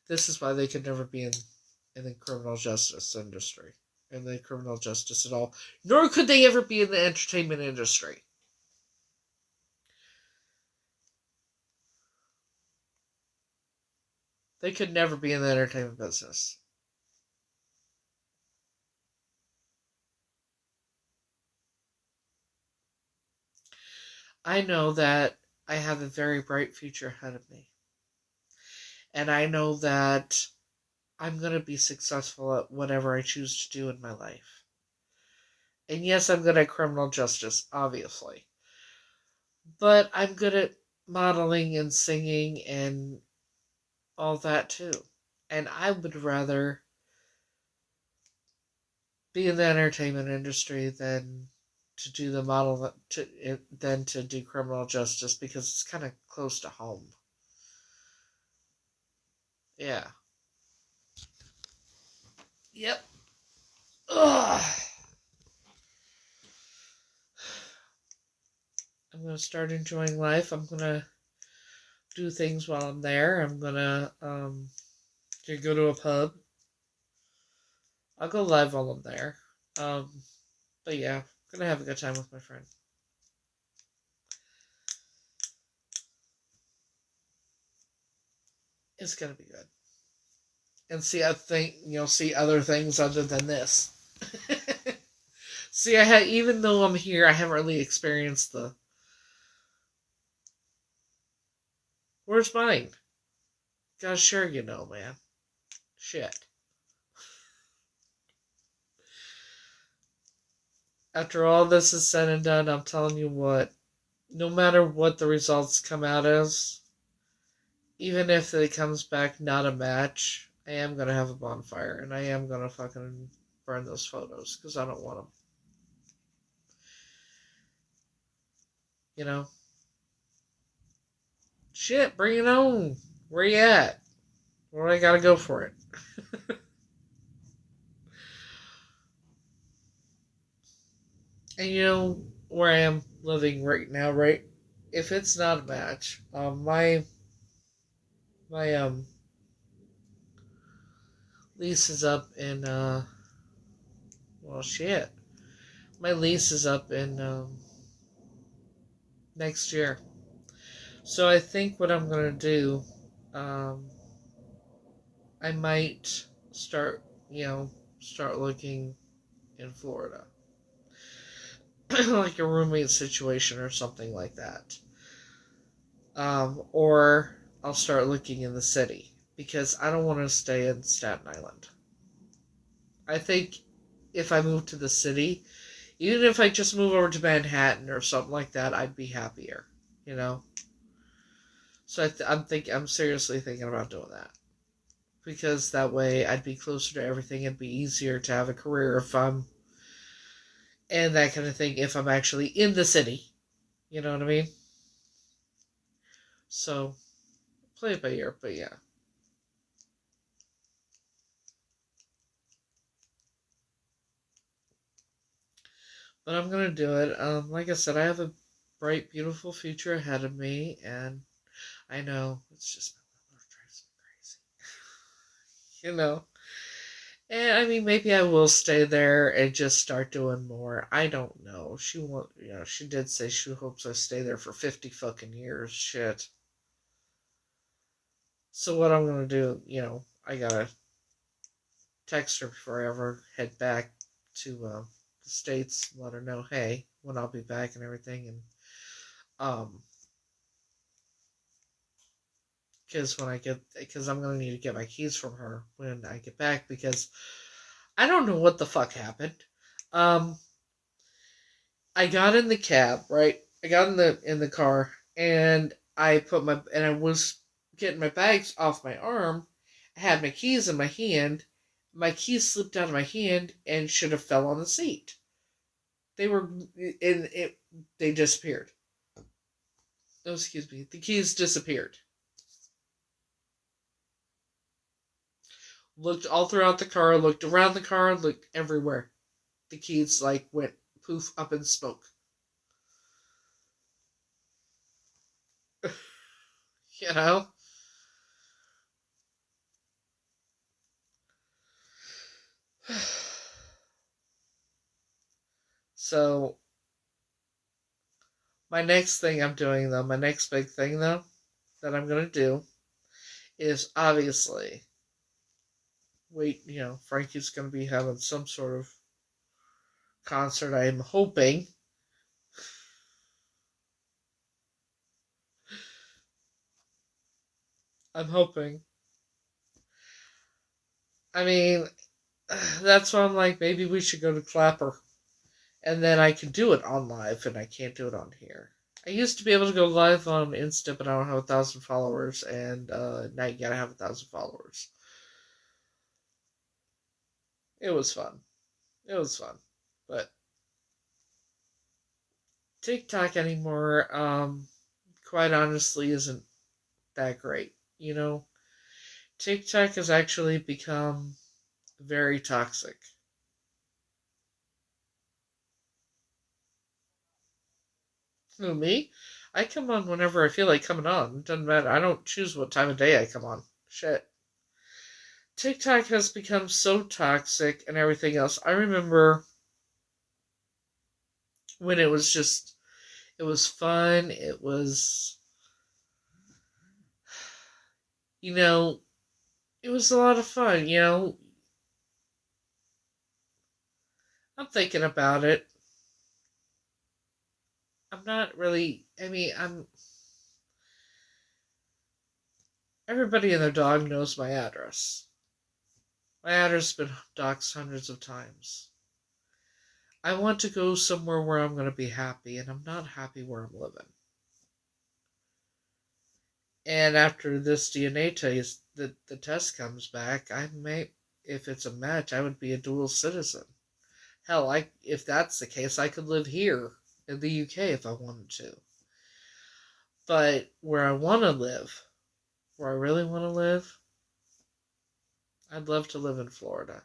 This is why they could never be in the criminal justice industry, in the criminal justice at all. Nor could they ever be in the entertainment industry. They could never be in the entertainment business. I know that I have a very bright future ahead of me. And I know that I'm going to be successful at whatever I choose to do in my life. And yes, I'm good at criminal justice, obviously. But I'm good at modeling and singing and all that too. And I would rather be in the entertainment industry than to do the model than to do criminal justice because it's kind of close to home. Yeah. Yep. Ugh. I'm gonna start enjoying life. I'm gonna do things while I'm there. I'm gonna go to a pub. I'll go live while I'm there. Um, but yeah, I'm gonna have a good time with my friend. It's gonna be good. And see, I think see other things other than this. See, even though I'm here, I haven't really experienced the. Where's mine? Gotta share, man. Shit. After all this is said and done, I'm telling you what. No matter what the results come out as, even if it comes back not a match, I am gonna have a bonfire and I am gonna fucking burn those photos because I don't want them. You know? Shit, bring it on. Where you at? Where do I gotta go for it? And where I am living right now, right? If it's not a match, my lease is up in well shit. My lease is up in next year. So I think what I'm gonna do, um, I might start, start looking in Florida, like a roommate situation or something like that. Or I'll start looking in the city because I don't want to stay in Staten Island. I think if I move to the city, even if I just move over to Manhattan or something like that, I'd be happier. You know. So I'm seriously thinking about doing that because that way I'd be closer to everything. It'd be easier to have a career if I'm and that kind of thing if I'm actually in the city. You know what I mean? So play it by ear, but yeah. But I'm gonna do it. Like I said, I have a bright, beautiful future ahead of me, and I know it's just my mother drives me crazy. And I mean, maybe I will stay there and just start doing more. I don't know. She did say she hopes I stay there for 50 fucking years. Shit. So what I'm gonna do, I gotta text her before I ever head back to the States, let her know, hey, when I'll be back and everything, and um, because I'm gonna need to get my keys from her when I get back because I don't know what the fuck happened. Um, I got in the cab, right? I got in the car and I was getting my bags off my arm. I had my keys in my hand. My keys slipped out of my hand and should have fell on the seat. They were in it. They disappeared. Oh, excuse me. The keys disappeared. Looked all throughout the car. Looked around the car. Looked everywhere. The keys went poof up in smoke. You know. So my next thing I'm doing though, my next big thing though, that I'm gonna do is obviously wait. Frankie's gonna be having some sort of concert. I'm hoping. I'm hoping I mean, that's why I'm like, maybe we should go to Clapper. And then I can do it on live, and I can't do it on here. I used to be able to go live on Insta, but I don't have 1,000 followers, and now you gotta have 1,000 followers. It was fun. It was fun. But TikTok anymore, quite honestly, isn't that great. You know, TikTok has actually become very toxic. Who, me? I come on whenever I feel like coming on. It doesn't matter. I don't choose what time of day I come on. Shit. TikTok has become so toxic and everything else. I remember when it was fun. It was, you know, it was a lot of fun. I'm thinking about it. I'm not really, everybody and their dog knows my address. My address has been doxed hundreds of times. I want to go somewhere where I'm going to be happy, and I'm not happy where I'm living. And after this DNA test, the test comes back, I may, if it's a match, I would be a dual citizen. Hell, if that's the case, I could live here in the UK if I wanted to. But where I want to live, where I really want to live, I'd love to live in Florida.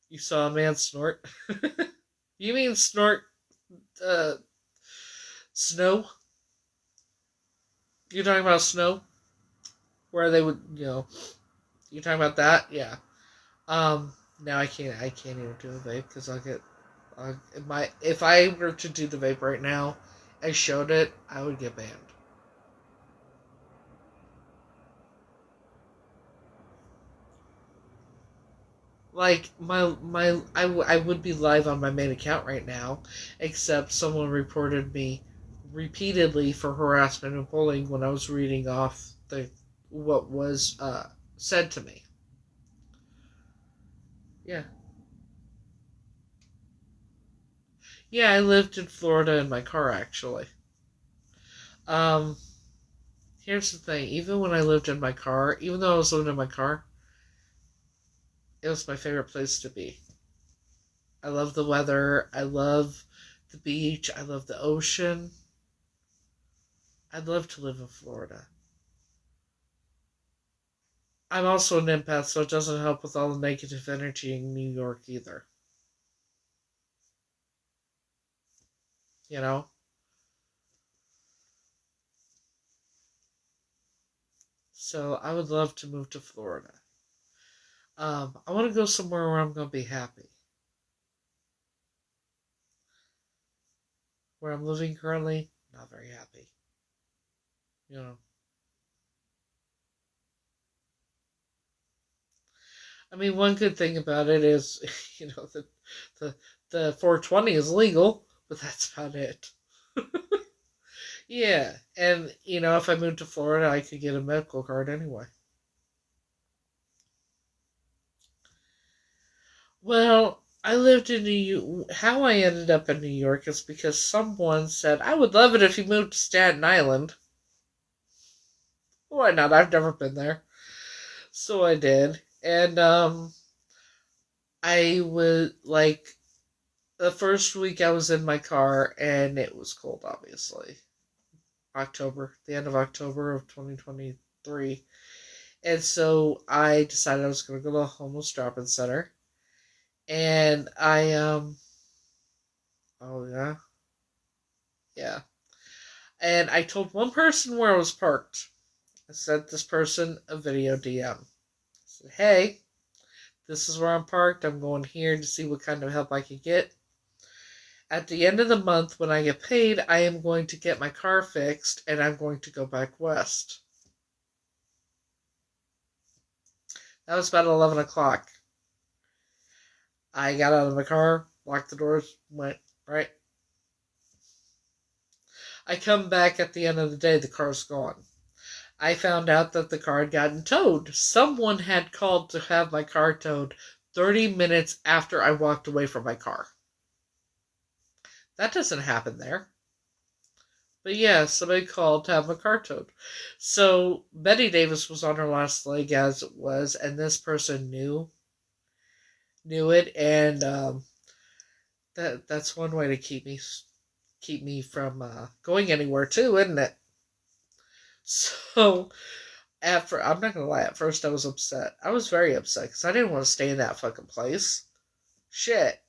You saw a man snort? You mean snort uh, snow? You talking about snow? Where they would, you talking about that? Yeah. Now I can't even do the vape because if I were to do the vape right now, I showed it, I would get banned. Like I would be live on my main account right now, except someone reported me repeatedly for harassment and bullying when I was reading off the what was said to me. Yeah, yeah, I lived in Florida in my car actually. Um, Here's the thing: even when I lived in my car, even though I was living in my car, it was my favorite place to be. I love the weather. I love the beach. I love the ocean. I'd love to live in Florida. I'm also an empath, so it doesn't help with all the negative energy in New York either. You know? So I would love to move to Florida. I want to go somewhere where I'm going to be happy. Where I'm living currently, not very happy. You know? I mean, one good thing about it is, the, the 420 is legal, but that's about it. Yeah, and, if I moved to Florida, I could get a medical card anyway. Well, I lived in New York. How I ended up in New York is because someone said, I would love it if you moved to Staten Island. Why not? I've never been there. So I did. And, I was, like, the first week I was in my car, and it was cold, obviously. The end of October of 2023. And so I decided I was going to go to the homeless drop-in center. And oh yeah, yeah. And I told one person where I was parked. I sent this person a video DM. I said, hey, this is where I'm parked. I'm going here to see what kind of help I can get. At the end of the month, when I get paid, I am going to get my car fixed and I'm going to go back west. That was about 11 o'clock. I got out of my car, locked the doors, went, right. I come back at the end of the day, the car's gone. I found out that the car had gotten towed. Someone had called to have my car towed 30 minutes after I walked away from my car. That doesn't happen there. But yeah, somebody called to have my car towed. So Betty Davis was on her last leg as it was, and this person knew it, and that's one way to keep me from going anywhere too, isn't it? So I'm not gonna lie. At first, I was upset. I was very upset because I didn't want to stay in that fucking place. Shit.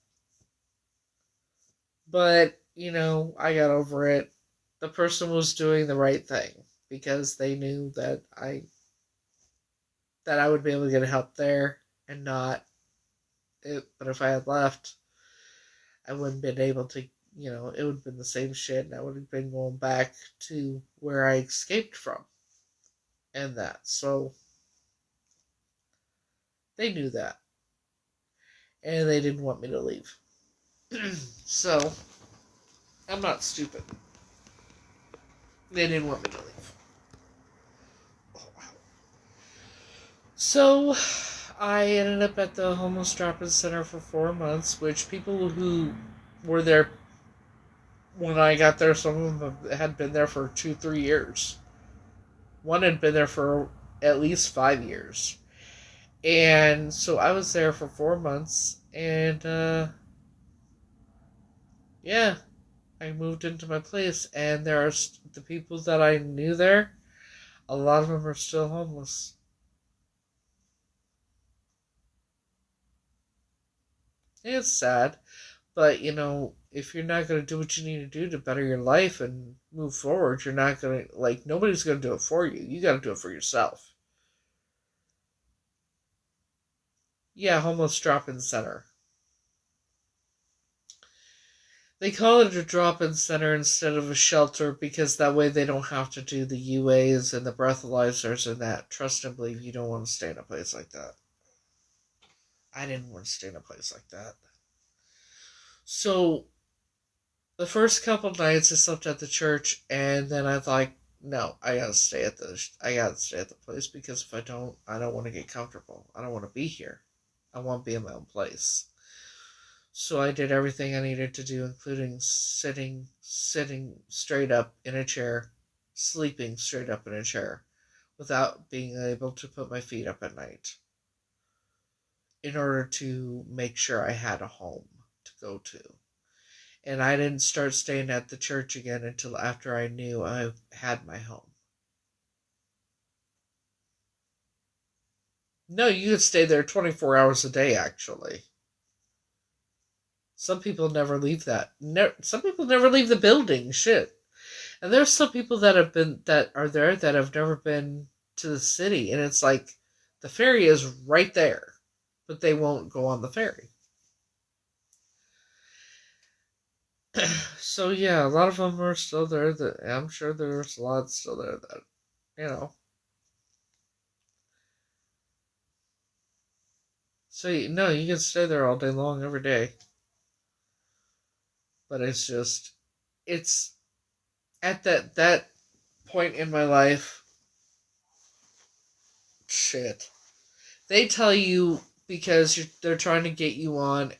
But I got over it. The person was doing the right thing because they knew that I would be able to get help there and not it. But if I had left, I wouldn't been able to. It would have been the same shit, and I would have been going back to where I escaped from, and that. So they knew that, and they didn't want me to leave. So I'm not stupid. They didn't want me to leave. Oh, wow. So I ended up at the homeless drop-in center for 4 months, which people who were there when I got there, some of them had been there for 2-3 years. One had been there for at least 5 years. And so I was there for 4 months, and yeah, I moved into my place, and there are the people that I knew there, a lot of them are still homeless. It's sad, but if you're not going to do what you need to do to better your life and move forward, you're not going to, nobody's going to do it for you. You got to do it for yourself. Yeah, homeless drop-in center. They call it a drop-in center instead of a shelter because that way they don't have to do the UAs and the breathalyzers and that. Trust and believe you don't want to stay in a place like that. I didn't want to stay in a place like that. So, the first couple nights I slept at the church, and then I thought, no, I gotta stay at the place because if I don't want to get comfortable. I don't want to be here. I want to be in my own place. So I did everything I needed to do, including sitting straight up in a chair, sleeping straight up in a chair, without being able to put my feet up at night, in order to make sure I had a home to go to. And I didn't start staying at the church again until after I knew I had my home. No, you could stay there 24 hours a day, actually. Some people never leave that. Some people never leave the building. Shit. And there's some people that are there that have never been to the city, and it's like the ferry is right there, but they won't go on the ferry. So yeah, a lot of them are still there. I'm sure there's a lot still there that you know. So no, you can stay there all day long, every day. But it's at that point in my life. Shit, they tell you because they're trying to get you on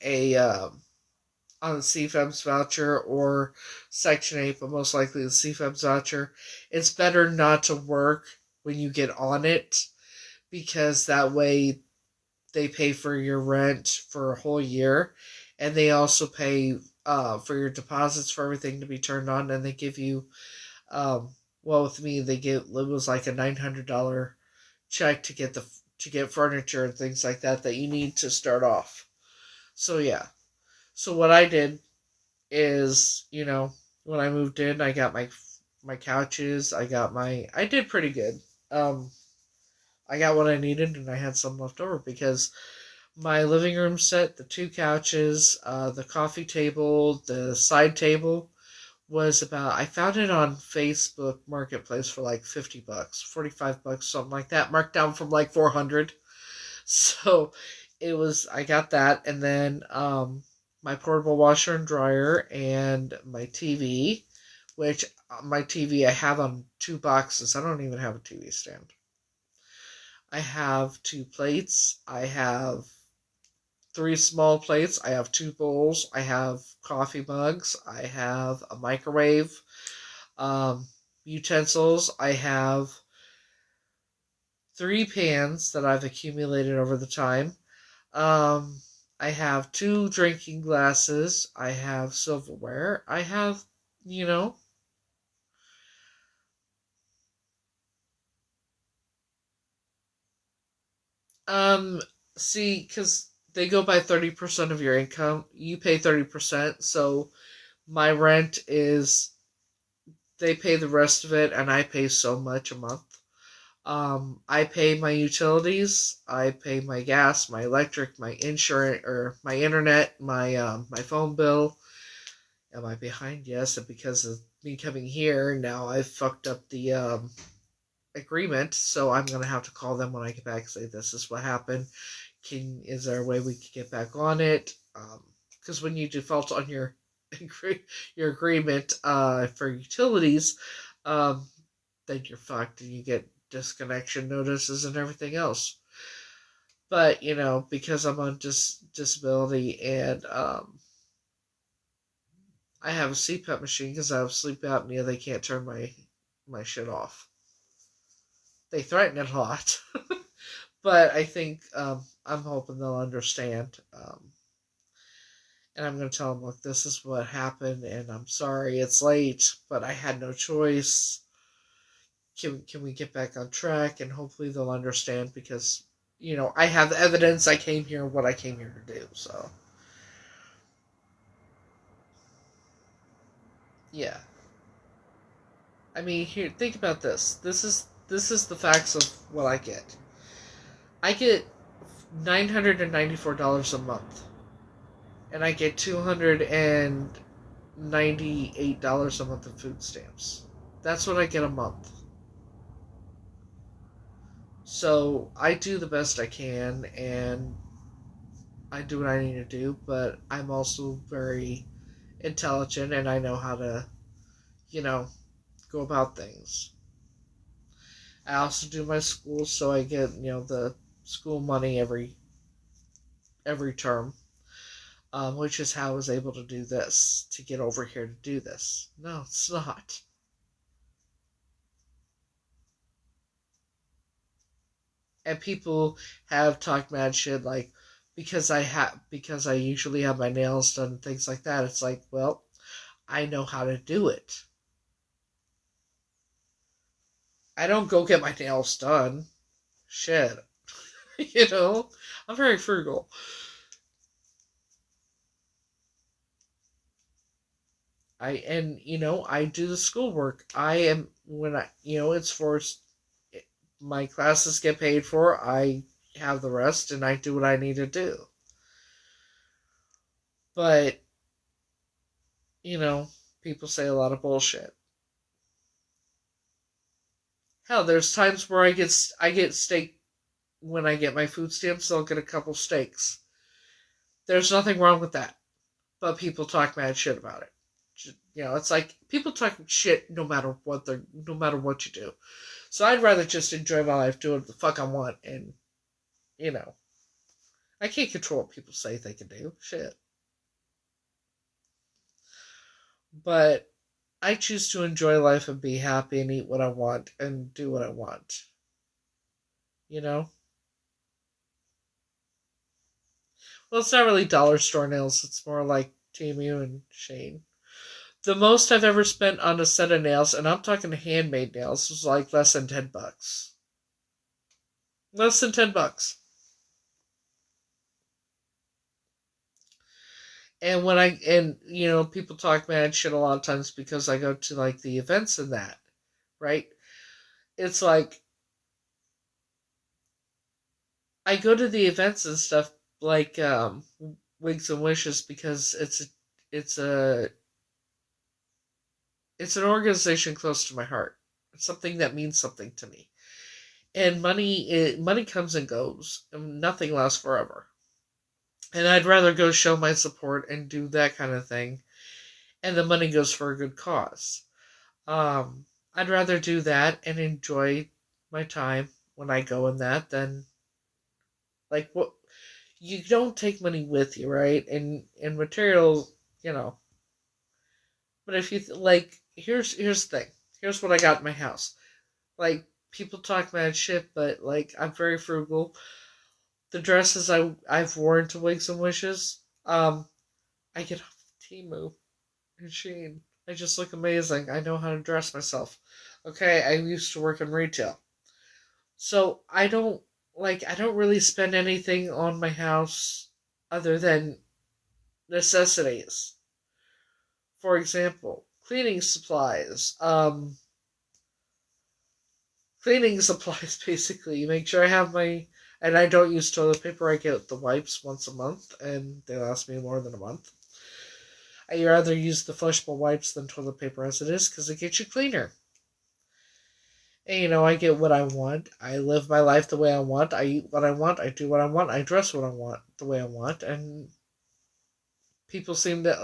on the CFEMS voucher or Section 8, but most likely the CFEMS voucher. It's better not to work when you get on it because that way they pay for your rent for a whole year, and they also pay for your deposits for everything to be turned on, and they give you, well, with me, it was like a $900 check to get furniture and things like that you need to start off. So yeah. So what I did is, when I moved in, I got my couches. I did pretty good. I got what I needed, and I had some left over because my living room set, the 2 couches, the coffee table, the side table was I found it on Facebook Marketplace for like $50, $45, something like that, marked down from like 400. So I got that, and then my portable washer and dryer and my TV, which my TV I have on 2 boxes. I don't even have a TV stand. I have 2 plates. I have 3 small plates. I have 2 bowls. I have coffee mugs. I have a microwave. Um, Utensils. I have 3 pans that I've accumulated over the time. Um, I have 2 drinking glasses. I have silverware. I have, you know, um, see, because they go by 30% of your income. You pay 30%. So my rent is, they pay the rest of it, and I pay so much a month. I pay my utilities. I pay my gas, my electric, my insurance, or my internet, my phone bill. Am I behind? Yes, and because of me coming here, now I've fucked up the agreement. So I'm gonna have to call them when I get back and say this is what happened. Is there a way we could get back on it? Because when you default on your agreement for utilities, um, then you're fucked and you get disconnection notices and everything else. But because I'm on disability and I have a CPAP machine because I have sleep apnea, they can't turn my shit off. They threaten it a lot, but I think I'm hoping they'll understand. And I'm going to tell them, look, this is what happened, and I'm sorry it's late, but I had no choice. Can we get back on track? And hopefully they'll understand because, I have evidence. I came here what I came here to do. So, yeah. I mean, here, think about this. This is the facts of what I get. I get $994 a month, and I get $298 a month in food stamps. That's what I get a month. So I do the best I can, and I do what I need to do. But I'm also very intelligent, and I know how to, you know, go about things. I also do my school, so I get the school money every term, which is how I was able to do this, to get over here to do this. No, it's not. And people have talked mad shit like because I usually have my nails done and things like that. It's like, well, I know how to do it. I don't go get my nails done. Shit, you know, I'm very frugal. I do the schoolwork. I am when I it's forced. My classes get paid for. I have the rest, and I do what I need to do. But you know, people say a lot of bullshit. Hell, there's times where I get steak when I get my food stamps. I'll get a couple steaks. There's nothing wrong with that, but people talk mad shit about it. It's like people talk shit no matter what you do. So I'd rather just enjoy my life, doing what the fuck I want, and you know, I can't control what people say they can do. Shit. But I choose to enjoy life and be happy and eat what I want and do what I want. You know? Well, it's not really dollar store nails, it's more like Timu and Shane. The most I've ever spent on a set of nails, and I'm talking handmade nails, was like less than $10. Less than $10. And people talk mad shit a lot of times because I go to like the events and that, right? It's like I go to the events and stuff like Wigs and Wishes because it's a it's an organization close to my heart. It's something that means something to me. And money comes and goes, and nothing lasts forever. And I'd rather go show my support and do that kind of thing, and the money goes for a good cause. I'd rather do that and enjoy my time when I go in that than like what you don't take money with you, right? And materials, you know. But if you like, here's the thing. Here's what I got in my house. Like people talk mad shit, but like I'm very frugal. The dresses I've worn to Wigs and Wishes, I get off Temu and Shein. I just look amazing. I know how to dress myself. Okay, I used to work in retail. So I don't really spend anything on my house other than necessities. For example, cleaning supplies basically. Make sure I have my and I don't use toilet paper. I get the wipes once a month and they last me more than a month. I rather use the flushable wipes than toilet paper as it is because it gets you cleaner. And I get what I want. I live my life the way I want. I eat what I want. I do what I want. I dress what I want the way I want. And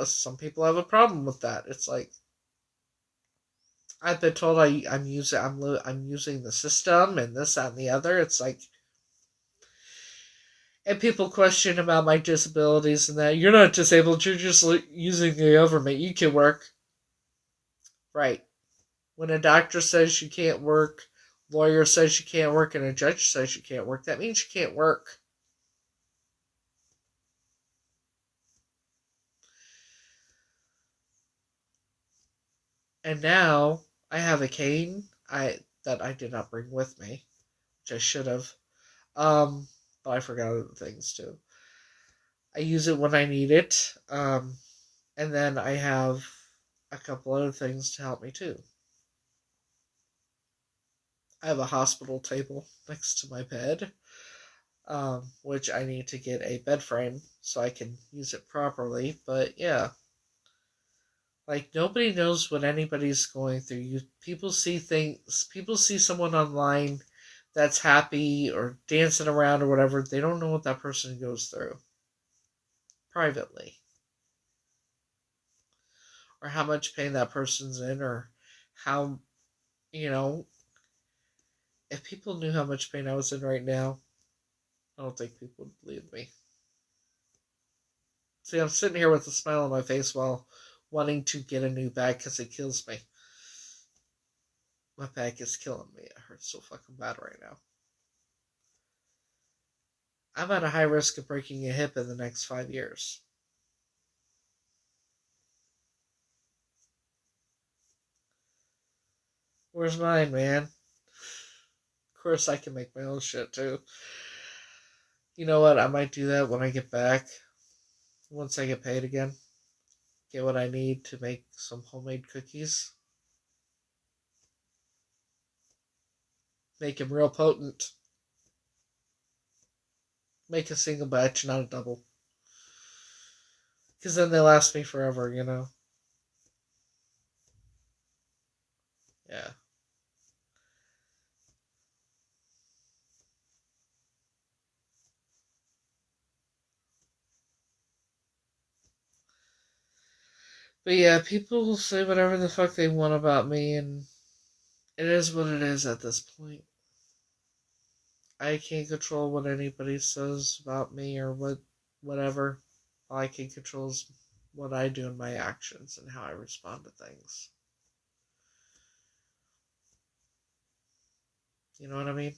some people have a problem with that. It's like I've been told I'm using the system and this that and the other. It's like and people question about my disabilities and that you're not disabled. You're just using the government. You can work, right? When a doctor says you can't work, lawyer says you can't work, and a judge says you can't work, that means you can't work. And now I have a cane that I did not bring with me, which I should have. But I forgot other things too. I use it when I need it. And then I have a couple other things to help me too. I have a hospital table next to my bed, which I need to get a bed frame so I can use it properly. But yeah, like nobody knows what anybody's going through. People see things. People see someone online that's happy or dancing around or whatever. They don't know what that person goes through privately, or how much pain that person's in, or how you know. If people knew how much pain I was in right now, I don't think people would believe me. See, I'm sitting here with a smile on my face while wanting to get a new back because it kills me. My back is killing me. It hurts so fucking bad right now. I'm at a high risk of breaking a hip in the next 5 years. Where's mine, man? Of course, I can make my own shit too. You know what? I might do that when I get back. Once I get paid again. Get what I need to make some homemade cookies. Make them real potent. Make a single batch, not a double. Because then they last me forever. Yeah. But yeah, people will say whatever the fuck they want about me, and it is what it is at this point. I can't control what anybody says about me or whatever. All I can control is what I do in my actions and how I respond to things. You know what I mean?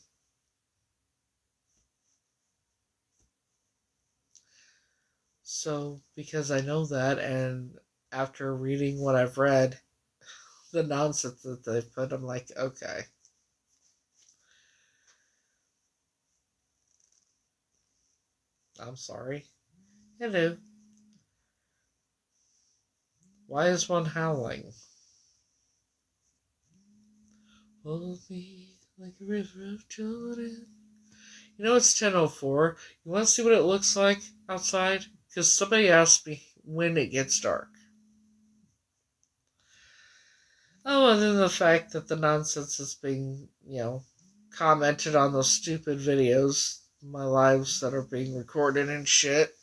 So, because I know that, and after reading what I've read, the nonsense that they've put, I'm like, okay. I'm sorry. Hello. Why is one howling? Hold me like a river of Jordan. It's 10:04. You want to see what it looks like outside? Because somebody asked me when it gets dark. Oh, and then the fact that the nonsense is being, commented on those stupid videos, my lives that are being recorded and shit.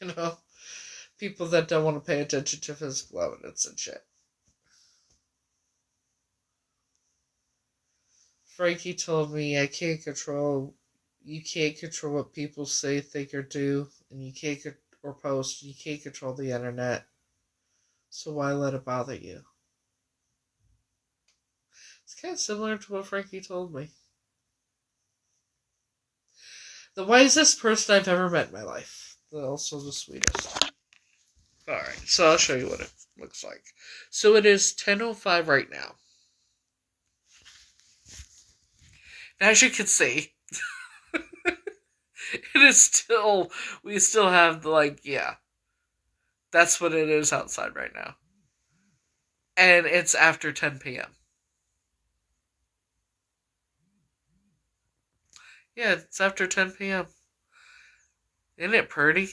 You know, People that don't want to pay attention to physical evidence and shit. Frankie told me you can't control what people say, think, or do, and you can't, or post, you can't control the internet. So why let it bother you? It's kind of similar to what Frankie told me. The wisest person I've ever met in my life. Also the sweetest. Alright, so I'll show you what it looks like. So it is 10:05 right now. As you can see, it is still, we still have that's what it is outside right now. And it's after 10 p.m. Yeah, it's after 10 p.m. Isn't it pretty?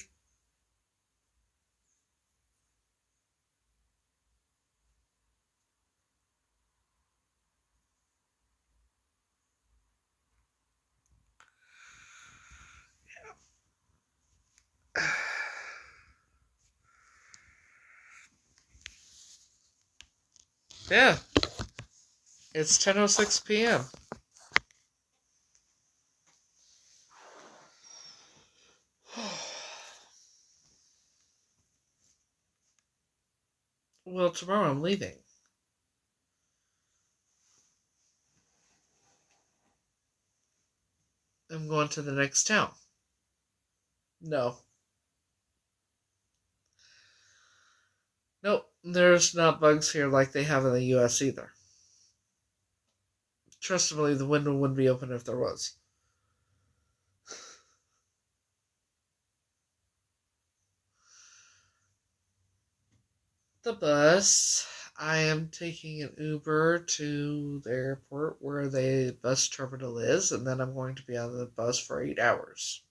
Yeah. It's 10:06 p.m. Well, tomorrow I'm leaving. I'm going to the next town. No. Nope, there's not bugs here like they have in the US either. Trust and believe the window wouldn't be open if there was. The bus. I am taking an Uber to the airport where the bus terminal is, and then I'm going to be on the bus for 8 hours.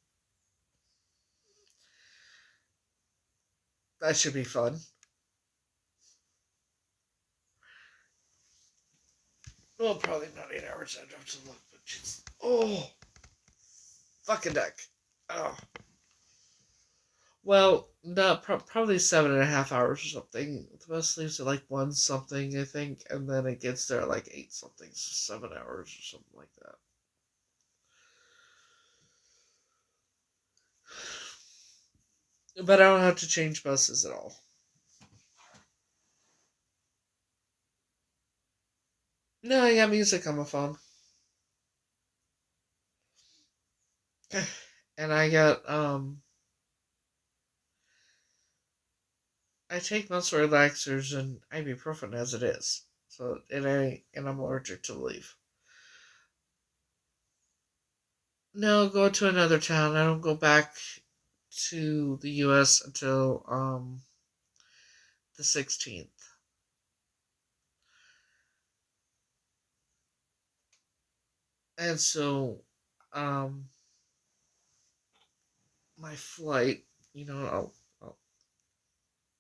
That should be fun. Well, probably not 8 hours. I'd have to look, but just fucking deck. Oh. Well, no, probably 7.5 hours or something. The bus leaves at like 1 something, I think, and then it gets there at like 8 something, so 7 hours or something like that. But I don't have to change buses at all. No, I got music on my phone. And I got, I take muscle relaxers and ibuprofen as it is. So, and I'm allergic to leave. No, go to another town. I don't go back to the US until, the 16th. And so, um, my flight, I'll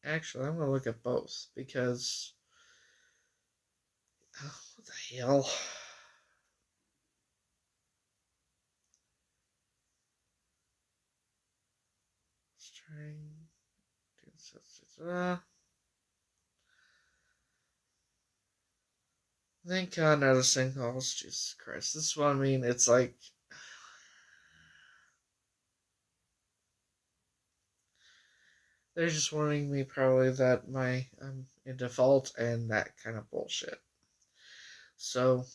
actually, I'm going to look at both because, what the hell? String, thank God, not a sinkholes. Jesus Christ. This is what I mean. It's like, they're just warning me probably that I'm in default and that kind of bullshit. So,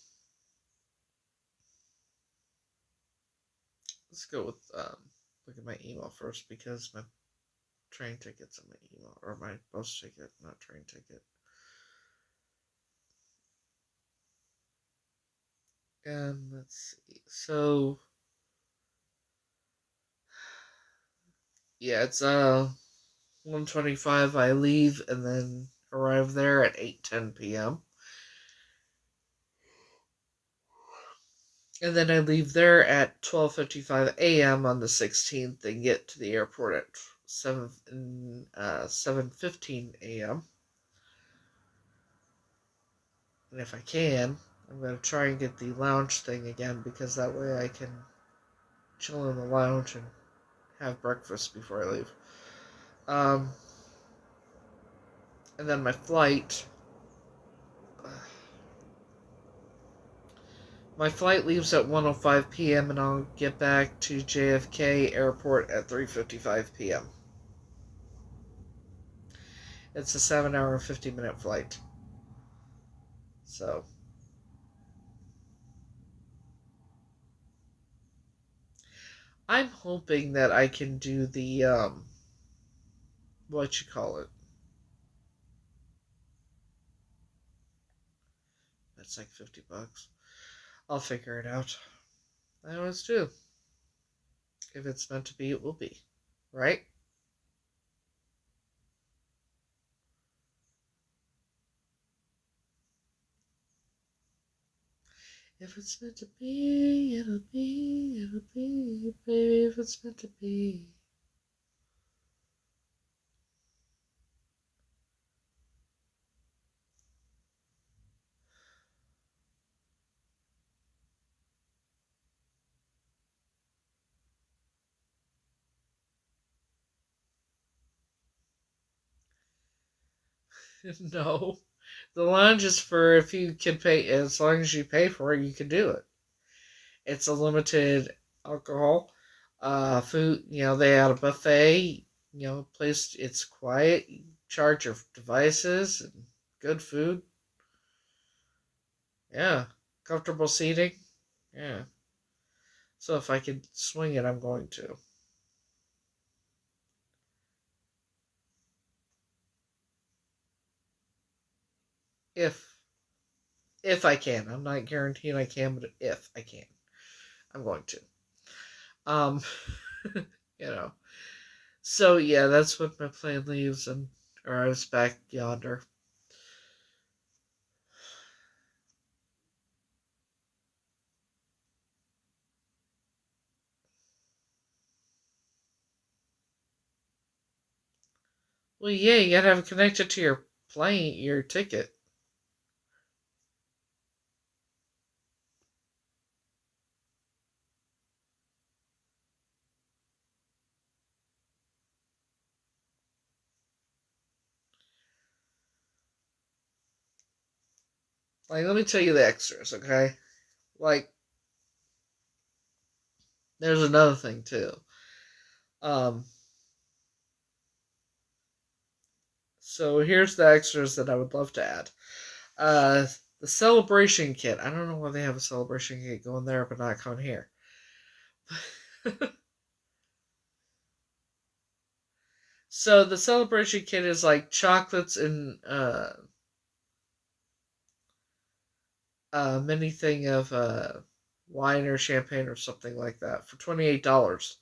let's go with, look at my email first because my train ticket's in my email, or my bus ticket, not train ticket. And let's see. So, yeah, it's 1:25. I leave and then arrive there at 8:10 p.m. And then I leave there at 12:55 a.m. on the 16th and get to the airport at 7:15 a.m. And if I can, I'm going to try and get the lounge thing again because that way I can chill in the lounge and have breakfast before I leave. And then my flight. My flight leaves at 1:05 p.m. and I'll get back to JFK Airport at 3:55 p.m. It's a 7-hour and 50-minute flight. So, I'm hoping that I can do the, what you call it? That's like $50. I'll figure it out. I always do. If it's meant to be, it will be. Right? If it's meant to be, it'll be, baby, if it's meant to be. No. The lounge is for if you can pay, as long as you pay for it, you can do it. It's a limited alcohol, food. They had a buffet. Place. It's quiet. You charge your devices and good food. Yeah, comfortable seating. Yeah. So if I could swing it, I'm going to. If I can, I'm not guaranteeing I can, but if I can, I'm going to. Um, you know. So yeah, that's when my plane leaves and arrives back yonder. Well, yeah, you gotta have it connected to your plane, your ticket. Like, let me tell you the extras, okay? Like, there's another thing too. Um, so here's the extras that I would love to add. The celebration kit. I don't know why they have a celebration kit going there, but not going here. So the celebration kit is like chocolates and a mini thing of wine or champagne or something like that for $28.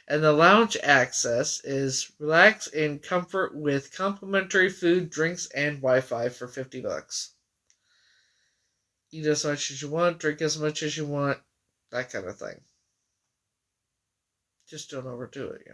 And the lounge access is relax in comfort with complimentary food, drinks, and Wi-Fi for $50. Eat as much as you want, drink as much as you want, that kind of thing. Just don't overdo it.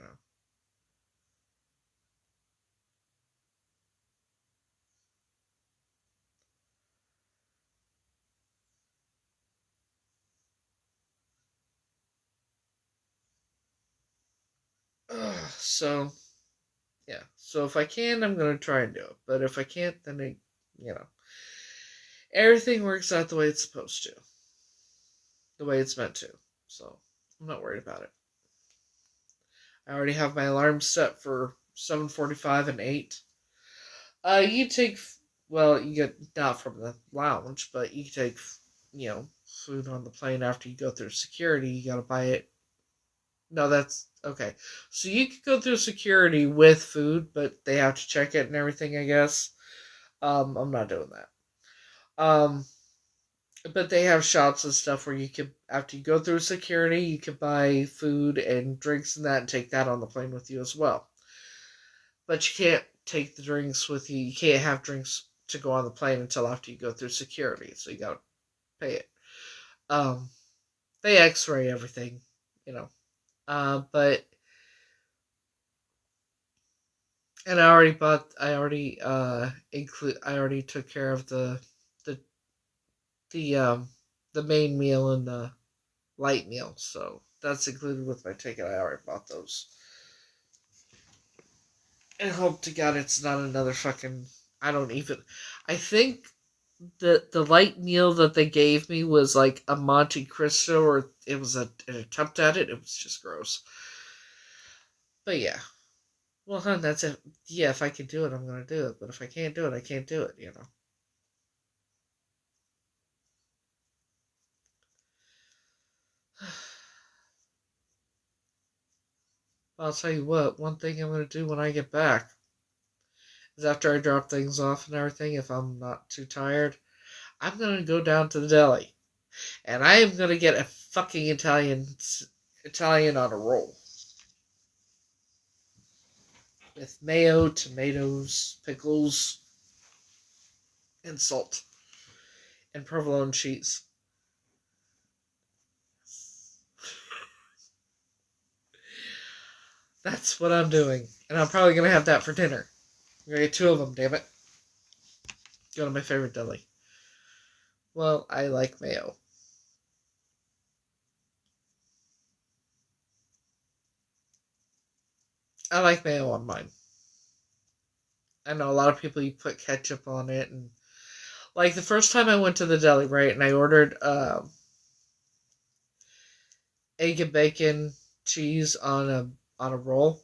So yeah. So if I can, I'm gonna try and do it. But if I can't, then you know, everything works out the way it's supposed to, the way it's meant to. So I'm not worried about it. I already have my alarm set for 7:45 and 8. You take, well, you get not from the lounge, but you take, food on the plane after you go through security. You gotta buy it. No, that's okay. So you could go through security with food, but they have to check it and everything, I guess. I'm not doing that. Um, but they have shops and stuff where you can, after you go through security, you can buy food and drinks and that and take that on the plane with you as well. But you can't take the drinks with you. You can't have drinks to go on the plane until after you go through security. So you gotta pay it. Um, they X-ray everything, you know. But and I already took care of the the um the main meal and the light meal, so that's included with my ticket. I already bought those. And hope to God it's not another fucking I don't even. I think the light meal that they gave me was like a Monte Cristo, or it was an attempt at it. It was just gross. But yeah. Well, hun, that's it. Yeah, if I can do it, I'm gonna do it. But if I can't do it, I can't do it. I'll tell you what. One thing I'm gonna do when I get back is after I drop things off and everything. If I'm not too tired, I'm gonna go down to the deli and I am gonna get a fucking Italian on a roll with mayo, tomatoes, pickles, and salt and provolone cheese. That's what I'm doing, and I'm probably gonna have that for dinner. I'm gonna get two of them. Damn it! Go to my favorite deli. Well, I like mayo. I like mayo on mine. I know a lot of people you put ketchup on it, and like the first time I went to the deli, right, and I ordered egg and bacon cheese on a roll.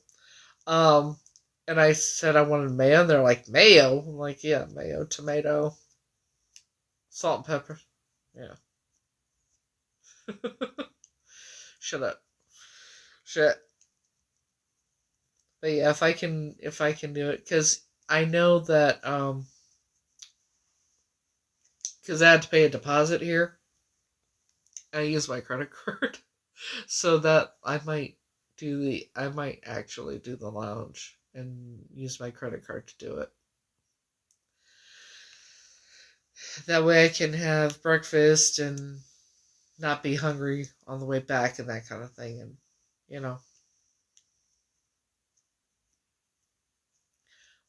Um, and I said I wanted mayo, and they're like, mayo? I'm like, yeah, mayo, tomato, salt and pepper. Yeah. Shut up. Shit. But yeah, if I can do it, because I know that because I had to pay a deposit here. I use my credit card, so that I might actually do the lounge and use my credit card to do it. That way I can have breakfast and not be hungry on the way back and that kind of thing, and you know.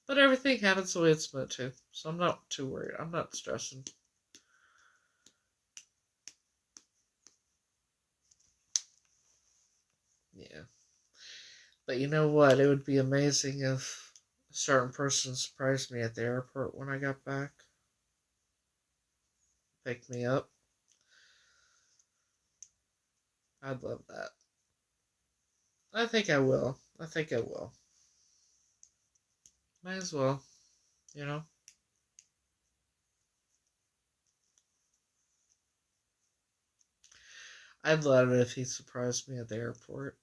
But everything happens the way it's meant to, so I'm not too worried. I'm not stressing. Yeah. But you know what? It would be amazing if a certain person surprised me at the airport when I got back, picked me up. I'd love that. I think I will. I think I will. Might as well, you know? I'd love it if he surprised me at the airport.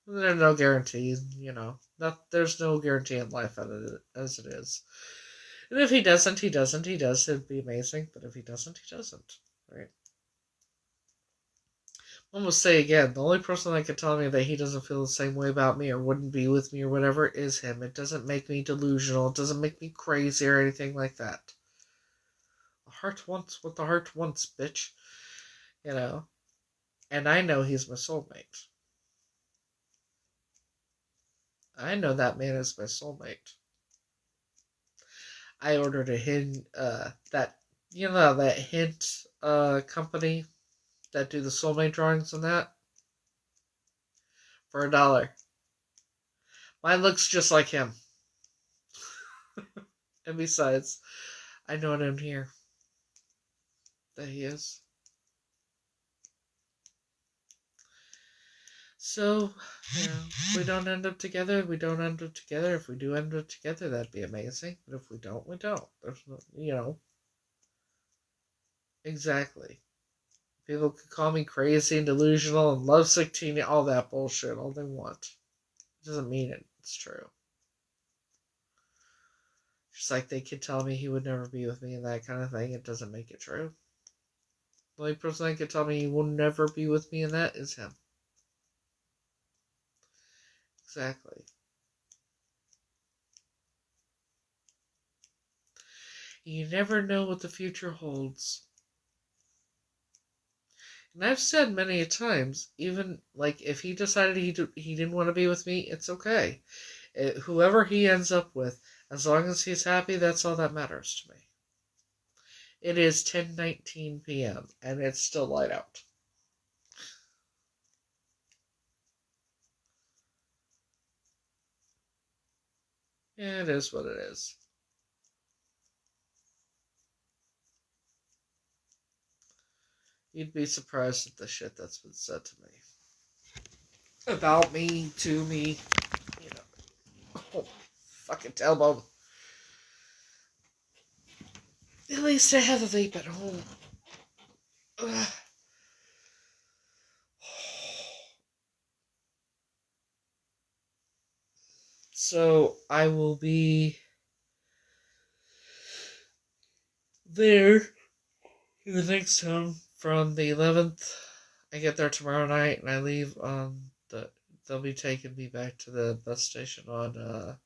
There's no guarantee, you know. There's no guarantee in life as it is. And if he doesn't, he doesn't. He does. It'd be amazing. But if he doesn't, he doesn't. Right? I'm gonna say again, the only person that can tell me that he doesn't feel the same way about me or wouldn't be with me or whatever is him. It doesn't make me delusional. It doesn't make me crazy or anything like that. The heart wants what the heart wants, bitch. You know? And I know he's my soulmate. I know that man is my soulmate. I ordered a hint, that hint company that do the soulmate drawings and that for $1. Mine looks just like him. And besides, I know him here that he is. So, if we don't end up together, we don't end up together. If we do end up together, that'd be amazing. But if we don't, we don't. There's no. Exactly. People could call me crazy and delusional and lovesick teen, all that bullshit, all they want. It doesn't mean it's true. Just like they could tell me he would never be with me and that kind of thing, it doesn't make it true. The only person that could tell me he will never be with me and that is him. Exactly. You never know what the future holds. And I've said many a times, even like if he decided he didn't want to be with me, it's okay. Whoever he ends up with, as long as he's happy, that's all that matters to me. It is 10:19 p.m. and it's still light out. Yeah, it is what it is. You'd be surprised at the shit that's been said to me. About me, to me, you know. Oh, fucking tailbone. At least I have a vape at home. Ugh. So I will be there in the next town from the 11th. I get there tomorrow night and I leave on the. They'll be taking me back to the bus station on.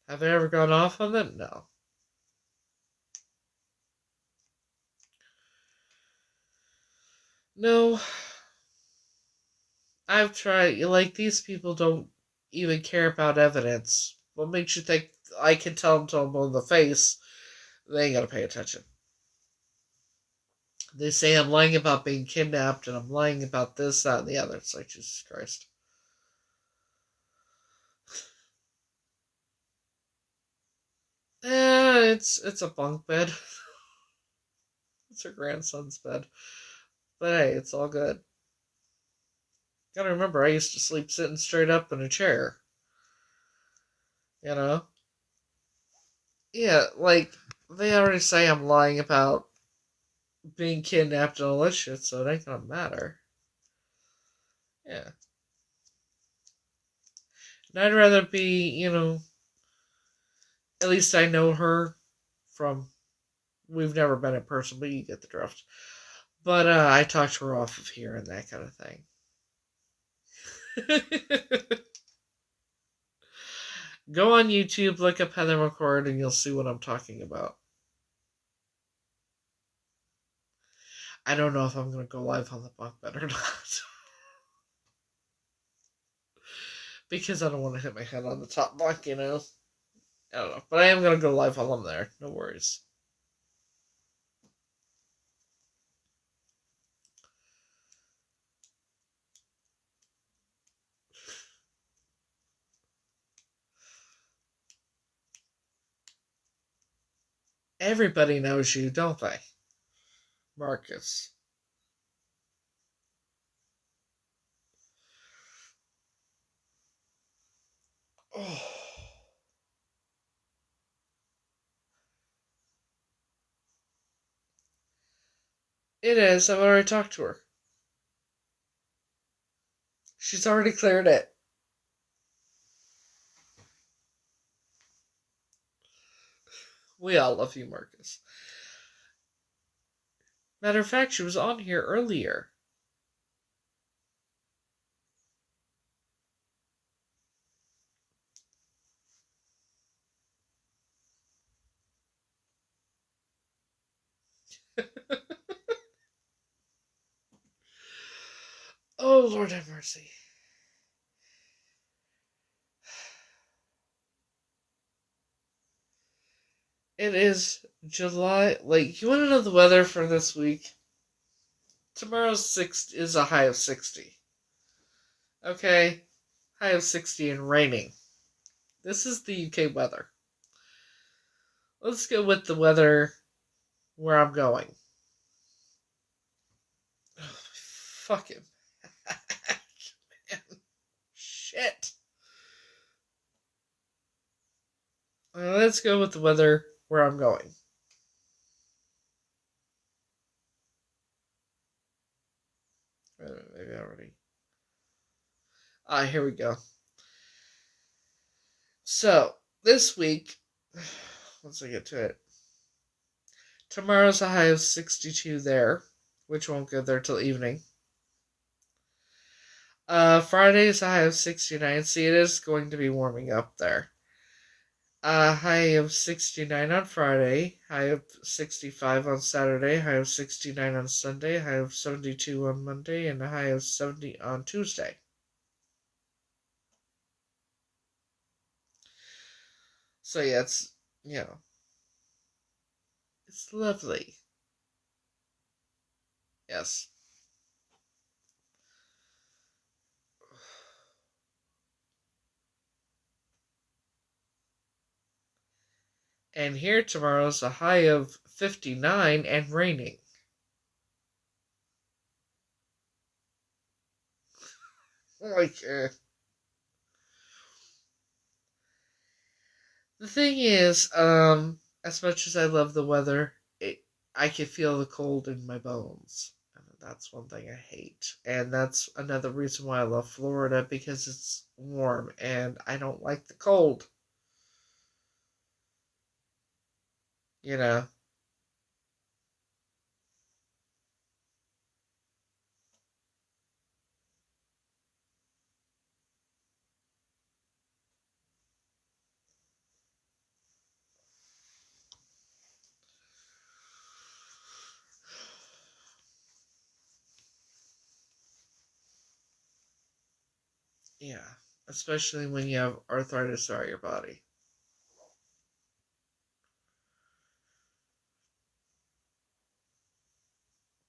Have I ever gone off on them? No. No. I've tried. Like, these people don't even care about evidence. What makes you think I can tell them to them on the face? They ain't gonna pay attention. They say I'm lying about being kidnapped and I'm lying about this, that, and the other. It's like, Jesus Christ. It's a bunk bed. It's her grandson's bed. But hey, it's all good. Gotta remember, I used to sleep sitting straight up in a chair. You know? Yeah, like, they already say I'm lying about being kidnapped and all that shit, so it ain't gonna matter. Yeah. And I'd rather be, at least I know her from. We've never been in person, but you get the drift. But I talked to her off of here and that kind of thing. Go on YouTube, look up Heather McCord, and you'll see what I'm talking about. I don't know if I'm going to go live on the bunk bed or not. Because I don't want to hit my head on the top bunk, I don't know. But I am going to go live while I'm there. No worries. Everybody knows you, don't they? Marcus. Oh. It is. I've already talked to her. She's already cleared it. We all love you, Marcus. Matter of fact, she was on here earlier. Oh, Lord have mercy. It is July. Like, you want to know the weather for this week? Tomorrow's is a high of 60. Okay? High of 60 and raining. This is the UK weather. Let's go with the weather where I'm going. Oh, fucking. Shit. Let's go with the weather where I'm going. Maybe already. Here we go. So, this week, once I get to it, tomorrow's a high of 62 there, which won't get there till evening. Friday's a high of 69. See, it is going to be warming up there. High of 69 on Friday, high of 65 on Saturday, high of 69 on Sunday, high of 72 on Monday, and a high of 70 on Tuesday. So yeah, it's lovely. Yes. And here tomorrow is a high of 59 and raining. Like, the thing is, as much as I love the weather, I can feel the cold in my bones. And that's one thing I hate. And that's another reason why I love Florida, because it's warm and I don't like the cold. You know? Yeah. Especially when you have arthritis throughout your body.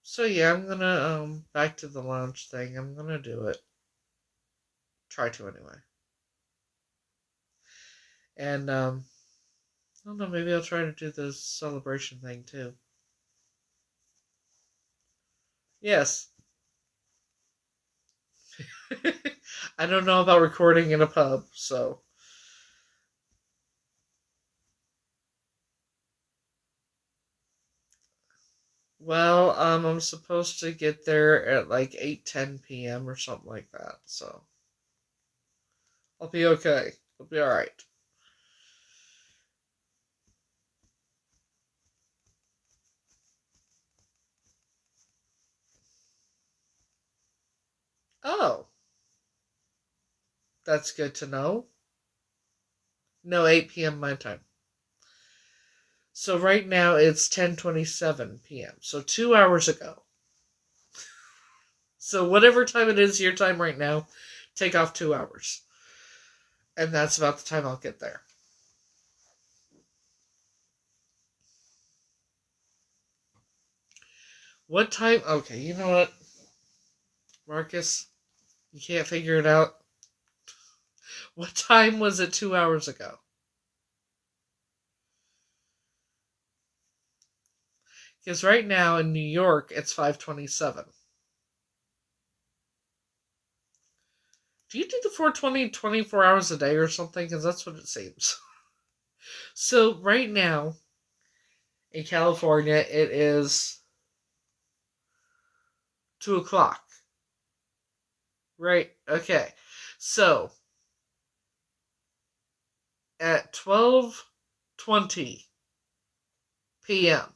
So yeah, I'm gonna back to the lounge thing. I'm gonna do it. Try to anyway. And I don't know, maybe I'll try to do the celebration thing too. Yes. I don't know about recording in a pub, so well, I'm supposed to get there at like 8:10 p.m. or something like that. So I'll be okay. I'll be all right. Oh, that's good to know. No, 8 p.m. my time. So right now it's 10:27 p.m. So 2 hours ago. So whatever time it is your time right now, take off 2 hours, and that's about the time I'll get there. What time? Okay, you know what, Marcus, you can't figure it out. What time was it 2 hours ago? Because right now in New York it's 5:27. Do you do the 420 24 hours a day or something? Because that's what it seems. So right now in California it is 2 o'clock. Right? Okay. So at 12:20 p.m.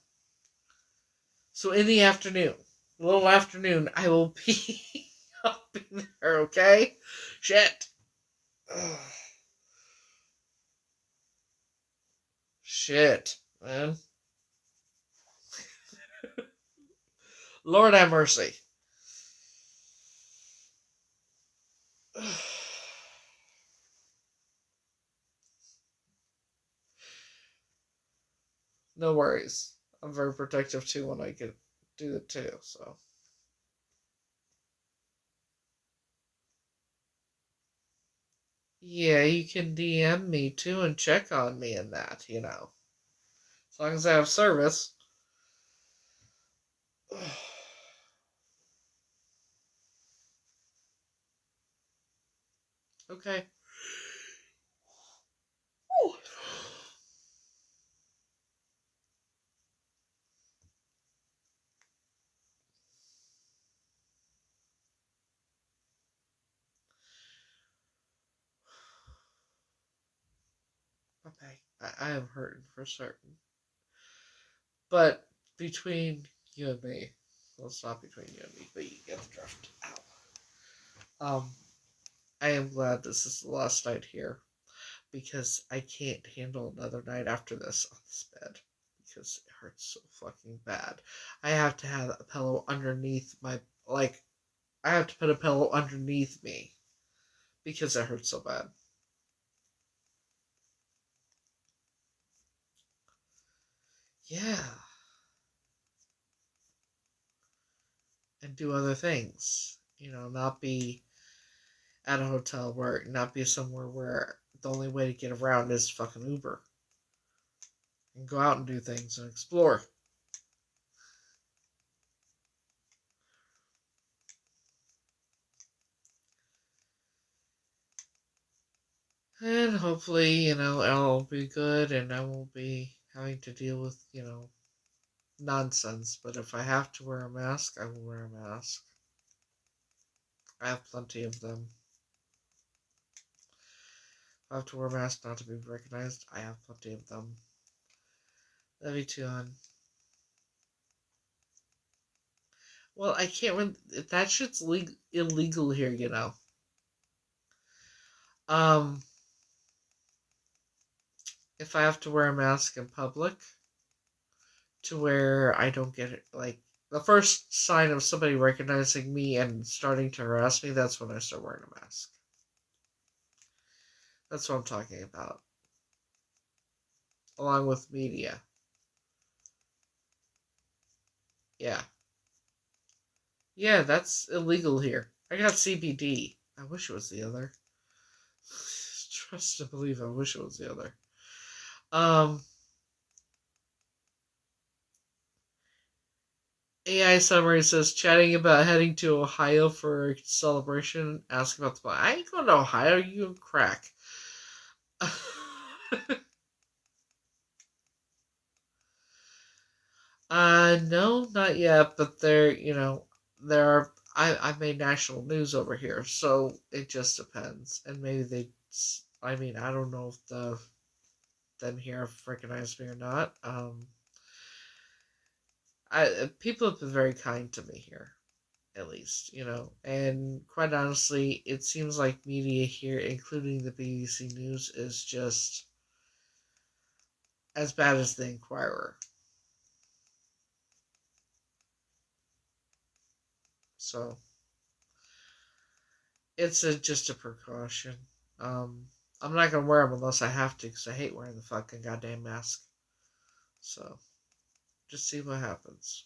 So in the afternoon, a little afternoon, I will be up in there. Okay? Shit. Ugh. Shit, man. Lord have mercy. No worries. I'm very protective too when I get do it too. So yeah, you can DM me too and check on me and that. As long as I have service. Okay. Okay. I am hurting for certain. But between you and me, well, it's not between you and me, but you get the drift. Ow. I am glad this is the last night here because I can't handle another night after this on this bed because it hurts so fucking bad. I have to have a pillow underneath my I have to put a pillow underneath me because it hurts so bad. Yeah, and do other things. Not be at a hotel where not be somewhere where the only way to get around is fucking Uber. and go out and do things and explore. And hopefully, it'll be good and I won't be having to deal with, nonsense. But if I have to wear a mask, I will wear a mask. I have plenty of them. If I have to wear a mask not to be recognized, I have plenty of them. That'd be too on. Well, I can't. That shit's illegal here. Um, if I have to wear a mask in public, to where I don't get it, like the first sign of somebody recognizing me and starting to harass me, that's when I start wearing a mask. That's what I'm talking about. Along with media. Yeah. Yeah, that's illegal here. I got CBD. I wish it was the other. Trust to believe I wish it was the other. AI summary says chatting about heading to Ohio for a celebration. Ask about the. I ain't going to Ohio. You and crack. No, not yet. But there are. I've made national news over here, so it just depends. And maybe they. I mean, I don't know if them here have recognized me or not. People have been very kind to me here, at least, and quite honestly, it seems like media here, including the BBC News, is just as bad as the Inquirer. So it's just a precaution. Um, I'm not gonna wear them unless I have to, because I hate wearing the fucking goddamn mask. So just see what happens.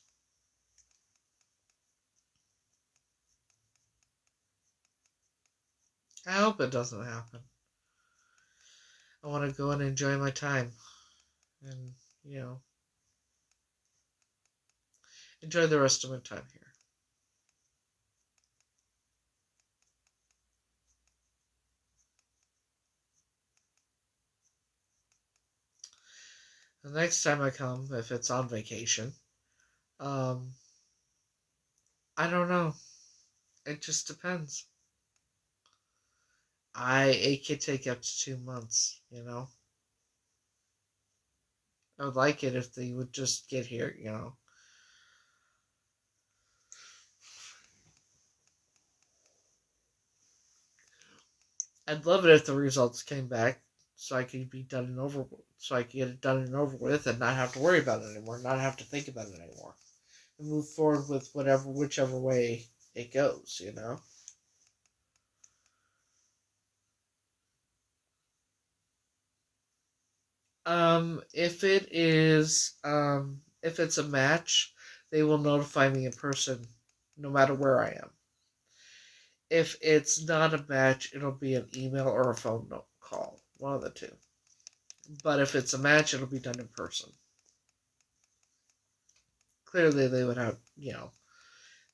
I hope it doesn't happen. I want to go and enjoy my time, and enjoy the rest of my time here. The next time I come, if it's on vacation, um, I don't know. It just depends. It could take up to 2 months. I would like it if they would just get here. I'd love it if the results came back so I could be done and over so I could get it done and over with and not have to worry about it anymore, not have to think about it anymore. And move forward with whichever way it goes. If it's a match, they will notify me in person no matter where I am. If it's not a match, it'll be an email or a phone call. One of the two. But if it's a match, it'll be done in person. Clearly, they would have.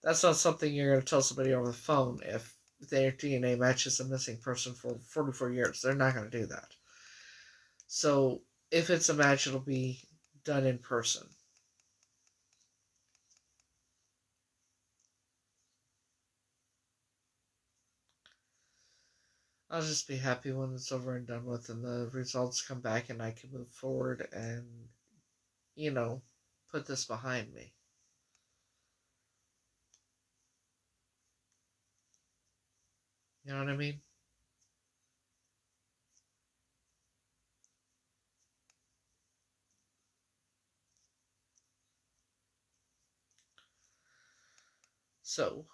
That's not something you're going to tell somebody over the phone if their DNA matches a missing person for 44 years. They're not going to do that. So, if it's a match, it'll be done in person. I'll just be happy when it's over and done with and the results come back and I can move forward and, you know, put this behind me. You know what I mean? So,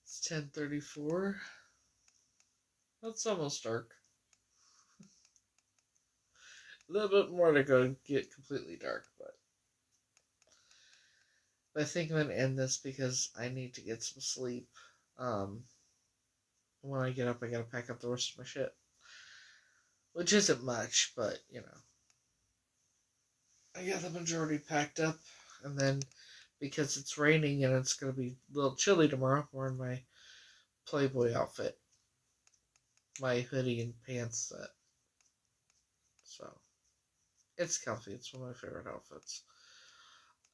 it's 10:34. That's almost dark. A little bit more to go get completely dark, but I think I'm gonna end this because I need to get some sleep. When I get up, I gotta pack up the rest of my shit. which isn't much, but I got the majority packed up, and then because it's raining and it's gonna be a little chilly tomorrow, I'm wearing my Playboy outfit, my hoodie and pants set. So it's comfy. It's one of my favorite outfits.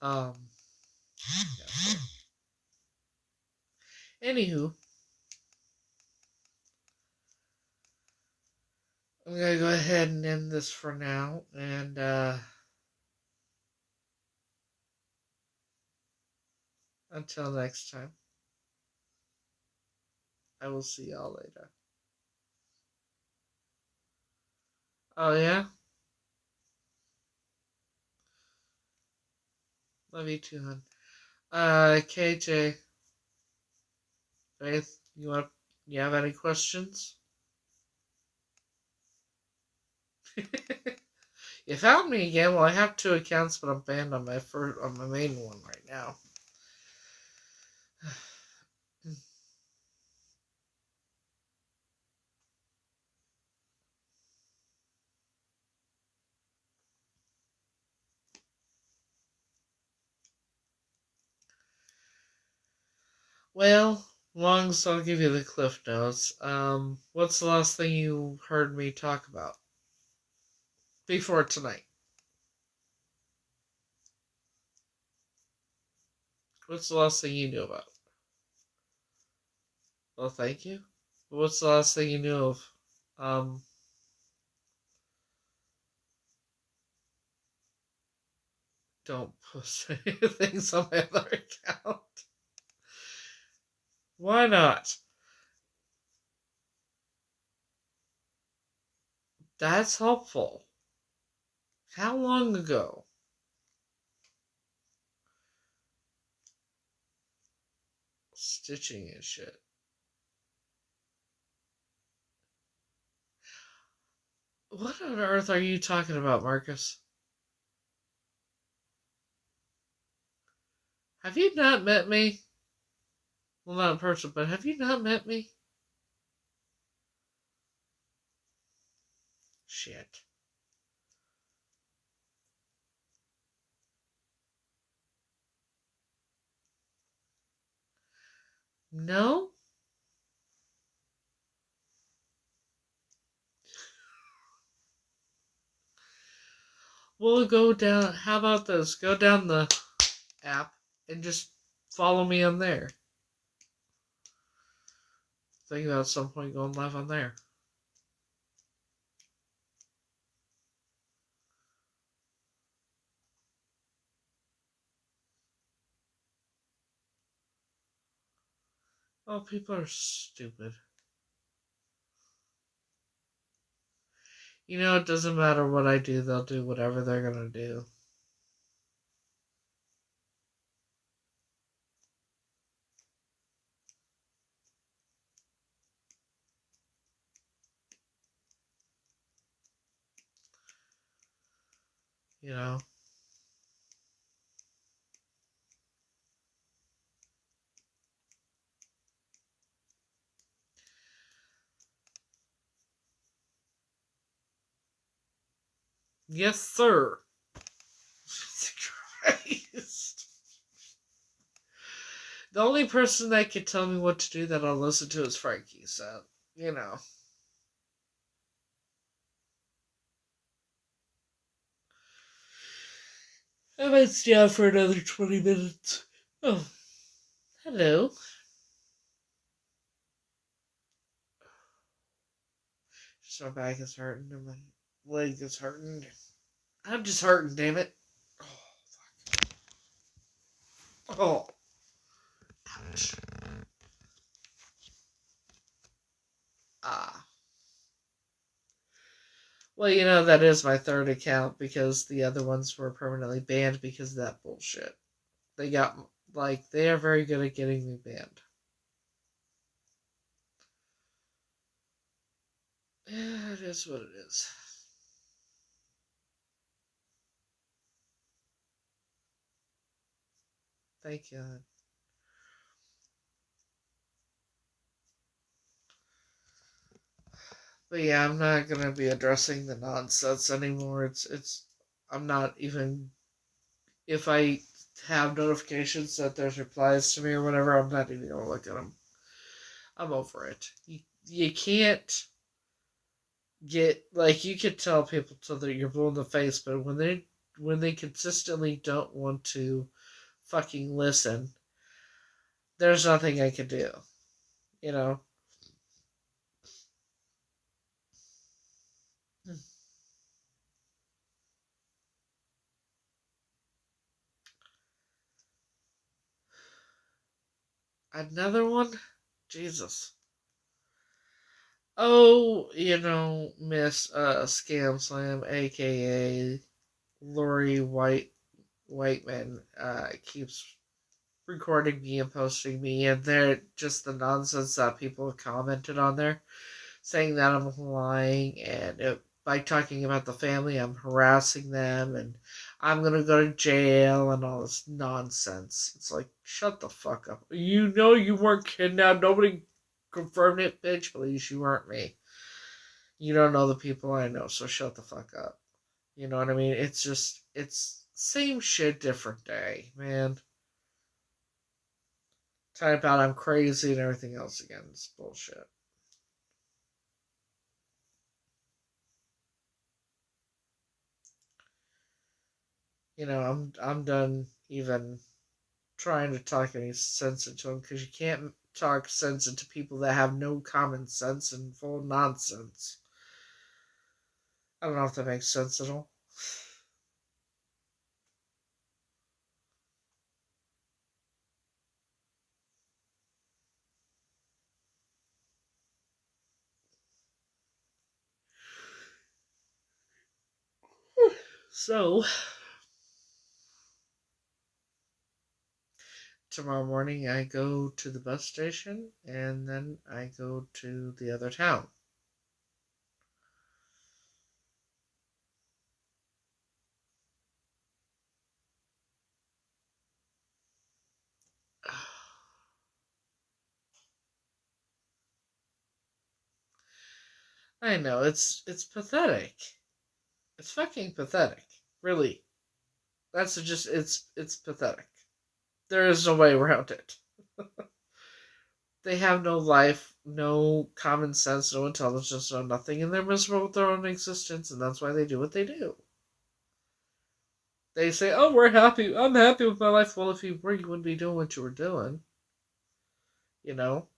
Yeah, so. Anywho, I'm gonna go ahead and end this for now, and until next time, I will see y'all later. Oh yeah, love you too, hon. KJ, Faith, you have any questions? You found me again. Well, I have 2 accounts, but I'm banned on my main one right now. Well, long as I'll give you the cliff notes. What's the last thing you heard me talk about before tonight? What's the last thing you knew about? Well, thank you. What's the last thing you knew of? Don't post any things on my other account. Why not? That's helpful. How long ago? Stitching and shit. What on earth are you talking about, Marcus? Have you not met me? Well, not in person, but have you not met me? Shit. No? We'll go down. How about this? Go down the app and just follow me on there. Think about at some point going live on there. Oh, people are stupid. It doesn't matter what I do, they'll do whatever they're gonna do. You know? Yes, sir. Jesus Christ. The only person that can tell me what to do that I'll listen to is Frankie, so, I might stay out for another 20 minutes. Oh, hello. Just my back is hurting and my leg is hurting. I'm just hurting, damn it. Oh. Ouch. Ah. Well, that is my third account because the other ones were permanently banned because of that bullshit. They are very good at getting me banned. Yeah, it is what it is. Thank you. But But yeah, I'm not gonna be addressing the nonsense anymore. I'm not even, if I have notifications that there's replies to me or whatever, I'm not even gonna look at them. I'm over it. You can't get, like, you could tell people till that you're blue in the face, but when they consistently don't want to fucking listen, there's nothing I can do. You know. Another one, Jesus. Oh, Miss ScamSlam, aka Lori Whiteman, keeps recording me and posting me, and they're just the nonsense that people have commented on there, saying that I'm lying, and by talking about the family, I'm harassing them, and I'm gonna go to jail, and all this nonsense. It's like, shut the fuck up. You know you weren't kidnapped. Nobody confirmed it, bitch. Please, you weren't me. You don't know the people I know, so shut the fuck up. You know what I mean? It's same shit, different day, man. Talking about I'm crazy and everything else again. It's bullshit. I'm done even trying to talk any sense into them, because you can't talk sense into people that have no common sense and full of nonsense. I don't know if that makes sense at all. So, tomorrow morning I go to the bus station and then I go to the other town. I know, it's pathetic. It's fucking pathetic. Really. That's just it's pathetic. There is no way around it. They have no life, no common sense, no intelligence, no nothing, and they're miserable with their own existence, and that's why they do what they do. They say, "Oh, we're happy. I'm happy with my life." Well, if you were, you wouldn't be doing what you were doing. You know.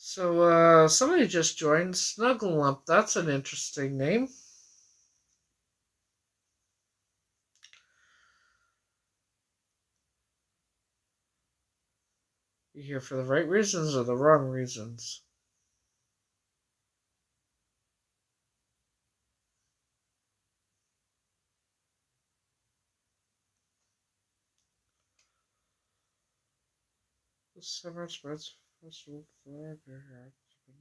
So, somebody just joined Snuggle Lump. That's an interesting name. You here for the right reasons or the wrong reasons? The summer spreads festival flag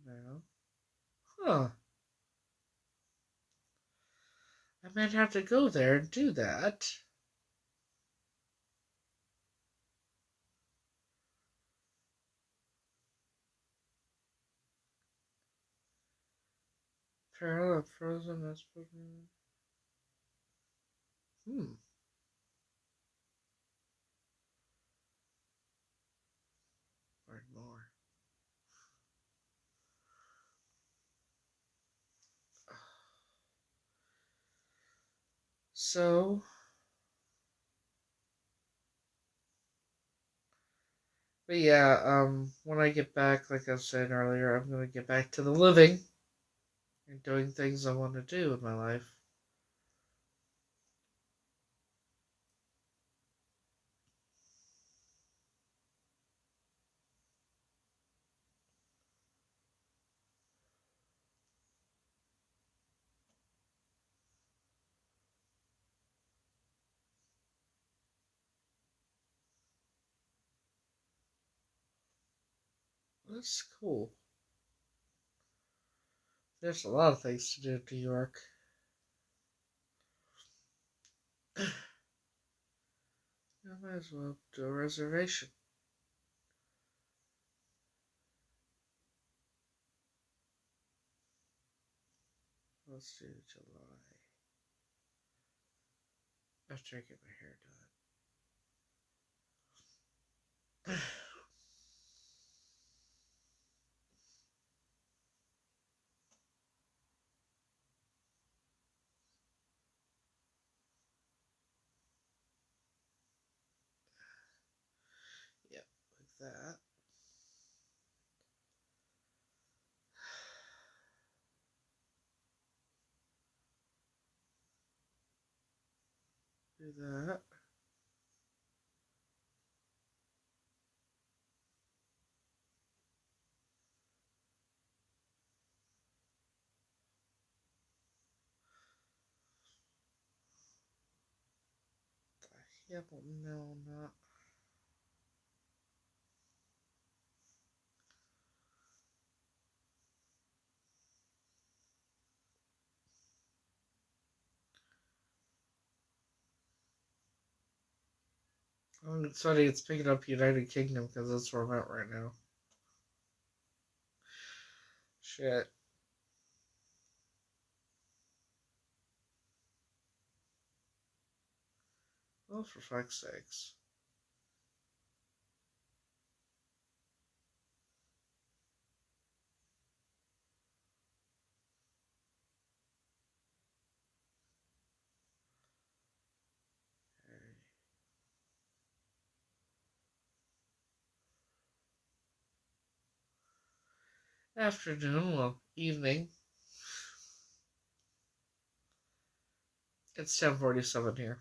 now. Huh. I might have to go there and do that. Parallel frozen. That's hmm. Learn more. So, but yeah, when I get back, like I was saying earlier, I'm gonna get back to the living and doing things I want to do in my life. That's cool. There's a lot of things to do in New York. I might as well do a reservation. Let's do July. After I get my hair done. Yep, like that. Do that. Yep, no, not. It's funny, it's picking up United Kingdom because that's where I'm at right now. Shit. Oh, for fuck's sakes. Afternoon, well, evening. It's 10:47 here.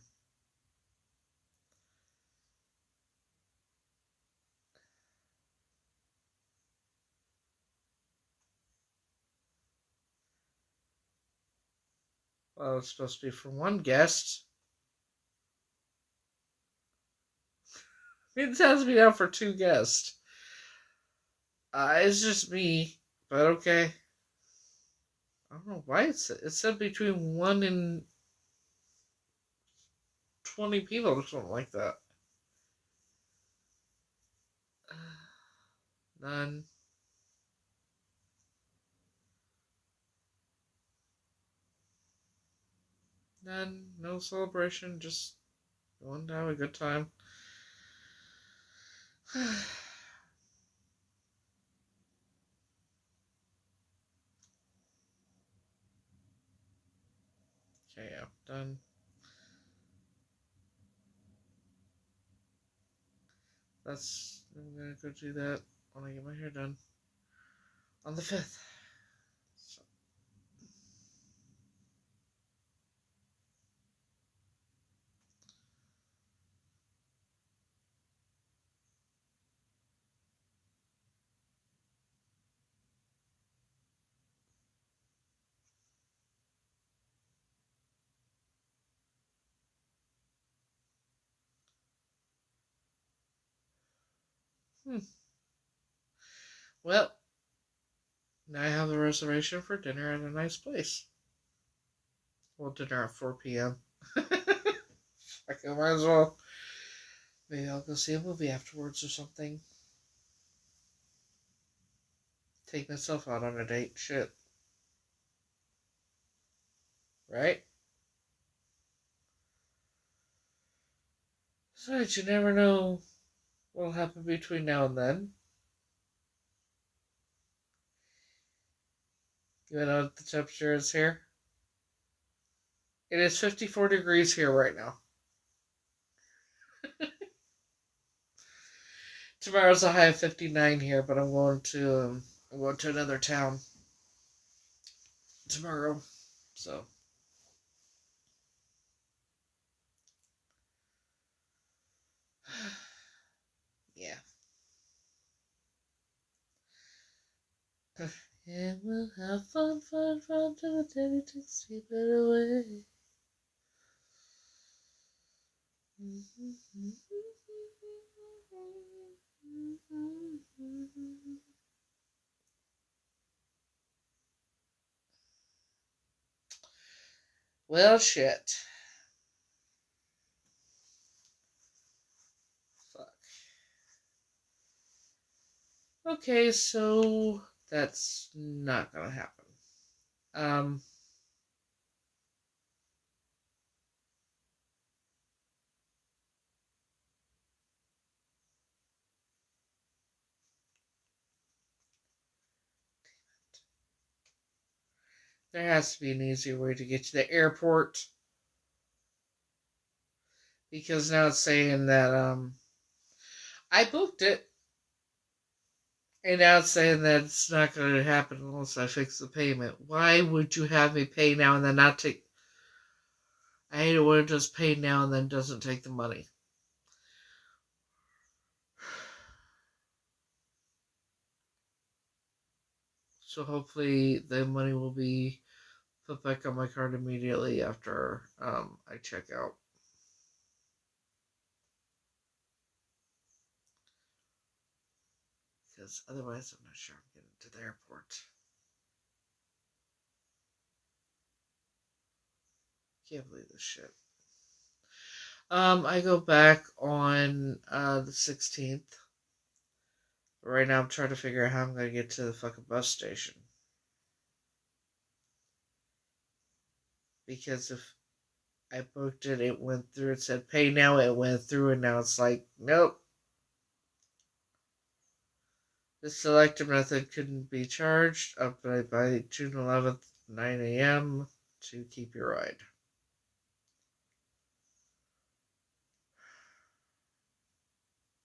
Well, it's supposed to be for one guest. It tells me now for two guests. It's just me, but okay. I don't know why it said between 1 and 20 people or something like that. None. None. No celebration. Just going to have a good time. Okay, yeah, done. I'm gonna go do that when I get my hair done. On the 5th. So, well, now I have the reservation for dinner at a nice place. Well, dinner at 4 p.m. I might as well. Maybe I'll go see a movie afterwards or something. Take myself out on a date. Shit. Right? Besides, you never know what'll happen between now and then. You know what the temperature is here? It is 54 degrees here right now. Tomorrow's a high of 59 here, but I'm going to another town tomorrow. So yeah. And we'll have fun till the day we take sleep it away. Well, shit. Fuck. Okay, so that's not gonna happen. Um, there has to be an easier way to get to the airport because now it's saying that I booked it, and now it's saying that it's not going to happen unless I fix the payment. Why would you have me pay now and then not take? I hate it when it just pay now and then doesn't take the money. So hopefully the money will be put back on my card immediately after I check out. Because otherwise I'm not sure I'm getting to the airport. Can't believe this shit. I go back on the 16th. Right now I'm trying to figure out how I'm gonna get to the fucking bus station. Because if I booked it, it went through, it said pay now, it went through, and now it's like, nope. This selected method couldn't be charged up by June 11th, 9 a.m. to keep your ride.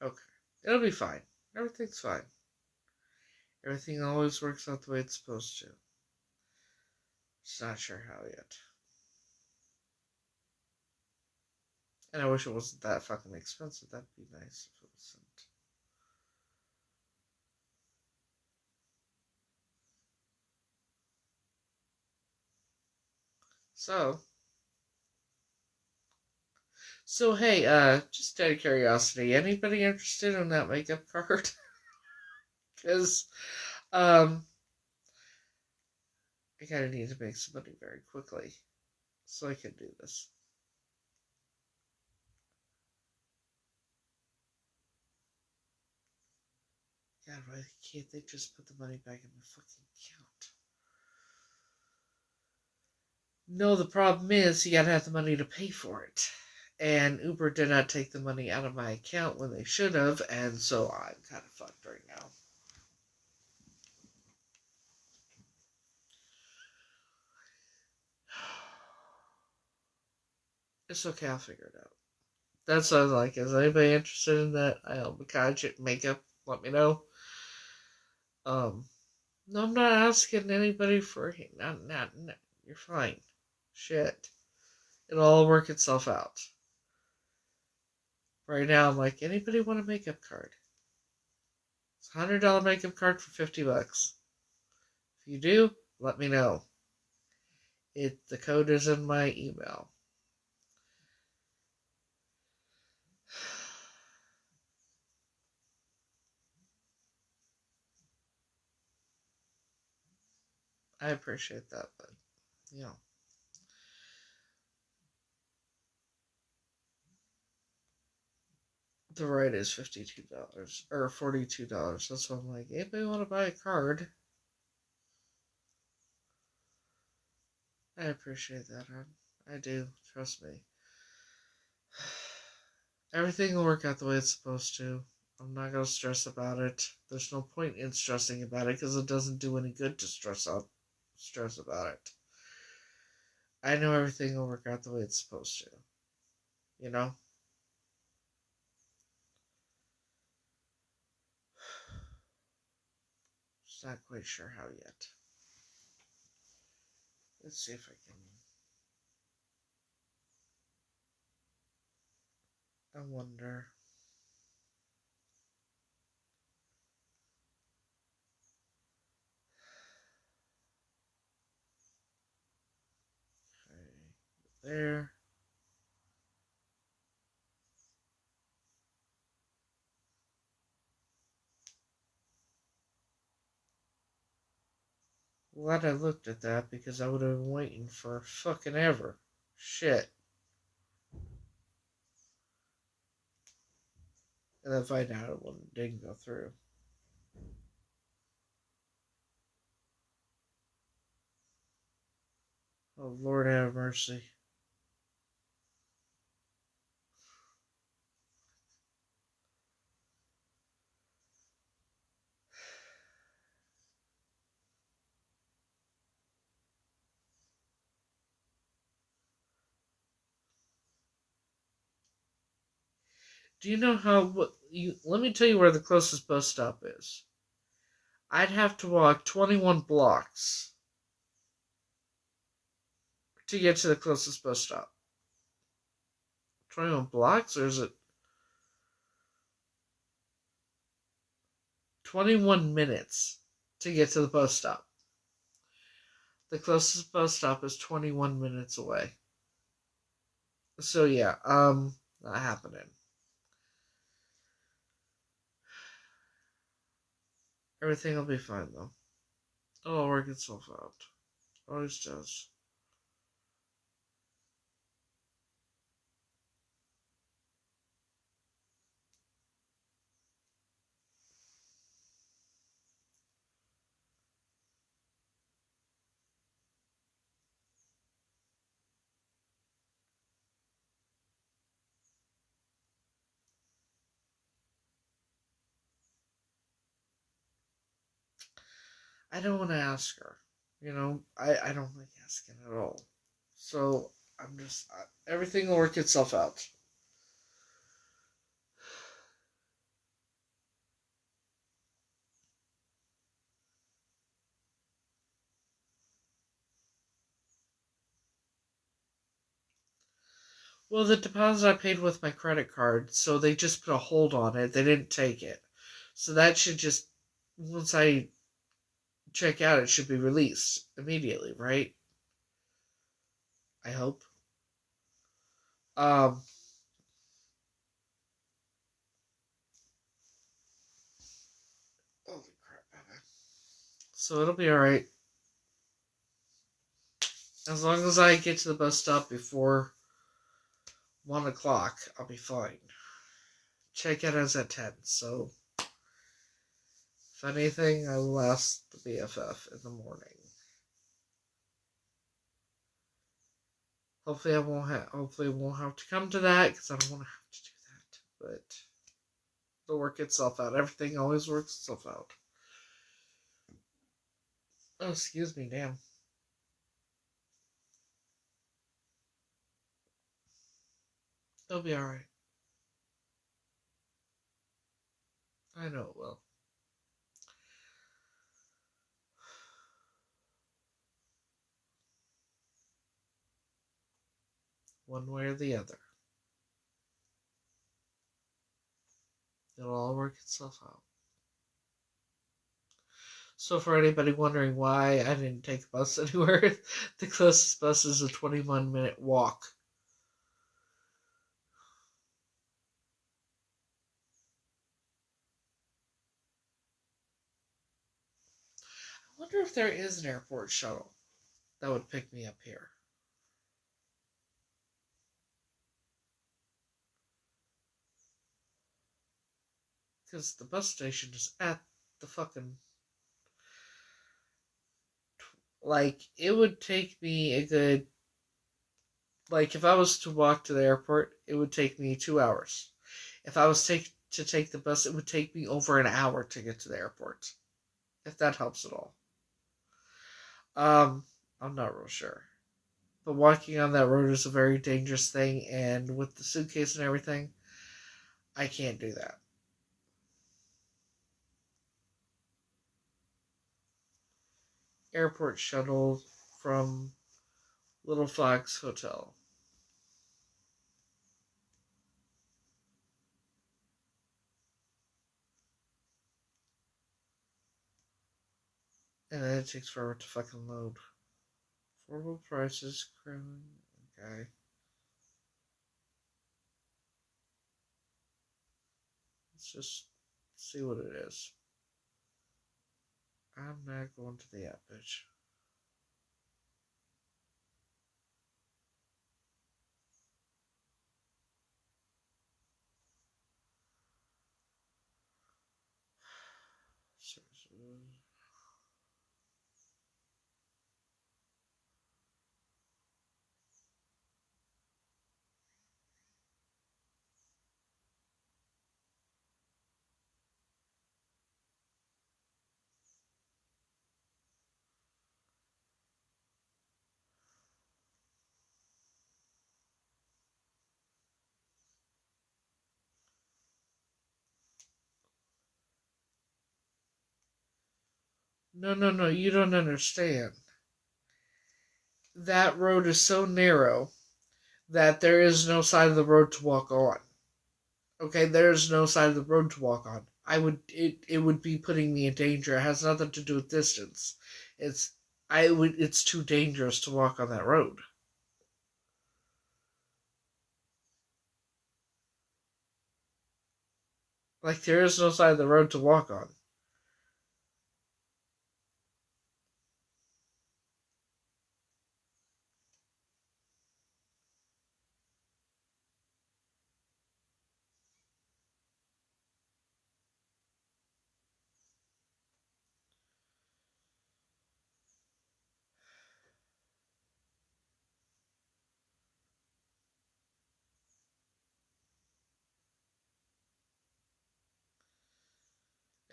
Okay. It'll be fine. Everything's fine. Everything always works out the way it's supposed to. Just not sure how yet. And I wish it wasn't that fucking expensive. That'd be nice if it wasn't. So hey, just out of curiosity, anybody interested in that makeup card? Because, um, I kinda need to make some money very quickly so I can do this. God, why can't they just put the money back in my fucking account? No, the problem is you gotta have the money to pay for it. And Uber did not take the money out of my account when they should have, and so I'm kind of fucked right now. It's okay, I'll figure it out. That's what I was like. Is anybody interested in that? Massage makeup? Let me know. Um, no, I'm not asking anybody for not. You're fine. Shit, it'll all work itself out. Right now, I'm like, anybody want a makeup card? It's $100 makeup card for $50. If you do, let me know. The code is in my email. I appreciate that, but you know, the rate is $52 or $42. That's why I'm like, anybody want to buy a card? I appreciate that, hon. I do. Trust me. Everything will work out the way it's supposed to. I'm not gonna stress about it. There's no point in stressing about it because it doesn't do any good to stress about it. I know everything will work out the way it's supposed to. You know? Just not quite sure how yet. Let's see if I can. I wonder. Okay, there. Glad I looked at that because I would have been waiting for fucking ever. Shit. And then find out when it didn't go through. Oh, Lord have mercy. Do you know how? Let me tell you where the closest bus stop is. I'd have to walk 21 blocks to get to the closest bus stop. 21 blocks, or is it 21 minutes to get to the bus stop? The closest bus stop is 21 minutes away. So yeah, not happening. Everything will be fine though. It'll work itself out. Always does. I don't want to ask her. I don't like asking at all. So I'm just everything will work itself out. Well, the deposit I paid with my credit card, so they just put a hold on it. They didn't take it. So that should just, once I check out, it should be released immediately, right? I hope. Um, Holy crap, baby. So it'll be alright. As long as I get to the bus stop before 1 o'clock, I'll be fine. Checkout is at 10, so if anything, I will ask the BFF in the morning. Hopefully, Hopefully, it won't have to come to that because I don't want to have to do that. But it'll work itself out. Everything always works itself out. Oh, excuse me, damn. It'll be alright. I know it will. One way or the other. It'll all work itself out. So for anybody wondering why I didn't take a bus anywhere, the closest bus is a 21-minute walk. I wonder if there is an airport shuttle that would pick me up here. Because the bus station is at the fucking... Like, it would take me a good... Like, if I was to walk to the airport, it would take me 2 hours. If I was to take the bus, it would take me over an hour to get to the airport. If that helps at all. I'm not real sure. But walking on that road is a very dangerous thing, and with the suitcase and everything, I can't do that. Airport shuttle from Little Fox Hotel. And then it takes forever to fucking load. Affordable prices, okay. Let's just see what it is. I'm not going to the app, bitch. No, no, no, you don't understand. That road is so narrow that there is no side of the road to walk on. Okay, there is no side of the road to walk on. It would be putting me in danger. It has nothing to do with distance. It's too dangerous to walk on that road. Like there is no side of the road to walk on.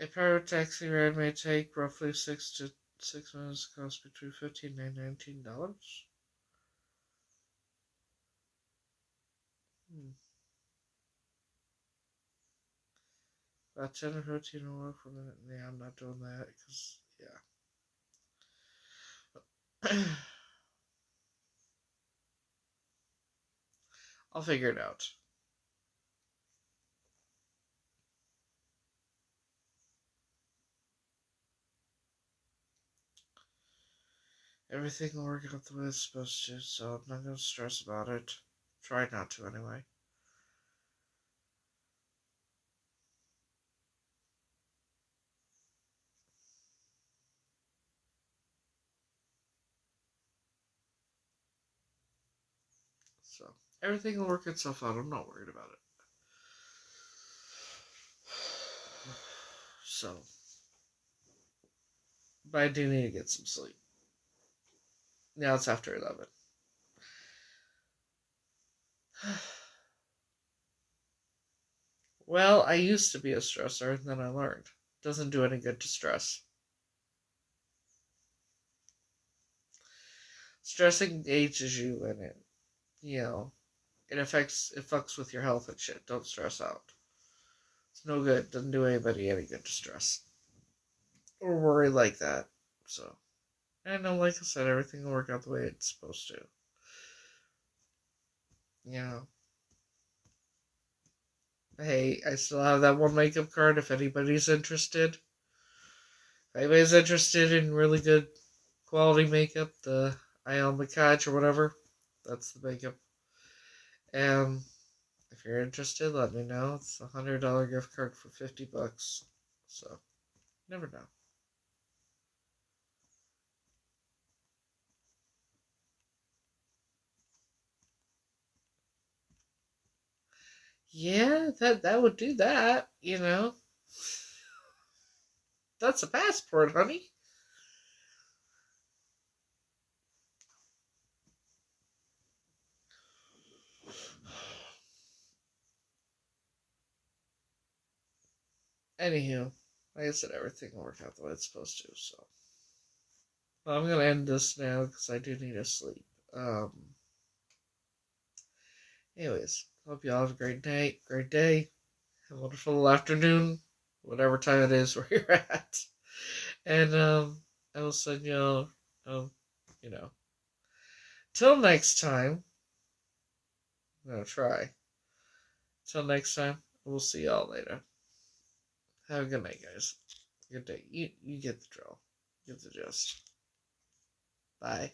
A private taxi ride may take roughly 6 minutes, cost between $15 and $19. Hmm. About 10 or 15 will work for a minute. Yeah, I'm not doing that because, yeah. I'll figure it out. Everything will work out the way it's supposed to, so I'm not going to stress about it. Try not to, anyway. So, everything will work itself out. I'm not worried about it. So, but I do need to get some sleep. Now it's after 11. Well, I used to be a stressor, and then I learned. It doesn't do any good to stress. Stressing ages you, and it fucks with your health and shit. Don't stress out. It's no good. Doesn't do anybody any good to stress. Or worry like that. So, I know, like I said, everything will work out the way it's supposed to. Yeah. Hey, I still have that one makeup card if anybody's interested. If anybody's interested in really good quality makeup, the IL McCord or whatever, that's the makeup. And if you're interested, let me know. It's a $100 gift card for $50. So, never know. Yeah, that would do that, That's a passport, honey. Anywho, like I said, everything will work out the way it's supposed to, so. Well, I'm gonna end this now because I do need to sleep. Anyways, hope you all have a great night, great day, have a wonderful afternoon, whatever time it is where you're at. And, I will send you all, you know. Till next time, I'm gonna try. Till next time, we'll see y'all later. Have a good night, guys. Good day. You get the drill. Get the gist. Bye.